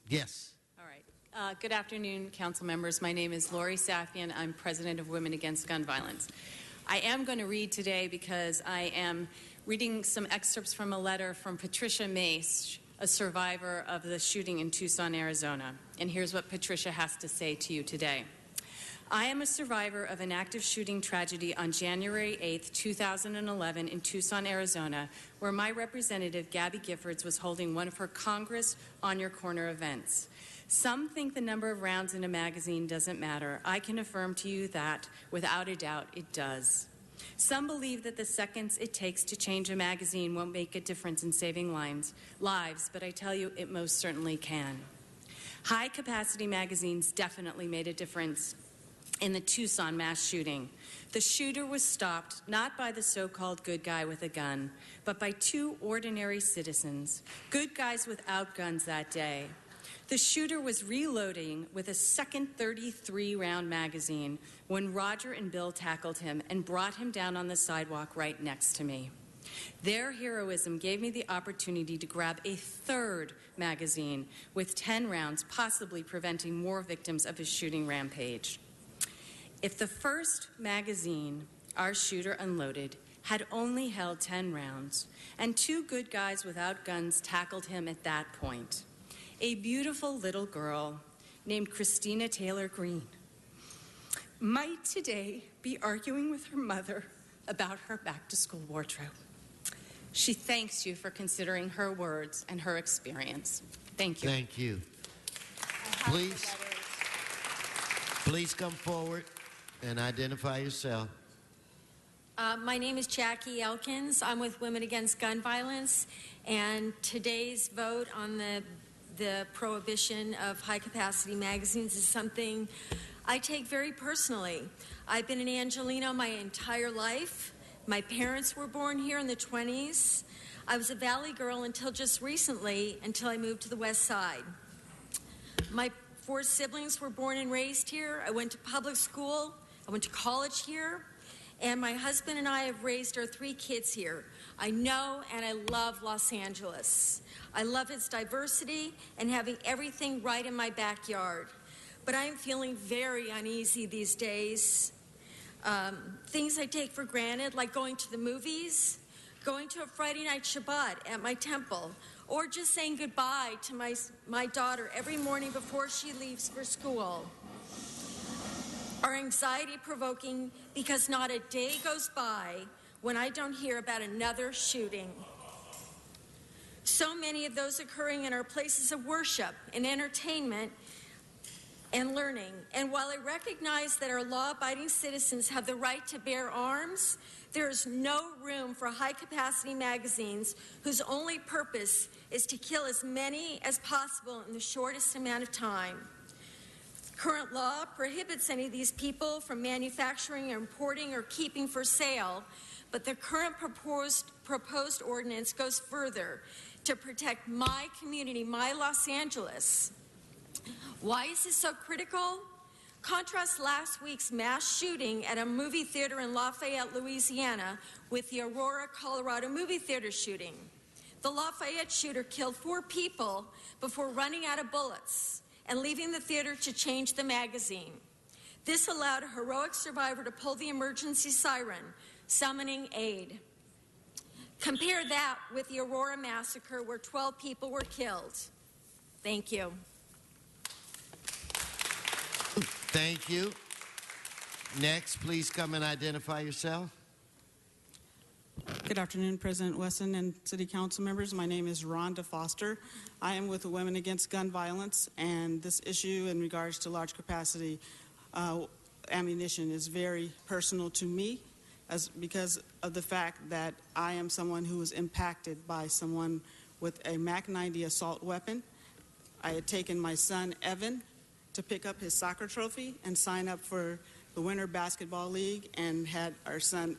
Yes. All right. Good afternoon, council members. My name is Lori Safian. I'm president of Women Against Gun Violence. I am going to read today because I am reading some excerpts from a letter from Patricia Mace, a survivor of the shooting in Tucson, Arizona. And here's what Patricia has to say to you today. I am a survivor of an active shooting tragedy on January 8, 2011 in Tucson, Arizona, where my representative, Gabby Giffords, was holding one of her Congress on Your Corner events. Some think the number of rounds in a magazine doesn't matter. I can affirm to you that, without a doubt, it does. Some believe that the seconds it takes to change a magazine won't make a difference in saving lives, but I tell you, it most certainly can. High-capacity magazines definitely made a difference in the Tucson mass shooting. The shooter was stopped not by the so-called good guy with a gun, but by two ordinary citizens, good guys without guns that day. The shooter was reloading with a second 33-round magazine when Roger and Bill tackled him and brought him down on the sidewalk right next to me. Their heroism gave me the opportunity to grab a third magazine with 10 rounds, possibly preventing more victims of his shooting rampage. If the first magazine our shooter unloaded had only held 10 rounds, and two good guys without guns tackled him at that point, a beautiful little girl named Christina Taylor Green might today be arguing with her mother about her back-to-school wardrobe. She thanks you for considering her words and her experience. Thank you. Thank you. Please come forward and identify yourself. My name is Jackie Elkins. I'm with Women Against Gun Violence, and today's vote on the prohibition of high-capacity magazines is something I take very personally. I've been in Angelino my entire life. My parents were born here in the 20s. I was a Valley girl until just recently, until I moved to the West Side. My 4 siblings were born and raised here. I went to public school. I went to college here. And my husband and I have raised our 3 kids here. I know and I love Los Angeles. I love its diversity and having everything right in my backyard. But I am feeling very uneasy these days. Things I take for granted, like going to the movies, going to a Friday night Shabbat at my temple, or just saying goodbye to my daughter every morning before she leaves for school, are anxiety-provoking because not a day goes by when I don't hear about another shooting. So many of those occurring in our places of worship and entertainment and learning. And while I recognize that our law-abiding citizens have the right to bear arms, there is no room for high-capacity magazines whose only purpose is to kill as many as possible in the shortest amount of time. Current law prohibits any of these people from manufacturing, importing, or keeping for sale, but the current proposed ordinance goes further to protect my community, my Los Angeles. Why is this so critical? Contrast last week's mass shooting at a movie theater in Lafayette, Louisiana, with the Aurora, Colorado movie theater shooting. The Lafayette shooter killed 4 people before running out of bullets and leaving the theater to change the magazine. This allowed a heroic survivor to pull the emergency siren, summoning aid. Compare that with the Aurora massacre, where 12 people were killed. Thank you. Thank you. Next, please come and identify yourself. Good afternoon, President Wesson and City Council members. My name is Rhonda Foster. I am with the Women Against Gun Violence, and this issue in regards to large capacity ammunition is very personal to me because of the fact that I am someone who was impacted by someone with a MAC-90 assault weapon. I had taken my son, Evan, to pick up his soccer trophy and sign up for the Winter Basketball League, and had our son,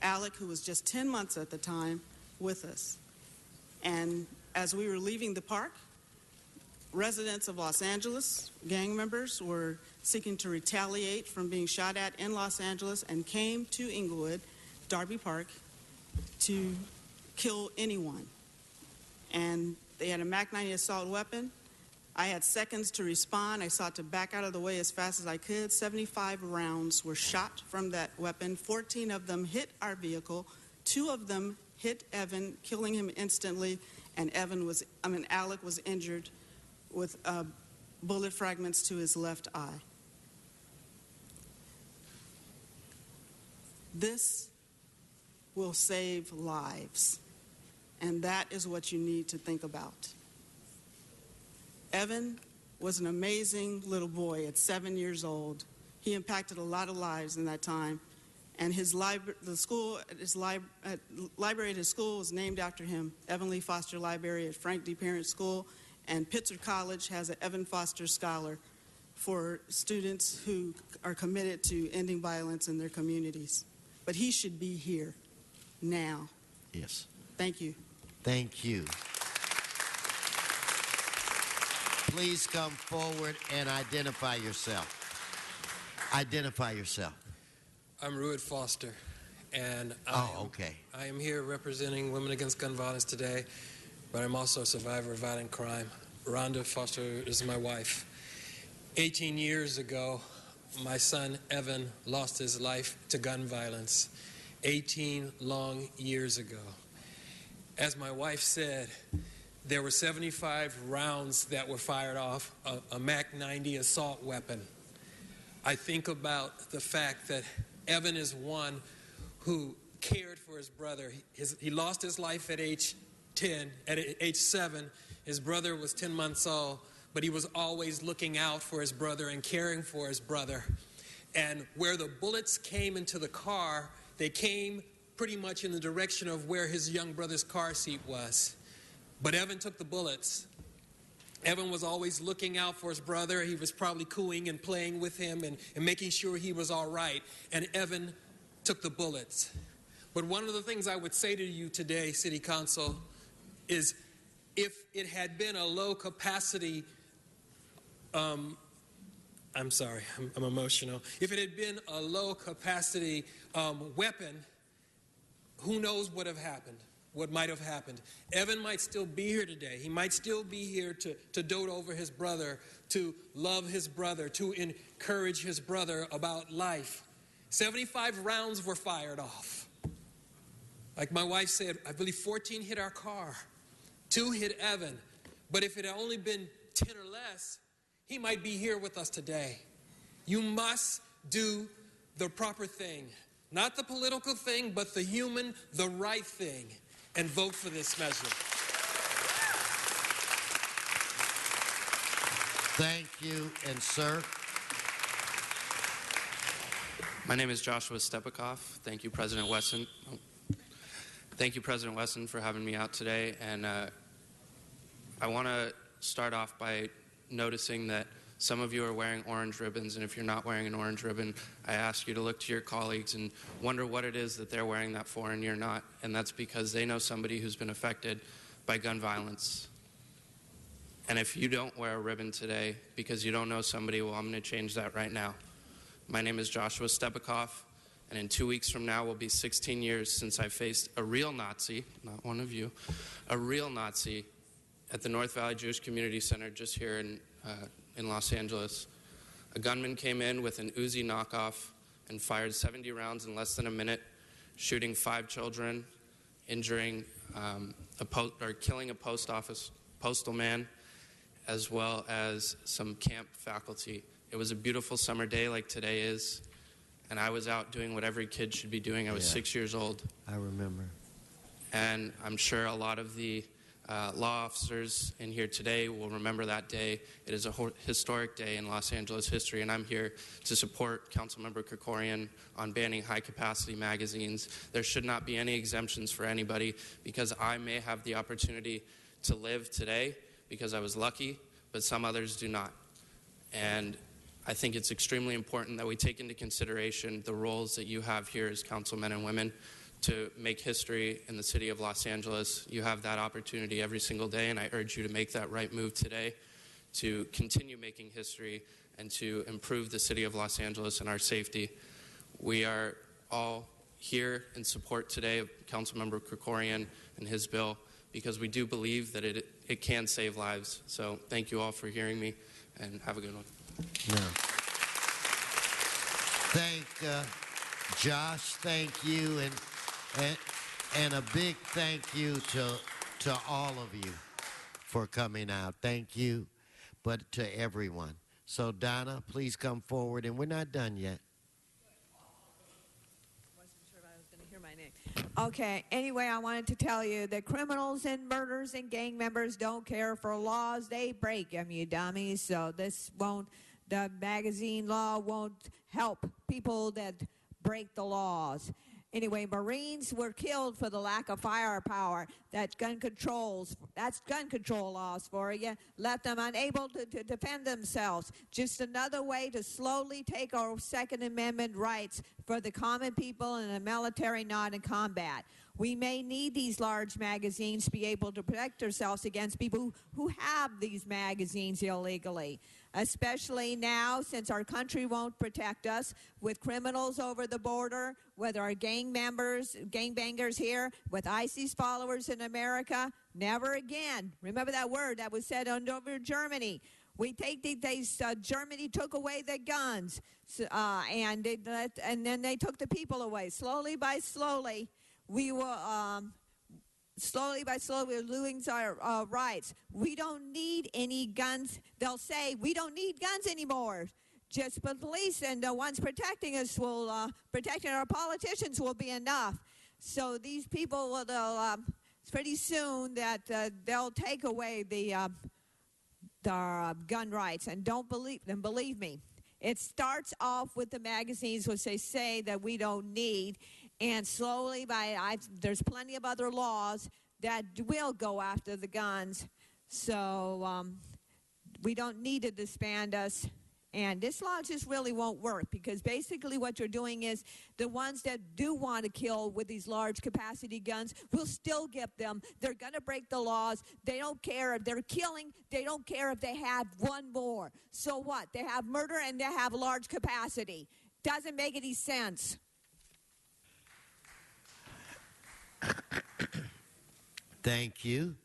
Alec, who was just 10 months at the time, with us. And as we were leaving the park, residents of Los Angeles, gang members, were seeking to retaliate from being shot at in Los Angeles and came to Inglewood, Darby Park, to kill anyone. And they had a MAC-90 assault weapon. I had seconds to respond. I sought to back out of the way as fast as I could. 75 rounds were shot from that weapon. 14 of them hit our vehicle. 2 of them hit Evan, killing him instantly, and Alec was injured with bullet fragments to his left eye. This will save lives, and that is what you need to think about. Evan was an amazing little boy at 7 years old. He impacted a lot of lives in that time, and library at his school was named after him, Evan Lee Foster Library at Frank D. Parent School, and Pitzer College has an Evan Foster Scholar for students who are committed to ending violence in their communities. But he should be here now. Yes. Thank you. Thank you. Please come forward and identify yourself. Identify yourself. I'm Ruud Foster, and I am here representing Women Against Gun Violence today, but I'm also a survivor of violent crime. Rhonda Foster is my wife. 18 years ago, my son Evan lost his life to gun violence. 18 long years ago. As my wife said, there were 75 rounds that were fired off a MAC-90 assault weapon. I think about the fact that Evan is one who cared for his brother. He lost his life at age 10. At age 7, his brother was 10 months old, but he was always looking out for his brother and caring for his brother. And where the bullets came into the car, they came pretty much in the direction of where his young brother's car seat was. But Evan took the bullets. Evan was always looking out for his brother. He was probably cooing and playing with him and making sure he was all right. And Evan took the bullets. But one of the things I would say to you today, City Council, is if it had been a low capacity, I'm sorry, I'm emotional. If it had been a low capacity weapon, who knows what might have happened. Evan might still be here today. He might still be here to dote over his brother, to love his brother, to encourage his brother about life. 75 rounds were fired off. Like my wife said, I believe 14 hit our car. 2 hit Evan. But if it had only been 10 or less, he might be here with us today. You must do the proper thing. Not the political thing, but the human, the right thing. And vote for this measure. Thank you. And sir? My name is Joshua Stepikoff. Thank you, President Wesson. Thank you, President Wesson, for having me out today. And I want to start off by noticing that some of you are wearing orange ribbons, and if you're not wearing an orange ribbon, I ask you to look to your colleagues and wonder what it is that they're wearing that for and you're not. And that's because they know somebody who's been affected by gun violence. And if you don't wear a ribbon today because you don't know somebody, well, I'm going to change that right now. My name is Joshua Stepikoff, and in 2 weeks from now will be 16 years since I faced a real Nazi, not one of you, a real Nazi at the North Valley Jewish Community Center just here in Los Angeles. A gunman came in with an Uzi knockoff and fired 70 rounds in less than a minute, shooting 5 children, injuring killing a postal man, as well as some camp faculty. It was a beautiful summer day like today is, and I was out doing what every kid should be doing. I was 6 years old. I remember. And I'm sure a lot of the law officers in here today will remember that day. It is a historic day in Los Angeles history, and I'm here to support Councilmember Krikorian on banning high-capacity magazines. There should not be any exemptions for anybody because I may have the opportunity to live today because I was lucky, but some others do not. And I think it's extremely important that we take into consideration the roles that you have here as councilmen and women to make history in the city of Los Angeles. You have that opportunity every single day, and I urge you to make that right move today to continue making history and to improve the city of Los Angeles and our safety. We are all here in support today of Councilmember Krikorian and his bill because we do believe that it can save lives. So thank you all for hearing me, and have a good one. No. Thank Josh. Thank you. And a big thank you to all of you for coming out. Thank you, but to everyone. So, Donna, please come forward, and we're not done yet. Okay, anyway, I wanted to tell you that criminals and murderers and gang members don't care for laws. They break them, you dummies. So the magazine law won't help people that break the laws. Anyway, Marines were killed for the lack of firepower. That's gun control laws for you. Left them unable to defend themselves. Just another way to slowly take our Second Amendment rights for the common people in the military not in combat. We may need these large magazines to be able to protect ourselves against people who have these magazines illegally, especially now since our country won't protect us with criminals over the border, with our gangbangers here, with ISIS followers in America. Never again. Remember that word that was said over Germany. Germany took away the guns, and then they took the people away. Slowly by slowly, we're losing our rights. We don't need any guns. They'll say we don't need guns anymore. Just the police and the ones protecting us protecting our politicians will be enough. So these people pretty soon that they'll take away the gun rights, and don't believe them. Believe me, it starts off with the magazines, which they say that we don't need. And slowly, there's plenty of other laws that will go after the guns. So we don't need to disband us. And this law just really won't work, because basically what you're doing is the ones that do want to kill with these large capacity guns will still get them. They're going to break the laws. They don't care if they're killing. They don't care if they have one more. So what? They have murder and they have large capacity. Doesn't make any sense. Thank you.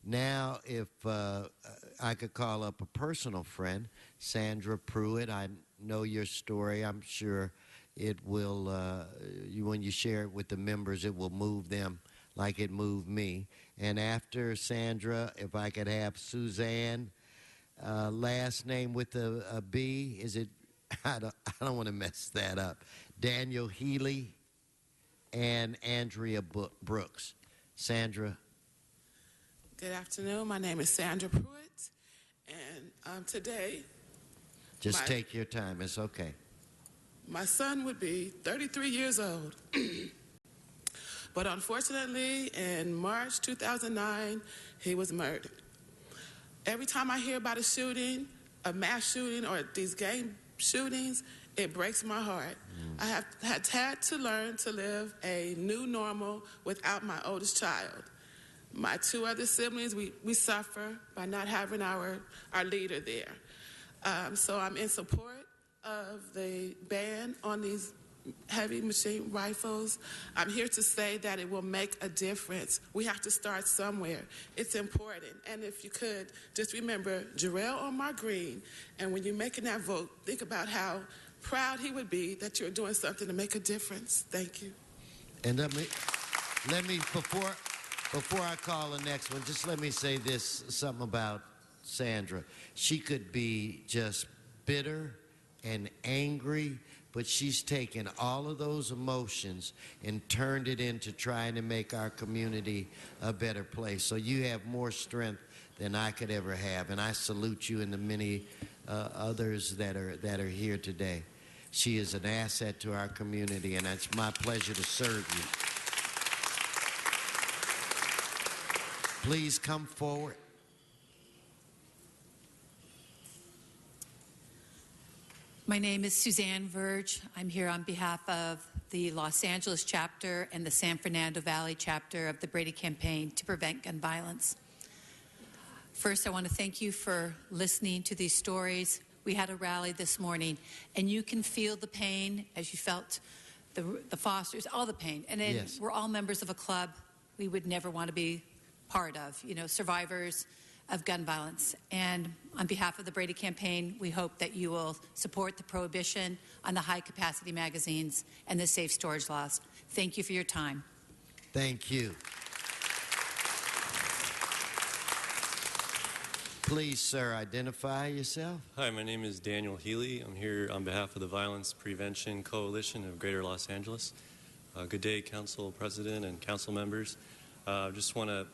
Now, if I could call up a personal friend, Sandra Pruitt. I know your story. I'm sure it will, when you share it with the members, it will move them like it moved me. And after Sandra, if I could have Suzanne, last name with a B, is it, I don't want to mess that up, Daniel Healy, and Andrea Brooks. Sandra. Good afternoon. My name is Sandra Pruitt, and today... Just take your time. It's okay. My son would be 33 years old. But unfortunately, in March 2009, he was murdered. Every time I hear about a shooting, a mass shooting, or these gang shootings, it breaks my heart. I have had to learn to live a new normal without my oldest child. My two other siblings, we suffer by not having our leader there. So I'm in support of the ban on these heavy machine rifles. I'm here to say that it will make a difference. We have to start somewhere. It's important. And if you could, just remember Jarrell Omar Green, and when you're making that vote, think about how proud he would be that you're doing something to make a difference. Thank you. And let me before I call the next one, just let me say this, something about Sandra. She could be just bitter and angry, but she's taken all of those emotions and turned it into trying to make our community a better place. So you have more strength than I could ever have, and I salute you and the many others that are here today. She is an asset to our community, and it's my pleasure to serve you. Please come forward. My name is Suzanne Verge. I'm here on behalf of the Los Angeles chapter and the San Fernando Valley chapter of the Brady Campaign to Prevent Gun Violence. First, I want to thank you for listening to these stories. We had a rally this morning, and you can feel the pain as you felt the Fosters, all the pain. And then Yes. We're all members of a club we would never want to be part of, survivors of gun violence. And on behalf of the Brady Campaign, we hope that you will support the prohibition on the high-capacity magazines and the safe storage laws. Thank you for your time. Thank you. Please, sir, identify yourself. Hi, my name is Daniel Healy. I'm here on behalf of the Violence Prevention Coalition of Greater Los Angeles. Good day, Council President and Council members. Just want to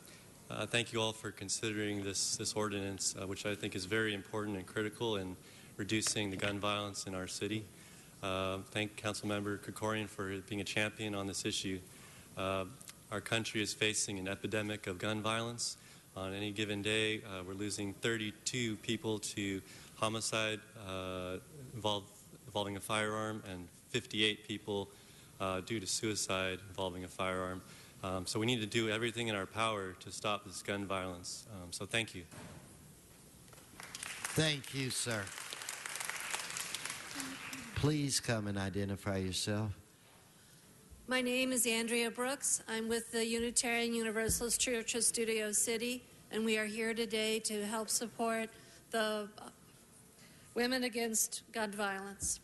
thank you all for considering this ordinance, which I think is very important and critical in reducing the gun violence in our city. Thank Councilmember Krikorian for being a champion on this issue. Our country is facing an epidemic of gun violence. On any given day, we're losing 32 people to homicide involving a firearm and 58 people due to suicide involving a firearm. So we need to do everything in our power to stop this gun violence. So thank you. Thank you, sir. Please come and identify yourself. My name is Andrea Brooks. I'm with the Unitarian Universalist Church of Studio City, and we are here today to help support the Women Against Gun Violence.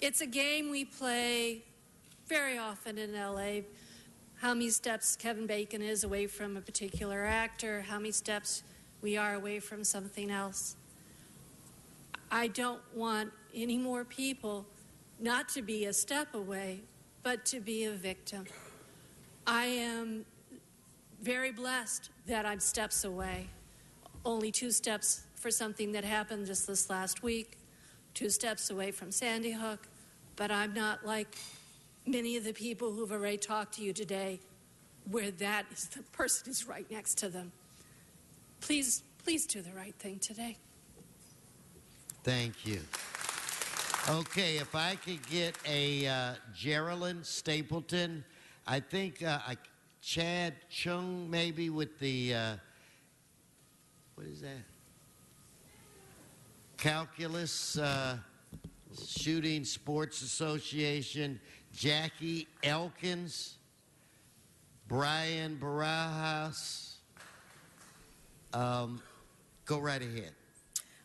It's a game we play very often in LA. How many steps Kevin Bacon is away from a particular actor, how many steps we are away from something else. I don't want any more people not to be a step away, but to be a victim. I am very blessed that I'm steps away. Only 2 steps for something that happened just this last week, 2 steps away from Sandy Hook, but I'm not like many of the people who've already talked to you today, where that is the person is right next to them. Please do the right thing today. Thank you. Okay, if I could get a Geraldine Stapleton, I think Chad Chung maybe with the, what is that? Calculus Shooting Sports Association, Jackie Elkins, Brian Barajas. Go right ahead.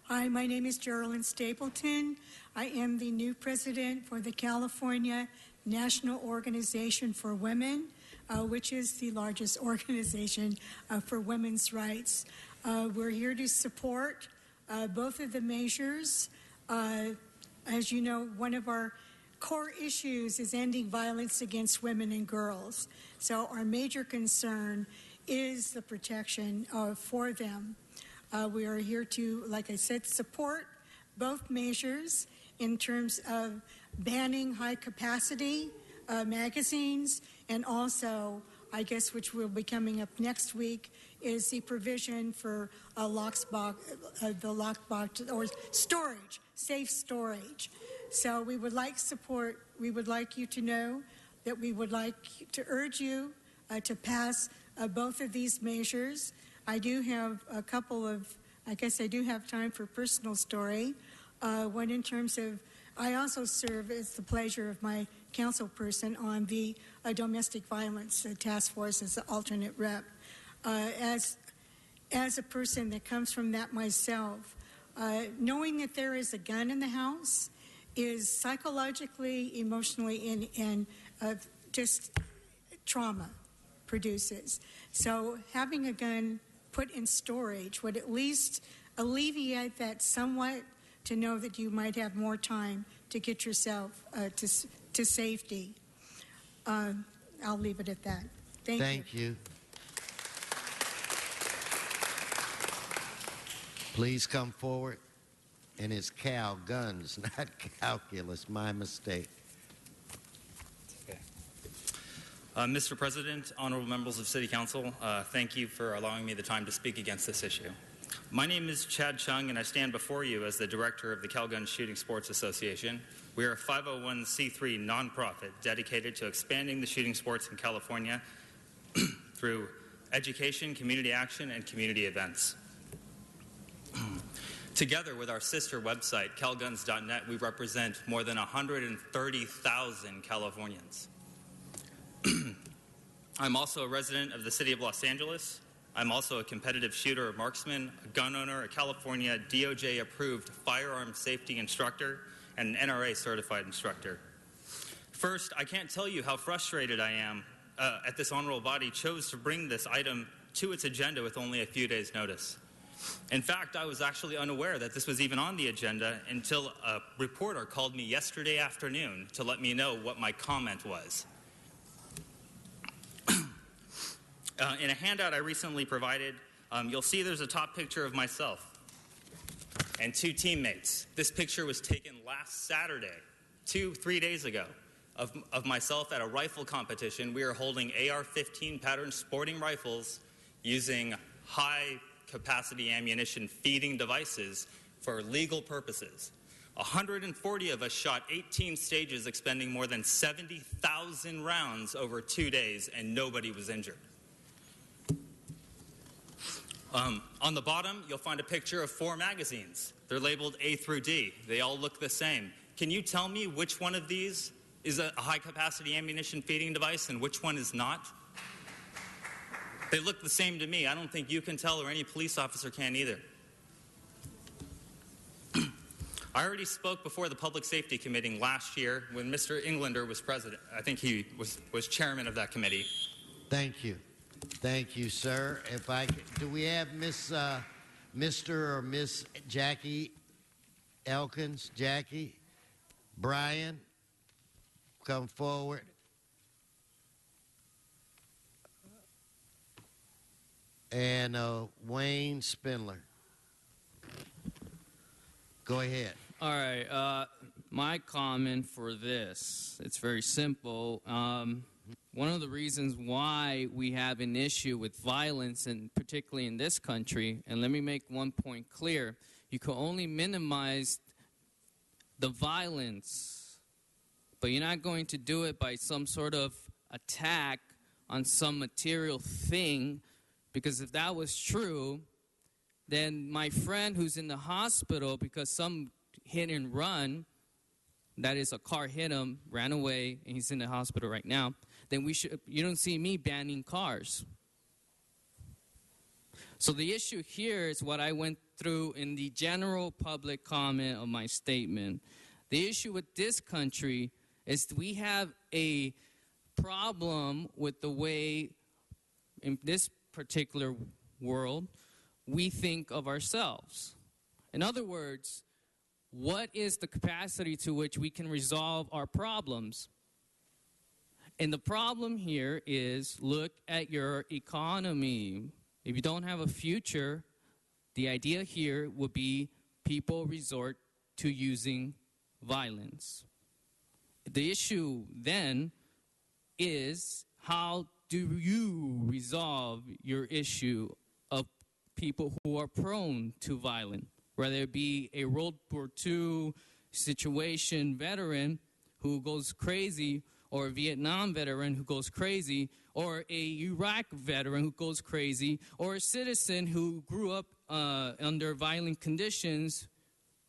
Hi, my name is Geraldine Stapleton. I am the new president for the California National Organization for Women, which is the largest organization for women's rights. We're here to support both of the measures. As you know, one of our core issues is ending violence against women and girls. So our major concern is the protection for them. We are here to, like I said, support both measures in terms of banning high-capacity magazines, and also, I guess, which will be coming up next week, is the provision for the lockbox or storage, safe storage. So we would like support. We would like you to know that we would like to urge you to pass both of these measures. I do have a couple of, I guess I do have time for personal story. One in terms of, I also serve as the pleasure of my council person on the domestic violence task force as the alternate rep. As a person that comes from that myself, knowing that there is a gun in the house is psychologically, emotionally, and just trauma produces. So having a gun put in storage would at least alleviate that somewhat, to know that you might have more time to get yourself to safety. I'll leave it at that. Thank you. Please come forward. And it's Cal Guns, not calculus. My mistake. Mr. President, honorable members of City Council, thank you for allowing me the time to speak against this issue. My name is Chad Chung, and I stand before you as the director of the Calgun Shooting Sports Association. We are a 501c3 nonprofit dedicated to expanding the shooting sports in California through education, community action, and community events. Together with our sister website, calguns.net, we represent more than 130,000 Californians. I'm also a resident of the city of Los Angeles. I'm also a competitive shooter, a marksman, a gun owner, a California DOJ-approved firearm safety instructor, and an NRA-certified instructor. First, I can't tell you how frustrated I am at this honorable body chose to bring this item to its agenda with only a few days' notice. In fact, I was actually unaware that this was even on the agenda until a reporter called me yesterday afternoon to let me know what my comment was. In a handout I recently provided, you'll see there's a top picture of myself and two teammates. This picture was taken last Saturday, 3 days ago, of myself at a rifle competition. We are holding AR-15 pattern sporting rifles using high-capacity ammunition feeding devices for legal purposes. 140 of us shot 18 stages, expending more than 70,000 rounds over 2 days, and nobody was injured. On the bottom, you'll find a picture of 4 magazines. They're labeled A through D. They all look the same. Can you tell me which one of these is a high-capacity ammunition feeding device and which one is not? They look the same to me. I don't think you can tell, or any police officer can either. I already spoke before the Public Safety Committee last year when Mr. Englander was president. I think he was chairman of that committee. Thank you. Thank you, sir. Do we have Mr. or Miss Jackie Elkins? Jackie? Brian? Come forward. And Wayne Spindler. Go ahead. All right. My comment for this, it's very simple. One of the reasons why we have an issue with violence, and particularly in this country, and let me make one point clear, you can only minimize the violence, but you're not going to do it by some sort of attack on some material thing, because if that was true, then my friend who's in the hospital because some hit and run, that is, a car hit him, ran away, and he's in the hospital right now, then you don't see me banning cars. So the issue here is what I went through in the general public comment of my statement. The issue with this country is we have a problem with the way, in this particular world, we think of ourselves. In other words, what is the capacity to which we can resolve our problems? And the problem here is, look at your economy. If you don't have a future, the idea here would be people resort to using violence. The issue then is, how do you resolve your issue of people who are prone to violence? Whether it be a World War II situation veteran who goes crazy, or a Vietnam veteran who goes crazy, or a Iraq veteran who goes crazy, or a citizen who grew up under violent conditions,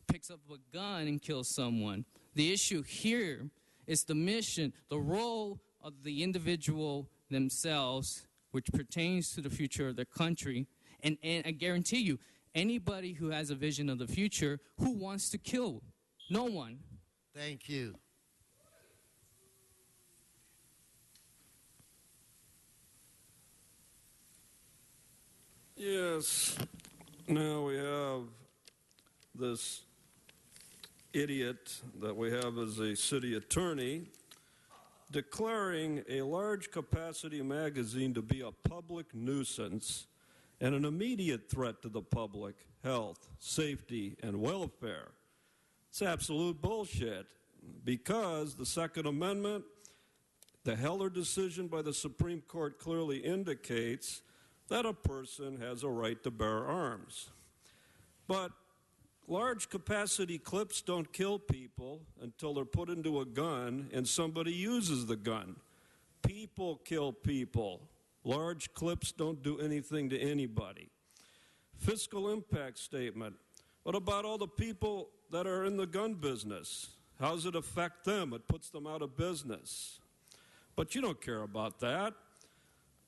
picks up a gun and kills someone. The issue here is the mission, the role of the individual themselves, which pertains to the future of their country. And I guarantee you, anybody who has a vision of the future, who wants to kill? No one. Thank you. Yes. Now we have this idiot that we have as a city attorney declaring a large capacity magazine to be a public nuisance and an immediate threat to the public health, safety, and welfare. It's absolute bullshit, because the Second Amendment, the Heller decision by the Supreme Court, clearly indicates that a person has a right to bear arms. But large capacity clips don't kill people until they're put into a gun and somebody uses the gun. People kill people. Large clips don't do anything to anybody. Fiscal impact statement. What about all the people that are in the gun business? How does it affect them? It puts them out of business. But you don't care about that.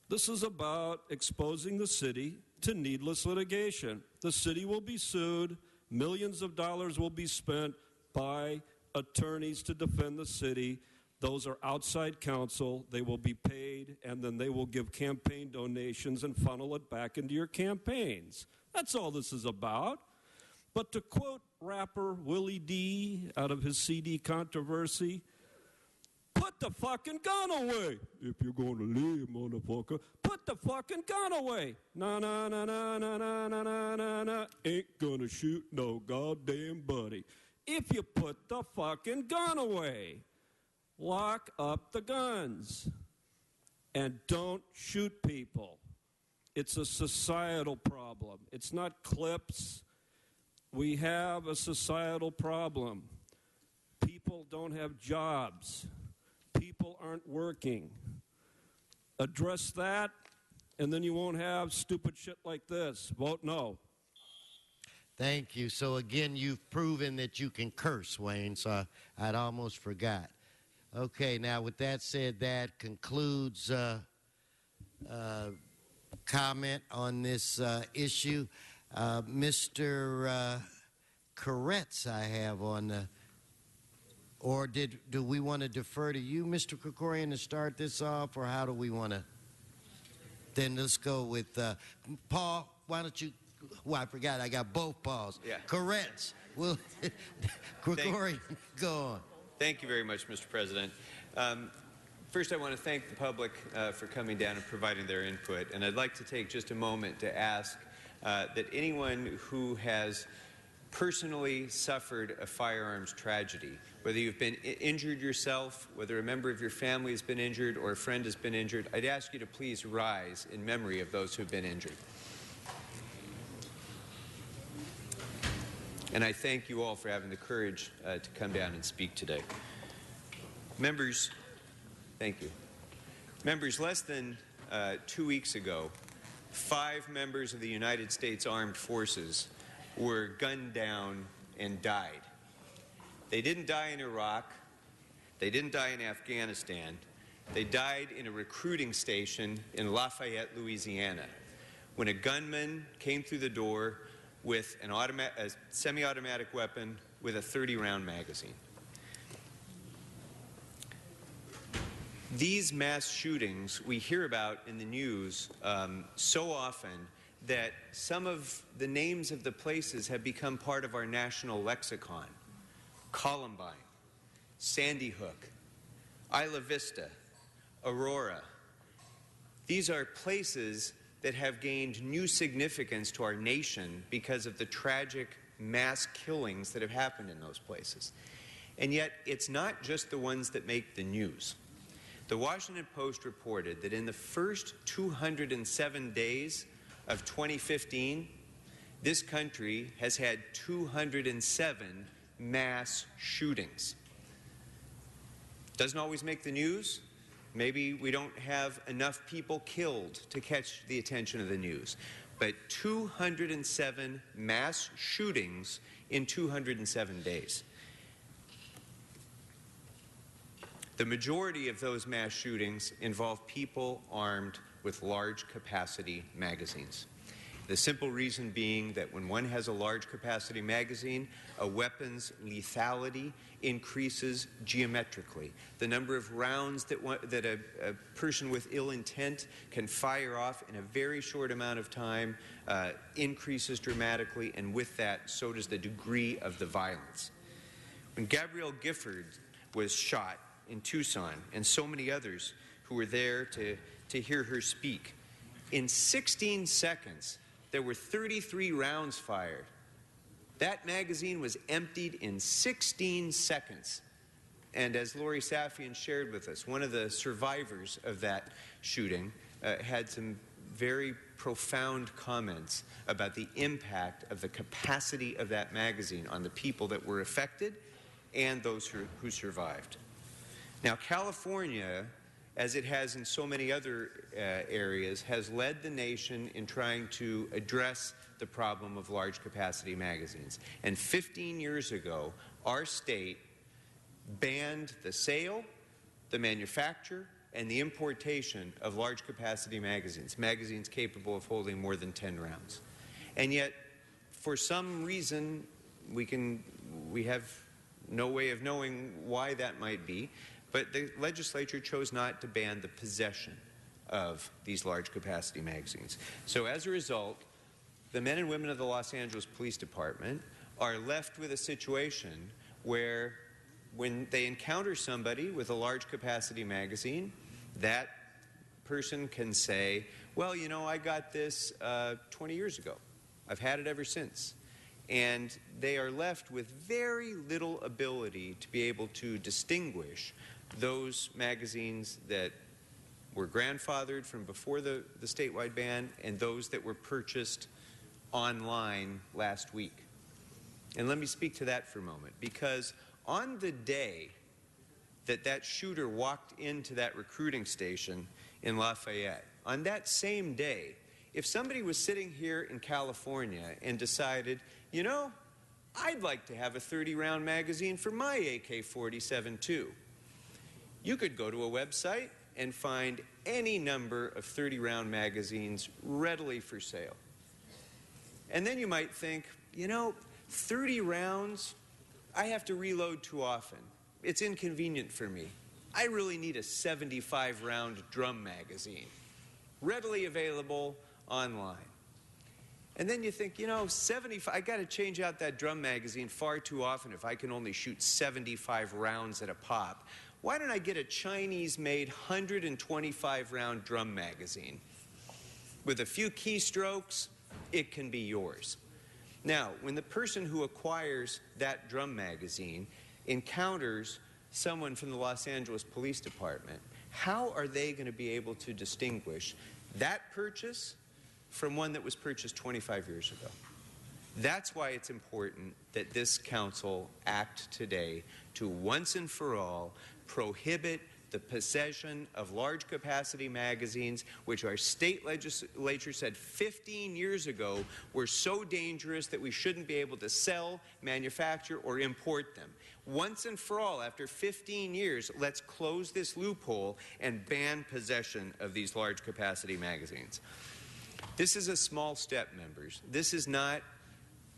This is about exposing the city to needless litigation. The city will be sued. Millions of dollars will be spent by attorneys to defend the city. Those are outside counsel. They will be paid, and then they will give campaign donations and funnel it back into your campaigns. That's all this is about. But to quote rapper Willie D out of his CD Controversy, put the fucking gun away. If you're going to live, motherfucker, put the fucking gun away. Na na na na na na na na na na. Ain't gonna shoot no goddamn buddy. If you put the fucking gun away, lock up the guns and don't shoot people. It's a societal problem. It's not clips. We have a societal problem. People don't have jobs. People aren't working. Address that, and then you won't have stupid shit like this. Vote no. Thank you. So again, you've proven that you can curse, Wayne, so I'd almost forgot. Okay, now with that said, that concludes comment on this issue. Mr. Koretz, I have on the, or do we want to defer to you, Mr. Krikorian, to start this off, or how do we want to? Then let's go with Paul. Why don't you? Well, I forgot. I got both Pauls. Yeah. Koretz. Well, Krikorian, go on. Thank you very much, Mr. President. First, I want to thank the public for coming down and providing their input. And I'd like to take just a moment to ask that anyone who has personally suffered a firearms tragedy, whether you've been injured yourself, whether a member of your family has been injured or a friend has been injured, I'd ask you to please rise in memory of those who've been injured. And I thank you all for having the courage to come down and speak today. Members, thank you. Members, less than 2 weeks ago, 5 members of the United States Armed Forces were gunned down and died. They didn't die in Iraq. They didn't die in Afghanistan. They died in a recruiting station in Lafayette, Louisiana, when a gunman came through the door with a semi-automatic weapon with a 30-round magazine. These mass shootings we hear about in the news so often that some of the names of the places have become part of our national lexicon. Columbine, Sandy Hook, Isla Vista, Aurora. These are places that have gained new significance to our nation because of the tragic mass killings that have happened in those places. And yet, it's not just the ones that make the news. The Washington Post reported that in the first 207 days of 2015, this country has had 207 mass shootings. Doesn't always make the news. Maybe we don't have enough people killed to catch the attention of the news. But 207 mass shootings in 207 days. The majority of those mass shootings involve people armed with large capacity magazines. The simple reason being that when one has a large capacity magazine, a weapon's lethality increases geometrically. The number of rounds that a person with ill intent can fire off in a very short amount of time increases dramatically, and with that, so does the degree of the violence. When Gabrielle Gifford was shot in Tucson, and so many others who were there to hear her speak, in 16 seconds, there were 33 rounds fired. That magazine was emptied in 16 seconds. And as Lori Safian shared with us, one of the survivors of that shooting had some very profound comments about the impact of the capacity of that magazine on the people that were affected and those who survived. Now, California, as it has in so many other areas, has led the nation in trying to address the problem of large capacity magazines. And 15 years ago, our state banned the sale, the manufacture, and the importation of large capacity magazines, magazines capable of holding more than 10 rounds. And yet, for some reason, we have no way of knowing why that might be, But the legislature chose not to ban the possession of these large capacity magazines. So as a result, the men and women of the Los Angeles Police Department are left with a situation where when they encounter somebody with a large capacity magazine, that person can say, well, you know, I got this 20 years ago. I've had it ever since. And they are left with very little ability to be able to distinguish those magazines that were grandfathered from before the statewide ban and those that were purchased online last week. And let me speak to that for a moment, because on the day that that shooter walked into that recruiting station in Lafayette, on that same day, if somebody was sitting here in California and decided, you know, I'd like to have a 30-round magazine for my AK-47 too, you could go to a website and find any number of 30-round magazines readily for sale. And then you might think, you know, 30 rounds, I have to reload too often. It's inconvenient for me. I really need a 75-round drum magazine, readily available online. And then you think, you know, 75, I got to change out that drum magazine far too often if I can only shoot 75 rounds at a pop. Why don't I get a Chinese-made 125-round drum magazine? With a few keystrokes, it can be yours. Now, when the person who acquires that drum magazine encounters someone from the Los Angeles Police Department, how are they going to be able to distinguish that purchase from one that was purchased 25 years ago? That's why it's important that this council act today to once and for all prohibit the possession of large capacity magazines, which our state legislature said 15 years ago were so dangerous that we shouldn't be able to sell, manufacture, or import them. Once and for all, after 15 years, let's close this loophole and ban possession of these large capacity magazines. This is a small step, members. This is not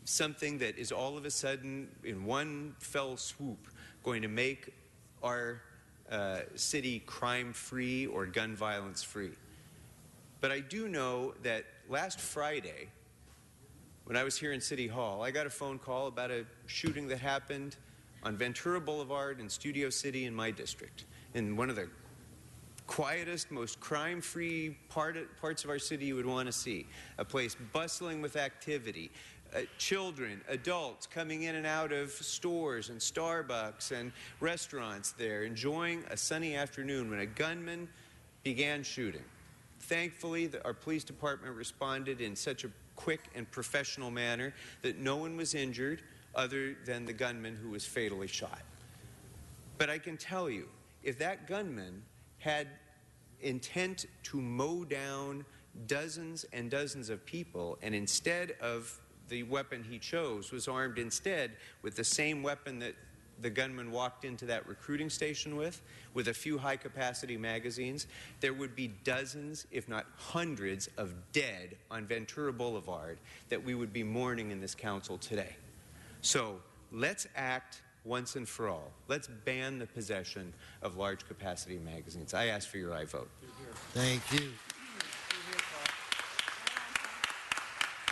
something that is all of a sudden, in one fell swoop, going to make our city crime-free or gun violence-free. But I do know that last Friday, when I was here in City Hall, I got a phone call about a shooting that happened on Ventura Boulevard in Studio City in my district, in one of the quietest, most crime-free parts of our city you would want to see, a place bustling with activity. Children, adults coming in and out of stores and Starbucks and restaurants there, enjoying a sunny afternoon when a gunman began shooting. Thankfully, our police department responded in such a quick and professional manner that no one was injured other than the gunman who was fatally shot. But I can tell you, if that gunman had intent to mow down dozens and dozens of people, and instead of the weapon he chose was armed instead with the same weapon that the gunman walked into that recruiting station with a few high-capacity magazines, there would be dozens, if not hundreds, of dead on Ventura Boulevard that we would be mourning in this council today. So let's act once and for all. Let's ban the possession of large-capacity magazines. I ask for your aye vote. Thank you.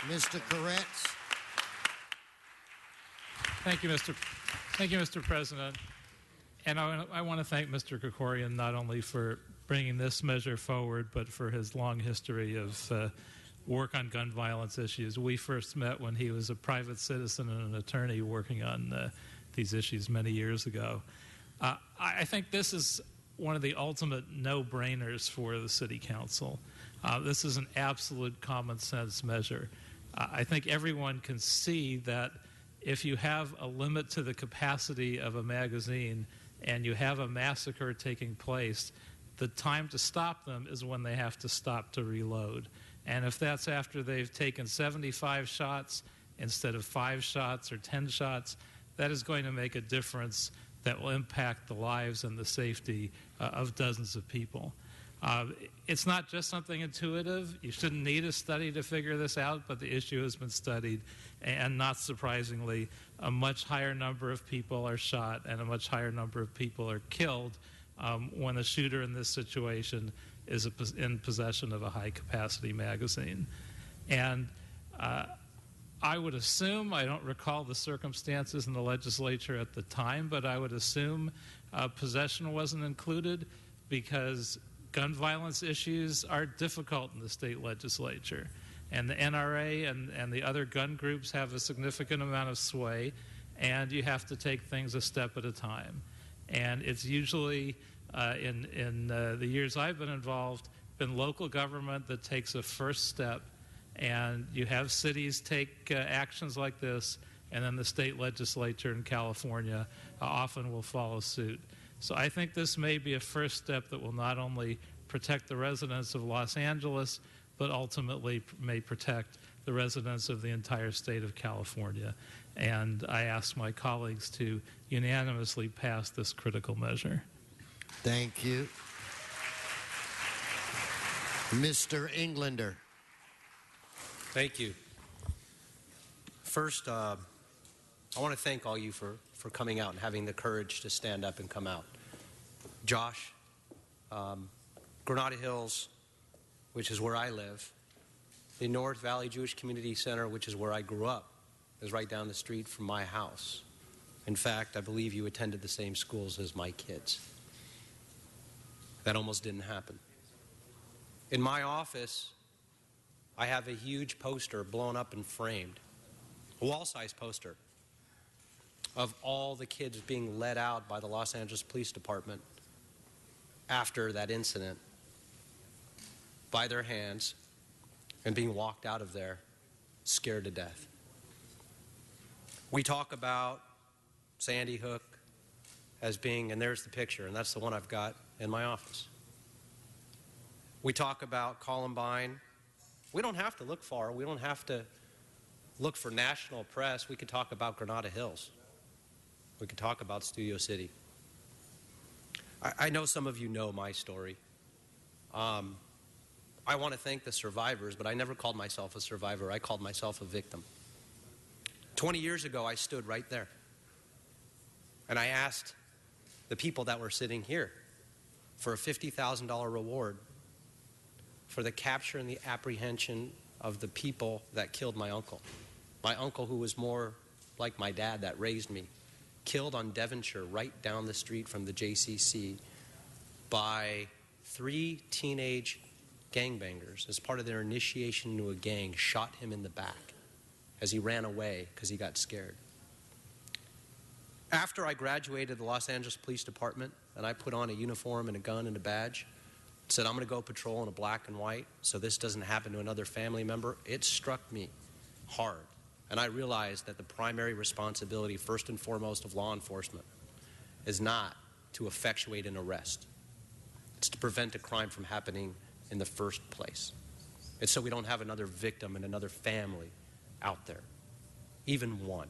Mr. Koretz. Thank you, Mr. President. And I want to thank Mr. Krikorian not only for bringing this measure forward, but for his long history of work on gun violence issues. We first met when he was a private citizen and an attorney working on these issues many years ago. I think this is one of the ultimate no-brainers for the City Council. This is an absolute common sense measure. I think everyone can see that if you have a limit to the capacity of a magazine and you have a massacre taking place, the time to stop them is when they have to stop to reload. And if that's after they've taken 75 shots instead of 5 shots or 10 shots, that is going to make a difference that will impact the lives and the safety of dozens of people. It's not just something intuitive. You shouldn't need a study to figure this out, but the issue has been studied, and not surprisingly, a much higher number of people are shot and a much higher number of people are killed when the shooter in this situation is in possession of a high-capacity magazine. And I would assume, I don't recall the circumstances in the legislature at the time, but I would assume possession wasn't included because gun violence issues are difficult in the state legislature. And the NRA and the other gun groups have a significant amount of sway, and you have to take things a step at a time. And it's usually, in the years I've been involved, been local government that takes a first step, and you have cities take actions like this, and then the state legislature in California often will follow suit. So I think this may be a first step that will not only protect the residents of Los Angeles, but ultimately may protect the residents of the entire state of California. And I ask my colleagues to unanimously pass this critical measure. Thank you. Mr. Englander. Thank you. First, I want to thank all you for coming out and having the courage to stand up and come out. Josh, Granada Hills, which is where I live, the North Valley Jewish Community Center, which is where I grew up, is right down the street from my house. In fact, I believe you attended the same schools as my kids. That almost didn't happen. In my office, I have a huge poster blown up and framed, a wall-size poster of all the kids being let out by the Los Angeles Police Department after that incident by their hands and being walked out of there scared to death. We talk about Sandy Hook as being, and there's the picture, and that's the one I've got in my office. We talk about Columbine. We don't have to look far. We don't have to look for national press. We could talk about Granada Hills. We could talk about Studio City. I know some of you know my story. I want to thank the survivors, but I never called myself a survivor. I called myself a victim. 20 years ago, I stood right there. And I asked the people that were sitting here for a $50,000 reward for the capture and the apprehension of the people that killed my uncle. My uncle, who was more like my dad that raised me, killed on Devonshire right down the street from the JCC by 3 teenage gangbangers as part of their initiation into a gang, shot him in the back as he ran away because he got scared. After I graduated the Los Angeles Police Department and I put on a uniform and a gun and a badge, said I'm going to go patrol in a black and white so this doesn't happen to another family member, it struck me hard. And I realized that the primary responsibility, first and foremost, of law enforcement is not to effectuate an arrest. It's to prevent a crime from happening in the first place. It's so we don't have another victim and another family out there, even one.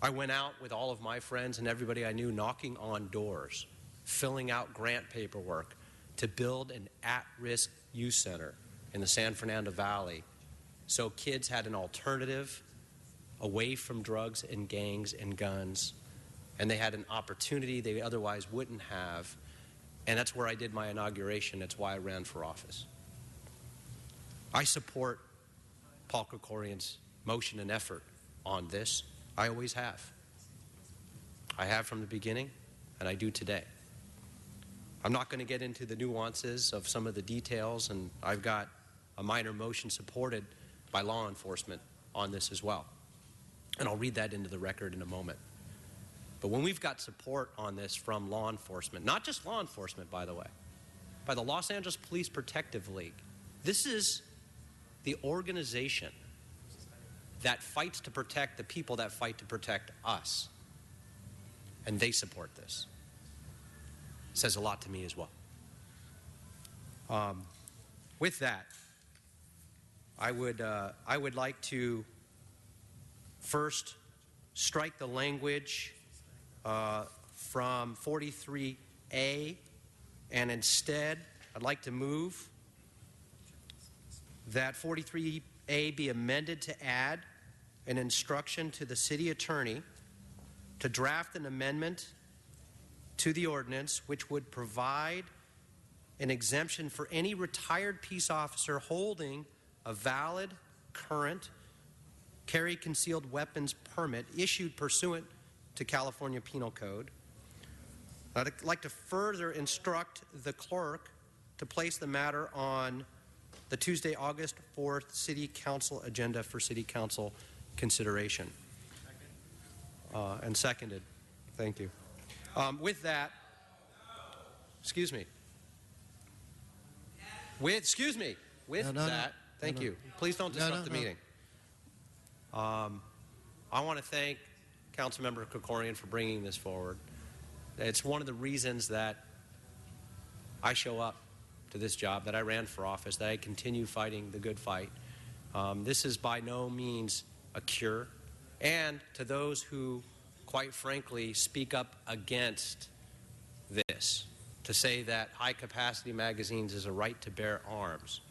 I went out with all of my friends and everybody I knew knocking on doors, filling out grant paperwork to build an at-risk youth center in the San Fernando Valley so kids had an alternative away from drugs and gangs and guns, and they had an opportunity they otherwise wouldn't have. And that's where I did my inauguration. That's why I ran for office. I support Paul Krikorian's motion and effort on this. I always have. I have from the beginning, and I do today. I'm not going to get into the nuances of some of the details, and I've got a minor motion supported by law enforcement on this as well. And I'll read that into the record in a moment. But when we've got support on this from law enforcement, not just law enforcement, by the way, by the Los Angeles Police Protective League, this is the organization that fights to protect the people that fight to protect us. And they support this. It says a lot to me as well. With that, I would like to first strike the language from 43A, and instead I'd like to move that 43A be amended to add an instruction to the city attorney to draft an amendment to the ordinance which would provide an exemption for any retired peace officer holding a valid, current, carry concealed weapons permit issued pursuant to California Penal Code. I'd like to further instruct the clerk to place the matter on the Tuesday, August 4th City Council agenda for City Council consideration. And seconded. Thank you. With that, excuse me. With that, thank you. Please don't disrupt the meeting. I want to thank Councilmember Krikorian for bringing this forward. It's one of the reasons that I show up to this job, that I ran for office, that I continue fighting the good fight. This is by no means a cure. And to those who, quite frankly, speak up against this, to say that high-capacity magazines is a right to bear arms,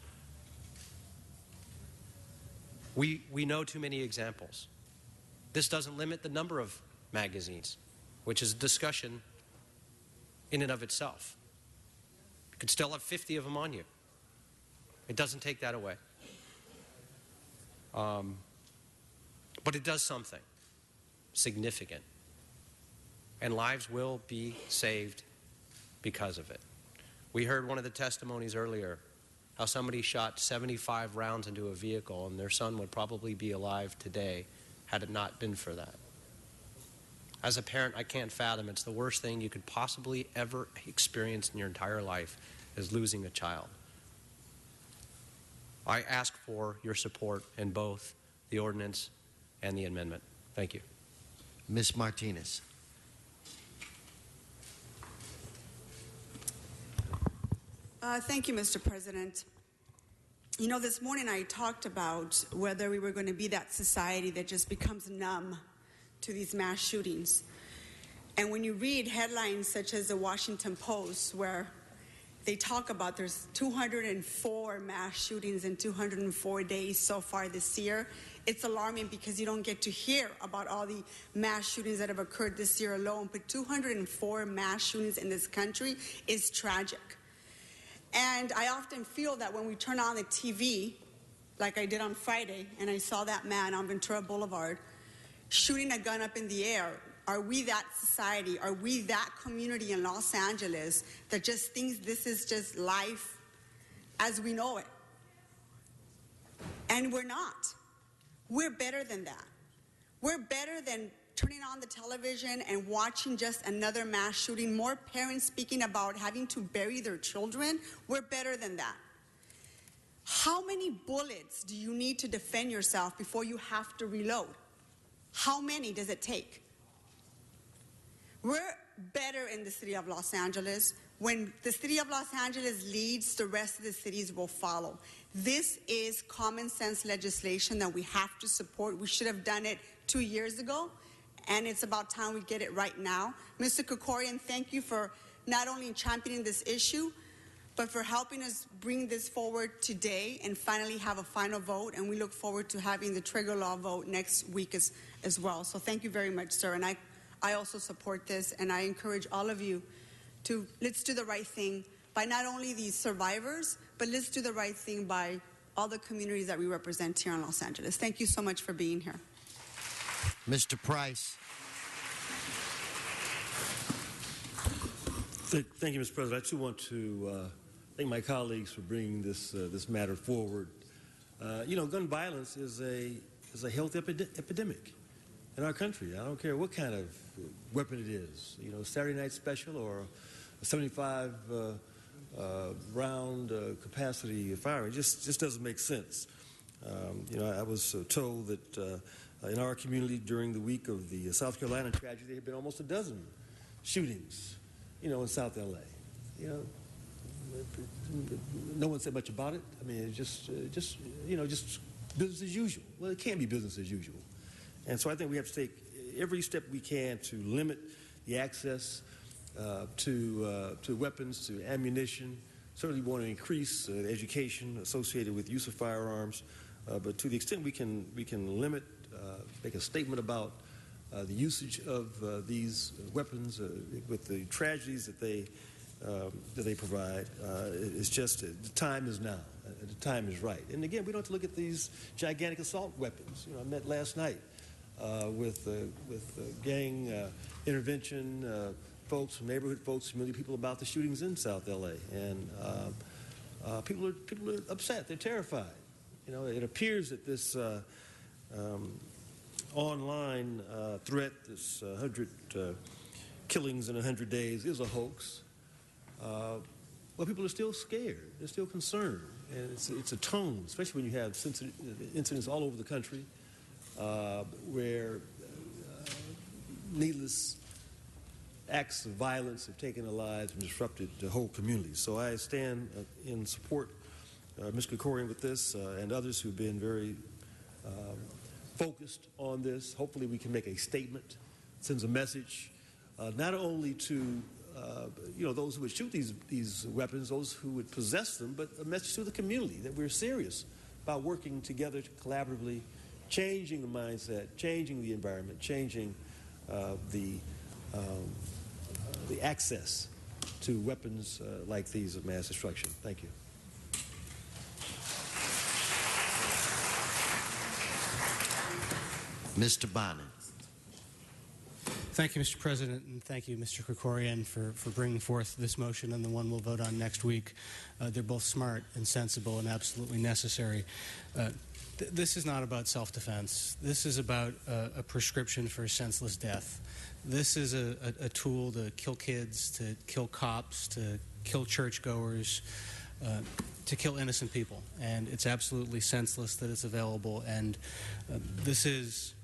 we know too many examples. This doesn't limit the number of magazines, which is a discussion in and of itself. You could still have 50 of them on you. It doesn't take that away. But it does something significant. And lives will be saved because of it. We heard one of the testimonies earlier, how somebody shot 75 rounds into a vehicle and their son would probably be alive today had it not been for that. As a parent, I can't fathom it's the worst thing you could possibly ever experience in your entire life is losing a child. I ask for your support in both the ordinance and the amendment. Thank you. Ms. Martinez. Thank you, Mr. President. You know, this morning I talked about whether we were going to be that society that just becomes numb to these mass shootings. And when you read headlines such as the Washington Post, where they talk about there's 204 mass shootings in 204 days so far this year, it's alarming because you don't get to hear about all the mass shootings that have occurred this year alone. But 204 mass shootings in this country is tragic. And I often feel that when we turn on the TV, like I did on Friday, and I saw that man on Ventura Boulevard shooting a gun up in the air, are we that society, are we that community in Los Angeles that just thinks this is just life as we know it? And we're not. We're better than that. We're better than turning on the television and watching just another mass shooting, more parents speaking about having to bury their children. We're better than that. How many bullets do you need to defend yourself before you have to reload? How many does it take? We're better in the city of Los Angeles. When the city of Los Angeles leads, the rest of the cities will follow. This is common sense legislation that we have to support. We should have done it 2 years ago, and it's about time we get it right now. Mr. Krikorian, thank you for not only championing this issue, but for helping us bring this forward today and finally have a final vote. And we look forward to having the trigger law vote next week as well. So thank you very much, sir. And I also support this, and I encourage all of you to let's do the right thing by not only these survivors, but let's do the right thing by all the communities that we represent here in Los Angeles. Thank you so much for being here. Mr. Price. Thank you, Mr. President. I too want to thank my colleagues for bringing this matter forward. Gun violence is a health epidemic in our country. I don't care what kind of weapon it is. Saturday night special or a 75 round capacity firearm. It just doesn't make sense. I was told that in our community during the week of the South Carolina tragedy, there had been almost a dozen shootings, in South LA. No one said much about it. I mean, it's just business as usual. Well, it can't be business as usual. And so I think we have to take every step we can to limit the access to weapons, to ammunition. Certainly want to increase education associated with use of firearms, but to the extent we can limit, make a statement about the usage of these weapons, with the tragedies that they provide. It's just the time is now. The time is right. And again, we don't have to look at these gigantic assault weapons. I met last night with gang intervention folks, neighborhood folks, familiar people about the shootings in South LA, and people are upset. They're terrified. It appears that this online threat, this 100 killings in 100 days, is a hoax. But people are still scared. They're still concerned. And it's a tone, especially when you have incidents all over the country where needless acts of violence have taken their lives and disrupted the whole community. So I stand in support of Ms. Krikorian with this and others who've been very focused on this. Hopefully we can make a statement, sends a message, not only to those who would shoot these weapons, those who would possess them, but a message to the community that we're serious about working together to collaboratively changing the mindset, changing the environment, changing the access to weapons like these of mass destruction. Thank you. Mr. Bonin. Thank you, Mr. President, and thank you, Mr. Krikorian, for bringing forth this motion and the one we'll vote on next week. They're both smart and sensible and absolutely necessary. This is not about self-defense. This is about a prescription for senseless death. This is a tool to kill kids, to kill cops, to kill churchgoers, to kill innocent people. And it's absolutely senseless that it's available. And this is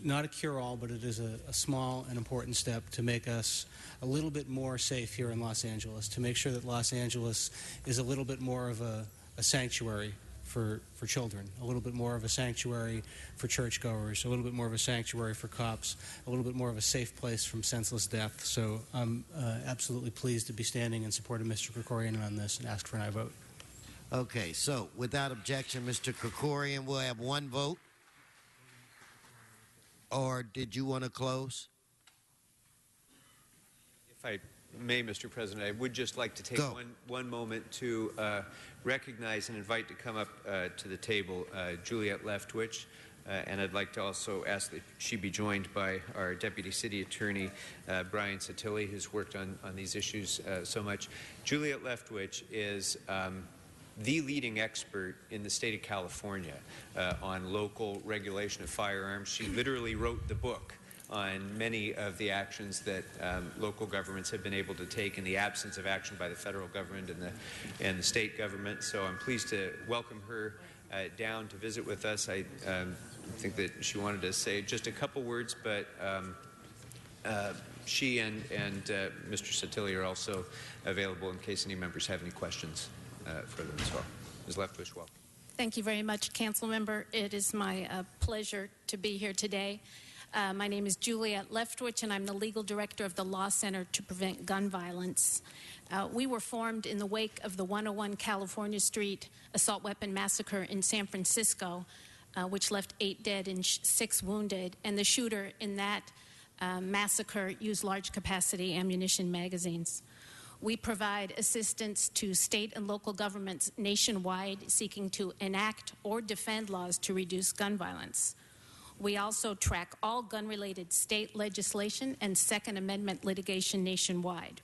not a cure-all, but it is a small and important step to make us a little bit more safe here in Los Angeles, to make sure that Los Angeles is a little bit more of a sanctuary for children, a little bit more of a sanctuary for churchgoers, a little bit more of a sanctuary for cops, a little bit more of a safe place from senseless death. So I'm absolutely pleased to be standing in support of Mr. Krikorian on this and ask for an aye vote. Okay, so without objection, Mr. Krikorian will have one vote. Or did you want to close? If I may, Mr. President, I would just like to take one moment to recognize and invite to come up to the table Juliet Leftwich. And I'd like to also ask that she be joined by our Deputy City Attorney, Brian Satilli, who's worked on these issues so much. Juliet Leftwich is the leading expert in the state of California on local regulation of firearms. She literally wrote the book on many of the actions that local governments have been able to take in the absence of action by the federal government and the state government. So I'm pleased to welcome her down to visit with us. I think that she wanted to say just a couple words, but she and Mr. Satilli are also available in case any members have any questions for them as well. Ms. Leftwich, welcome. Thank you very much, Council Member. It is my pleasure to be here today. My name is Juliet Leftwich, and I'm the legal director of the Law Center to Prevent Gun Violence. We were formed in the wake of the 101 California Street assault weapon massacre in San Francisco, which left 8 dead and 6 wounded. And the shooter in that massacre used large-capacity ammunition magazines. We provide assistance to state and local governments nationwide seeking to enact or defend laws to reduce gun violence. We also track all gun-related state legislation and Second Amendment litigation nationwide.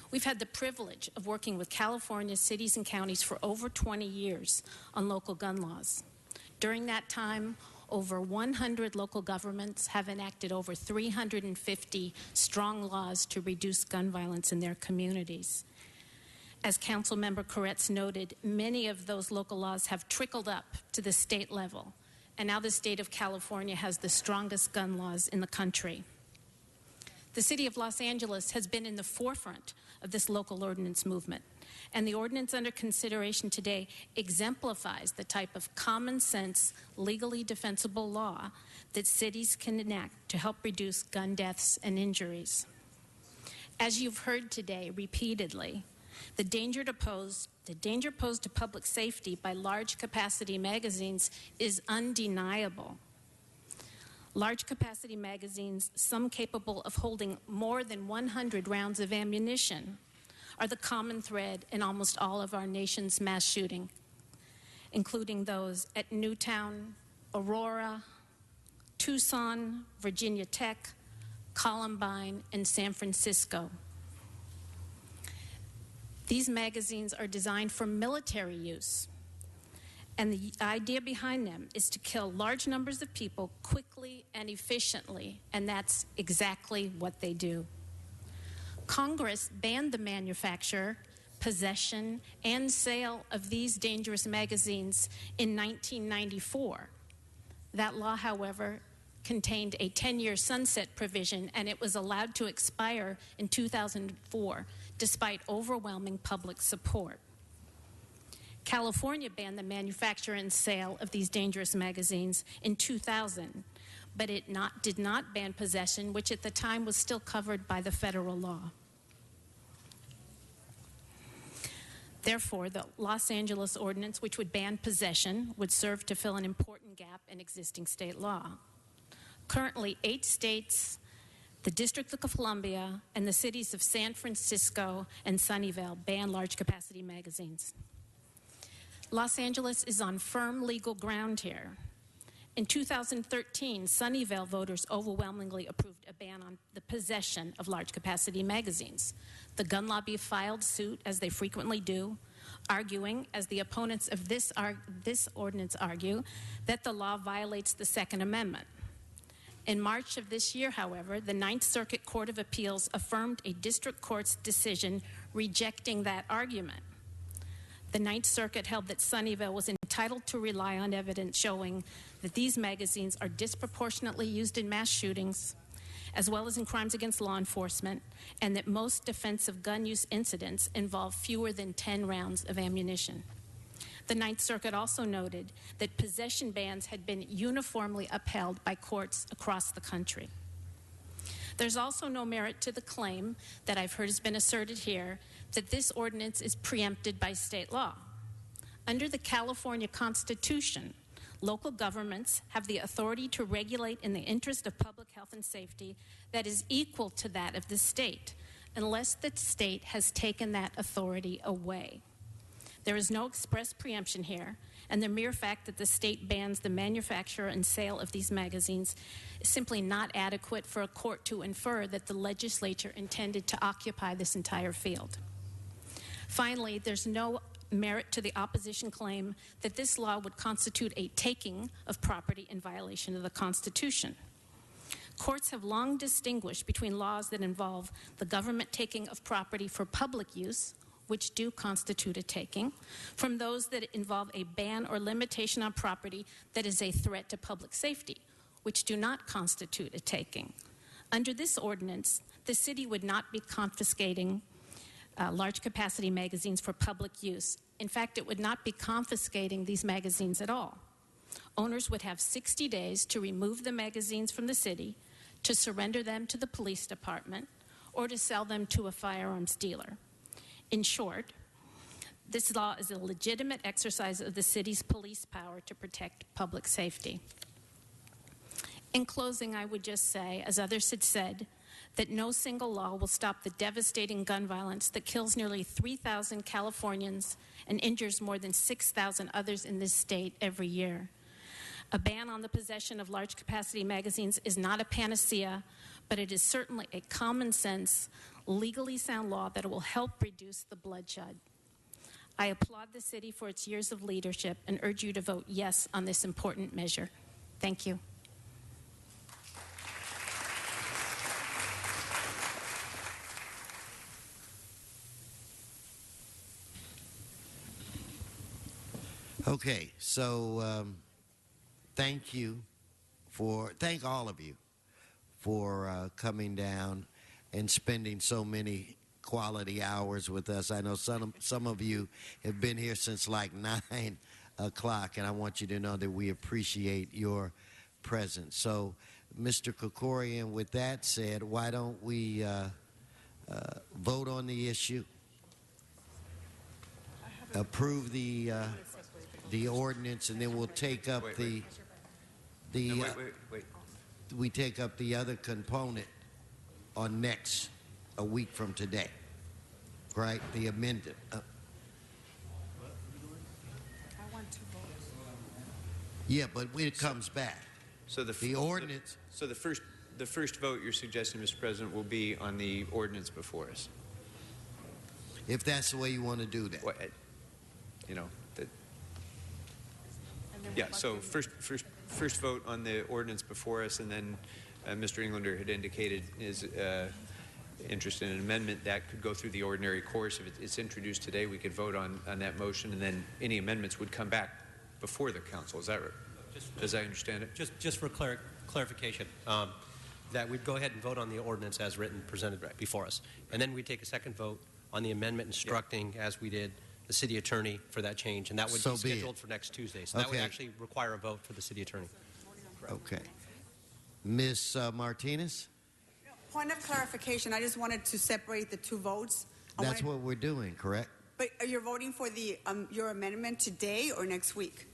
We've had the privilege of working with California cities and counties for over 20 years on local gun laws. During that time, over 100 local governments have enacted over 350 strong laws to reduce gun violence in their communities. As Councilmember Koretz noted, many of those local laws have trickled up to the state level, and now the state of California has the strongest gun laws in the country. The city of Los Angeles has been in the forefront of this local ordinance movement, and the ordinance under consideration today exemplifies the type of common sense, legally defensible law that cities can enact to help reduce gun deaths and injuries. As you've heard today repeatedly, the danger posed to public safety by large capacity magazines is undeniable. Large capacity magazines, some capable of holding more than 100 rounds of ammunition, are the common thread in almost all of our nation's mass shooting, including those at Newtown, Aurora, Tucson, Virginia Tech, Columbine, and San Francisco. These magazines are designed for military use, and the idea behind them is to kill large numbers of people quickly and efficiently, and that's exactly what they do. Congress banned the manufacture, possession, and sale of these dangerous magazines in 1994. That law, however, contained a 10-year sunset provision, and it was allowed to expire in 2004, despite overwhelming public support. California banned the manufacture and sale of these dangerous magazines in 2000, but it did not ban possession, which at the time was still covered by the federal law. Therefore, the Los Angeles ordinance, which would ban possession, would serve to fill an important gap in existing state law. Currently, 8 states, the District of Columbia, and the cities of San Francisco and Sunnyvale ban large capacity magazines. Los Angeles is on firm legal ground here. In 2013, Sunnyvale voters overwhelmingly approved a ban on the possession of large capacity magazines. The gun lobby filed suit, as they frequently do, arguing, as the opponents of this ordinance argue, that the law violates the Second Amendment. In March of this year, however, the Ninth Circuit Court of Appeals affirmed a district court's decision rejecting that argument. The Ninth Circuit held that Sunnyvale was entitled to rely on evidence showing that these magazines are disproportionately used in mass shootings, as well as in crimes against law enforcement, and that most defensive gun use incidents involve fewer than 10 rounds of ammunition. The Ninth Circuit also noted that possession bans had been uniformly upheld by courts across the country. There's also no merit to the claim that I've heard has been asserted here that this ordinance is preempted by state law. Under the California Constitution, local governments have the authority to regulate in the interest of public health and safety that is equal to that of the state, unless the state has taken that authority away. There is no express preemption here, and the mere fact that the state bans the manufacture and sale of these magazines is simply not adequate for a court to infer that the legislature intended to occupy this entire field. Finally, there's no merit to the opposition claim that this law would constitute a taking of property in violation of the Constitution. Courts have long distinguished between laws that involve the government taking of property for public use, which do constitute a taking, from those that involve a ban or limitation on property that is a threat to public safety, which do not constitute a taking. Under this ordinance, the city would not be confiscating large capacity magazines for public use. In fact, it would not be confiscating these magazines at all. Owners would have 60 days to remove the magazines from the city, to surrender them to the police department, or to sell them to a firearms dealer. In short, this law is a legitimate exercise of the city's police power to protect public safety. In closing, I would just say, as others had said, that no single law will stop the devastating gun violence that kills nearly 3,000 Californians and injures more than 6,000 others in this state every year. A ban on the possession of large capacity magazines is not a panacea, but it is certainly a common sense, legally sound law that will help reduce the bloodshed. I applaud the city for its years of leadership and urge you to vote yes on this important measure. Thank you. Okay, so thank all of you for coming down and spending so many quality hours with us. I know some of you have been here since like 9 o'clock, and I want you to know that we appreciate your presence. So, Mr. Krikorian, with that said, why don't we vote on the issue, approve the ordinance, and then we'll take up wait. No, wait. we take up the other component on a week from today, right? The amended. Yeah, but when it comes back, So the ordinance. So the first vote you're suggesting, Mr. President, will be on the ordinance before us. If that's the way you want to do that. Well, you know, that. Yeah. So first vote on the ordinance before us, and then Mr. Englander had indicated his interest in an amendment that could go through the ordinary course. If it's introduced today, we could vote on that motion, and then any amendments would come back before the council. Is that right? As I understand it? Just for clarification, that we'd go ahead and vote on the ordinance as written, presented before us. And then we'd take a second vote on the amendment instructing, as we did, the city attorney for that change. And that would be scheduled for next Tuesday. So that would actually require a vote for the city attorney. Okay. Ms. Martinez? Point of clarification, I just wanted to separate the two votes. That's what we're doing, correct? But are you voting for your amendment today or next week?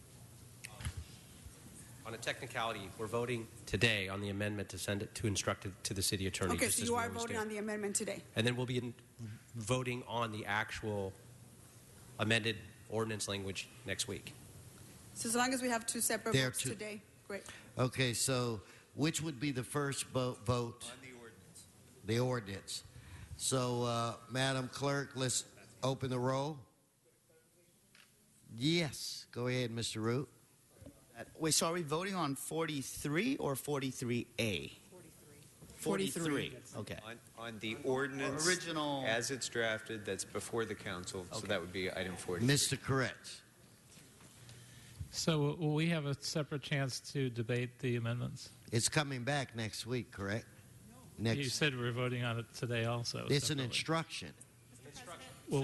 On a technicality, we're voting today on the amendment to send it to instruct it to the city attorney. Okay, just so as you we are always voting do. on the amendment today. And then we'll be voting on the actual amended ordinance language next week. So as long as we have two separate votes today, great. Okay, so which would be the first vote? On the ordinance. The ordinance. So, Madam Clerk, let's open the roll. Yes. Go ahead, Mr. Root. Wait, so are we voting on 43 or 43A? 43. Okay. On the ordinance Original. as it's drafted, that's before the council, so that would be item 40. Mr. Corretz. So will we have a separate chance to debate the amendments? It's coming back next week, correct? Next. You said we're voting on it today also. It's an separately. instruction. Will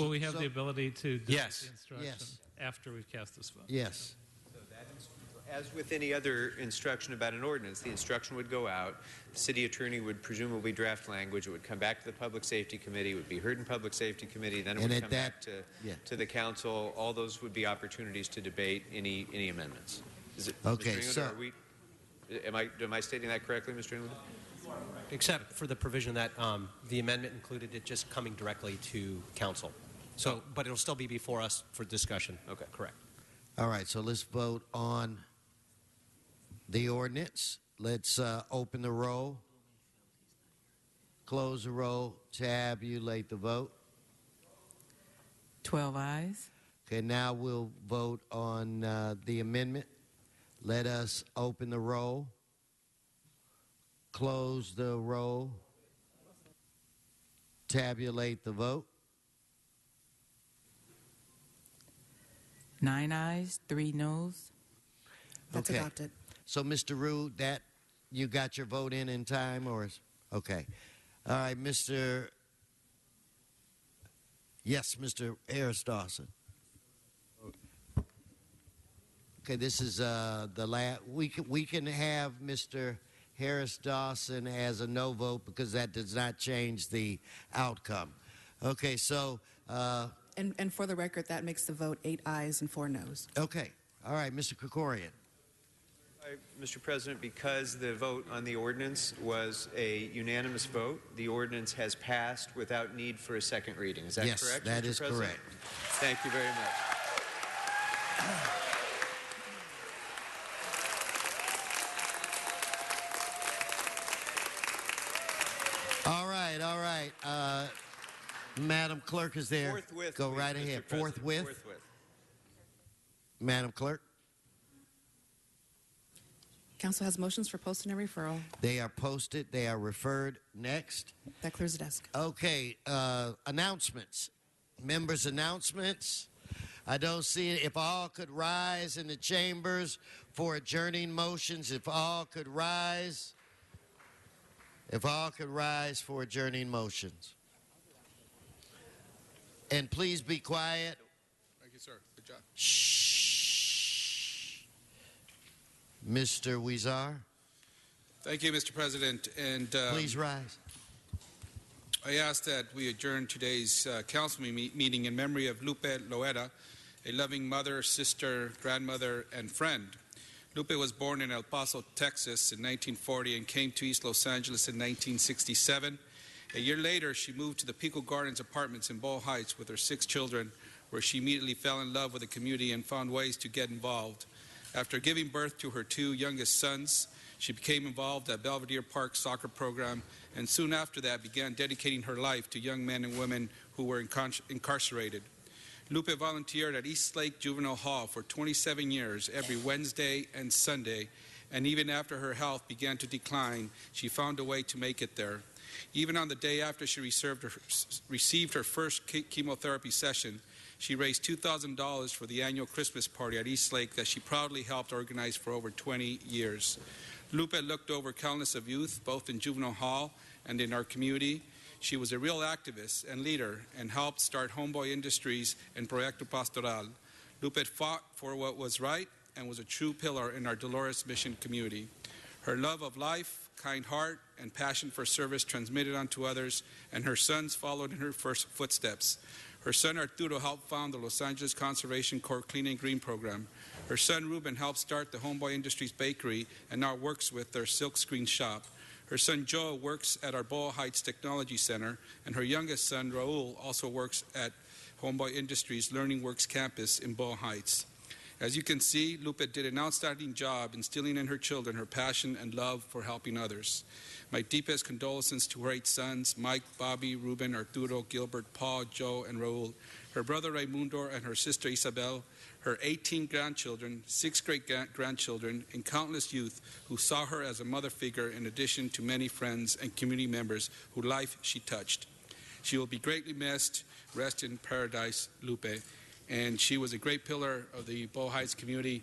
we have the ability to debate Yes. the instruction Yes. after we've cast this vote? Yes. As with any other instruction about an ordinance, the instruction would go out. The city attorney would presumably draft language. It would come back to the Public Safety Committee. It would be heard in Public Safety Committee. Then it And would at come that- back to the council. All those would be opportunities to debate any amendments. Is it, Okay, Mr. so- Englander, am I stating that correctly, Mr. Englander? Except for the provision that the amendment included it just coming directly to council. So, but it'll still be before us for discussion. Okay. Correct. All right, so let's vote on the ordinance. Let's open the roll, close the roll, tabulate the vote. 12 ayes. Okay, now we'll vote on the amendment. Let us open the roll, close the roll, tabulate the vote. 9 ayes, 3 noes. That's adopted. So, Mr. Rue, that you got your vote in time, or okay? All right, Mr. Yes, Mr. Harris Dawson. Okay, this is the last. We can have Mr. Harris Dawson as a no vote because that does not change the outcome. Okay, so. And for the record, that makes the vote 8 ayes and 4 noes. Okay, all right, Mr. Krikorian. Mr. President, because the vote on the ordinance was a unanimous vote, the ordinance has passed without need for a second reading. Is that Yes, correct? that Mr. is President? correct. Thank you very much. All right. Madam Clerk is there. Forthwith, Go please, right Mr. ahead. President. Forthwith. Madam Clerk. Council has motions for posting and referral. They are posted. They are referred. Next. That clears the desk. Okay. Announcements. Members' announcements. I don't see it. If all could rise in the chambers for adjourning motions. If all could rise. If all could rise for adjourning motions. And please be quiet. Thank you, sir. Good job. Shh. Mr. Huizar. Thank you, Mr. President. And Please rise. I ask that we adjourn today's council meeting in memory of Lupe Loera, a loving mother, sister, grandmother, and friend. Lupe was born in El Paso, Texas in 1940 and came to East Los Angeles in 1967. A year later, she moved to the Pico Gardens apartments in Boyle Heights with her 6 children, where she immediately fell in love with the community and found ways to get involved. After giving birth to her 2 youngest sons, she became involved at Belvedere Park soccer program, and soon after that began dedicating her life to young men and women who were incarcerated. Lupe volunteered at East Lake Juvenile Hall for 27 years every Wednesday and Sunday, and even after her health began to decline, she found a way to make it there. Even on the day after she received her first chemotherapy session, she raised $2,000 for the annual Christmas party at East Lake that she proudly helped organize for over 20 years. Lupe looked over countless of youth, both in juvenile hall and in our community. She was a real activist and leader and helped start Homeboy Industries and Proyecto Pastoral. Lupe fought for what was right and was a true pillar in our Dolores Mission community. Her love of life, kind heart, and passion for service transmitted onto others, and her sons followed in her first footsteps. Her son Arturo helped found the Los Angeles Conservation Corps Clean and Green program. Her son Ruben helped start the Homeboy Industries Bakery and now works with their silkscreen shop. Her son Joe works at our Boyle Heights Technology Center, and her youngest son Raul also works at Homeboy Industries Learning Works campus in Boyle Heights. As you can see, Lupe did an outstanding job instilling in her children her passion and love for helping others. My deepest condolences to her 8 sons, Mike, Bobby, Ruben, Arturo, Gilbert, Paul, Joe, and Raul, her brother Raimundo and her sister Isabel, her 18 grandchildren, 6 great-grandchildren, and countless youth who saw her as a mother figure in addition to many friends and community members whose life she touched. She will be greatly missed. Rest in paradise, Lupe. And she was a great pillar of the Boyle Heights community.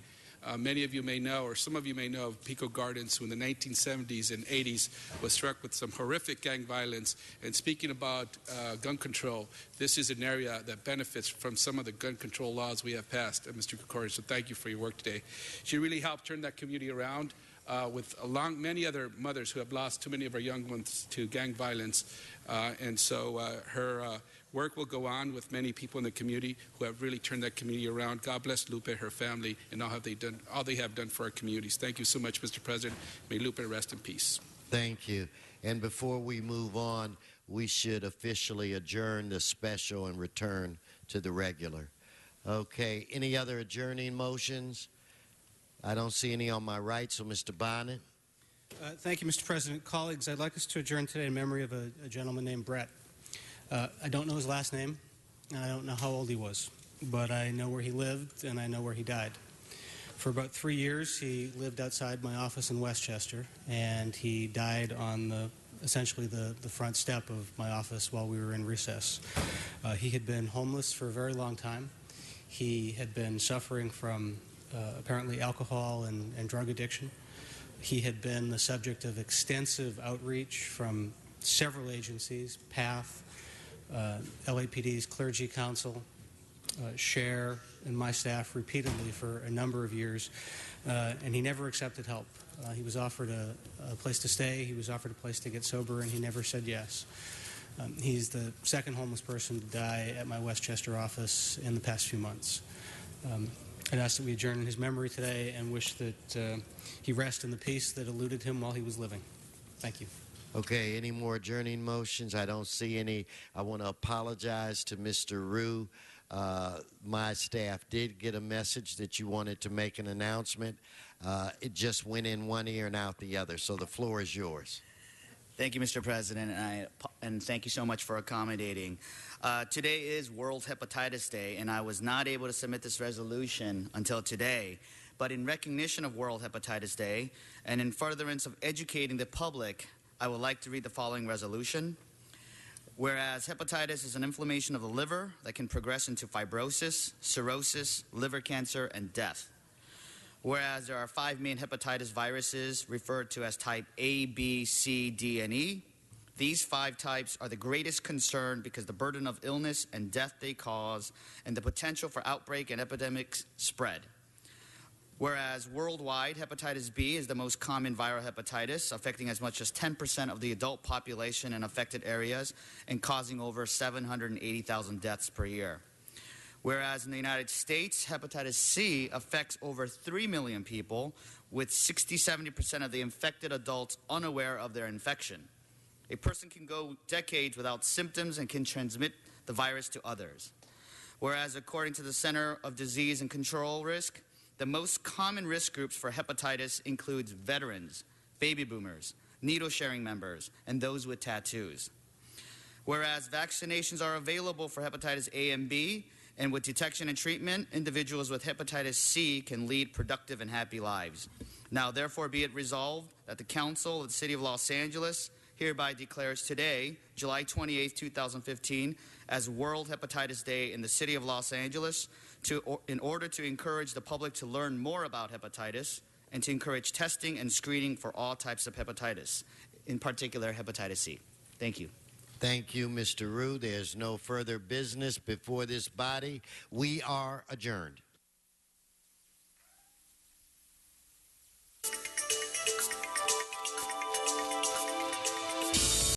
Many of you may know, or some of you may know, of Pico Gardens, who in the 1970s and 80s was struck with some horrific gang violence. And speaking about gun control, this is an area that benefits from some of the gun control laws we have passed, Mr. Krikorian, so thank you for your work today. She really helped turn that community around with many other mothers who have lost too many of our young ones to gang violence. And so her work will go on with many people in the community who have really turned that community around. God bless Lupe, her family, and all they have done for our communities. Thank you so much, Mr. President. May Lupe rest in peace. Thank you. And before we move on, we should officially adjourn the special and return to the regular. Okay, any other adjourning motions? I don't see any on my right, so Mr. Bonnet. Thank you, Mr. President. Colleagues, I'd like us to adjourn today in memory of a gentleman named Brett. I don't know his last name, and I don't know how old he was, but I know where he lived, and I know where he died. For about 3 years, he lived outside my office in Westchester, and he died on essentially the front step of my office while we were in recess. He had been homeless for a very long time. He had been suffering from apparently alcohol and drug addiction. He had been the subject of extensive outreach from several agencies, PATH, LAPD's Clergy Council, SHARE, and my staff repeatedly for a number of years, and he never accepted help. He was offered a place to stay, he was offered a place to get sober, and he never said yes. He's the second homeless person to die at my Westchester office in the past few months. I'd ask that we adjourn in his memory today and wish that he rest in the peace that eluded him while he was living. Thank you. Okay, any more adjourning motions? I don't see any. I want to apologize to Mr. Rue. My staff did get a message that you wanted to make an announcement. It just went in one ear and out the other, so the floor is yours. Thank you, Mr. President, and thank you so much for accommodating. Today is World Hepatitis Day, and I was not able to submit this resolution until today. But in recognition of World Hepatitis Day and in furtherance of educating the public, I would like to read the following resolution. Whereas hepatitis is an inflammation of the liver that can progress into fibrosis, cirrhosis, liver cancer, and death. Whereas there are 5 main hepatitis viruses referred to as type A, B, C, D, and E. These 5 types are the greatest concern because the burden of illness and death they cause and the potential for outbreak and epidemic spread. Whereas worldwide, hepatitis B is the most common viral hepatitis, affecting as much as 10% of the adult population in affected areas and causing over 780,000 deaths per year. Whereas in the United States, hepatitis C affects over 3 million people, with 60-70% of the infected adults unaware of their infection. A person can go decades without symptoms and can transmit the virus to others. Whereas according to the Center of Disease and Control Risk, the most common risk groups for hepatitis includes veterans, baby boomers, needle-sharing members, and those with tattoos. Whereas vaccinations are available for hepatitis A and B, and with detection and treatment, individuals with hepatitis C can lead productive and happy lives. Now, therefore, be it resolved that the Council of the City of Los Angeles hereby declares today, July 28, 2015, as World Hepatitis Day in the City of Los Angeles in order to encourage the public to learn more about hepatitis and to encourage testing and screening for all types of hepatitis, in particular hepatitis C. Thank you. Thank you, Mr. Rue. There's no further business before this body. We are adjourned.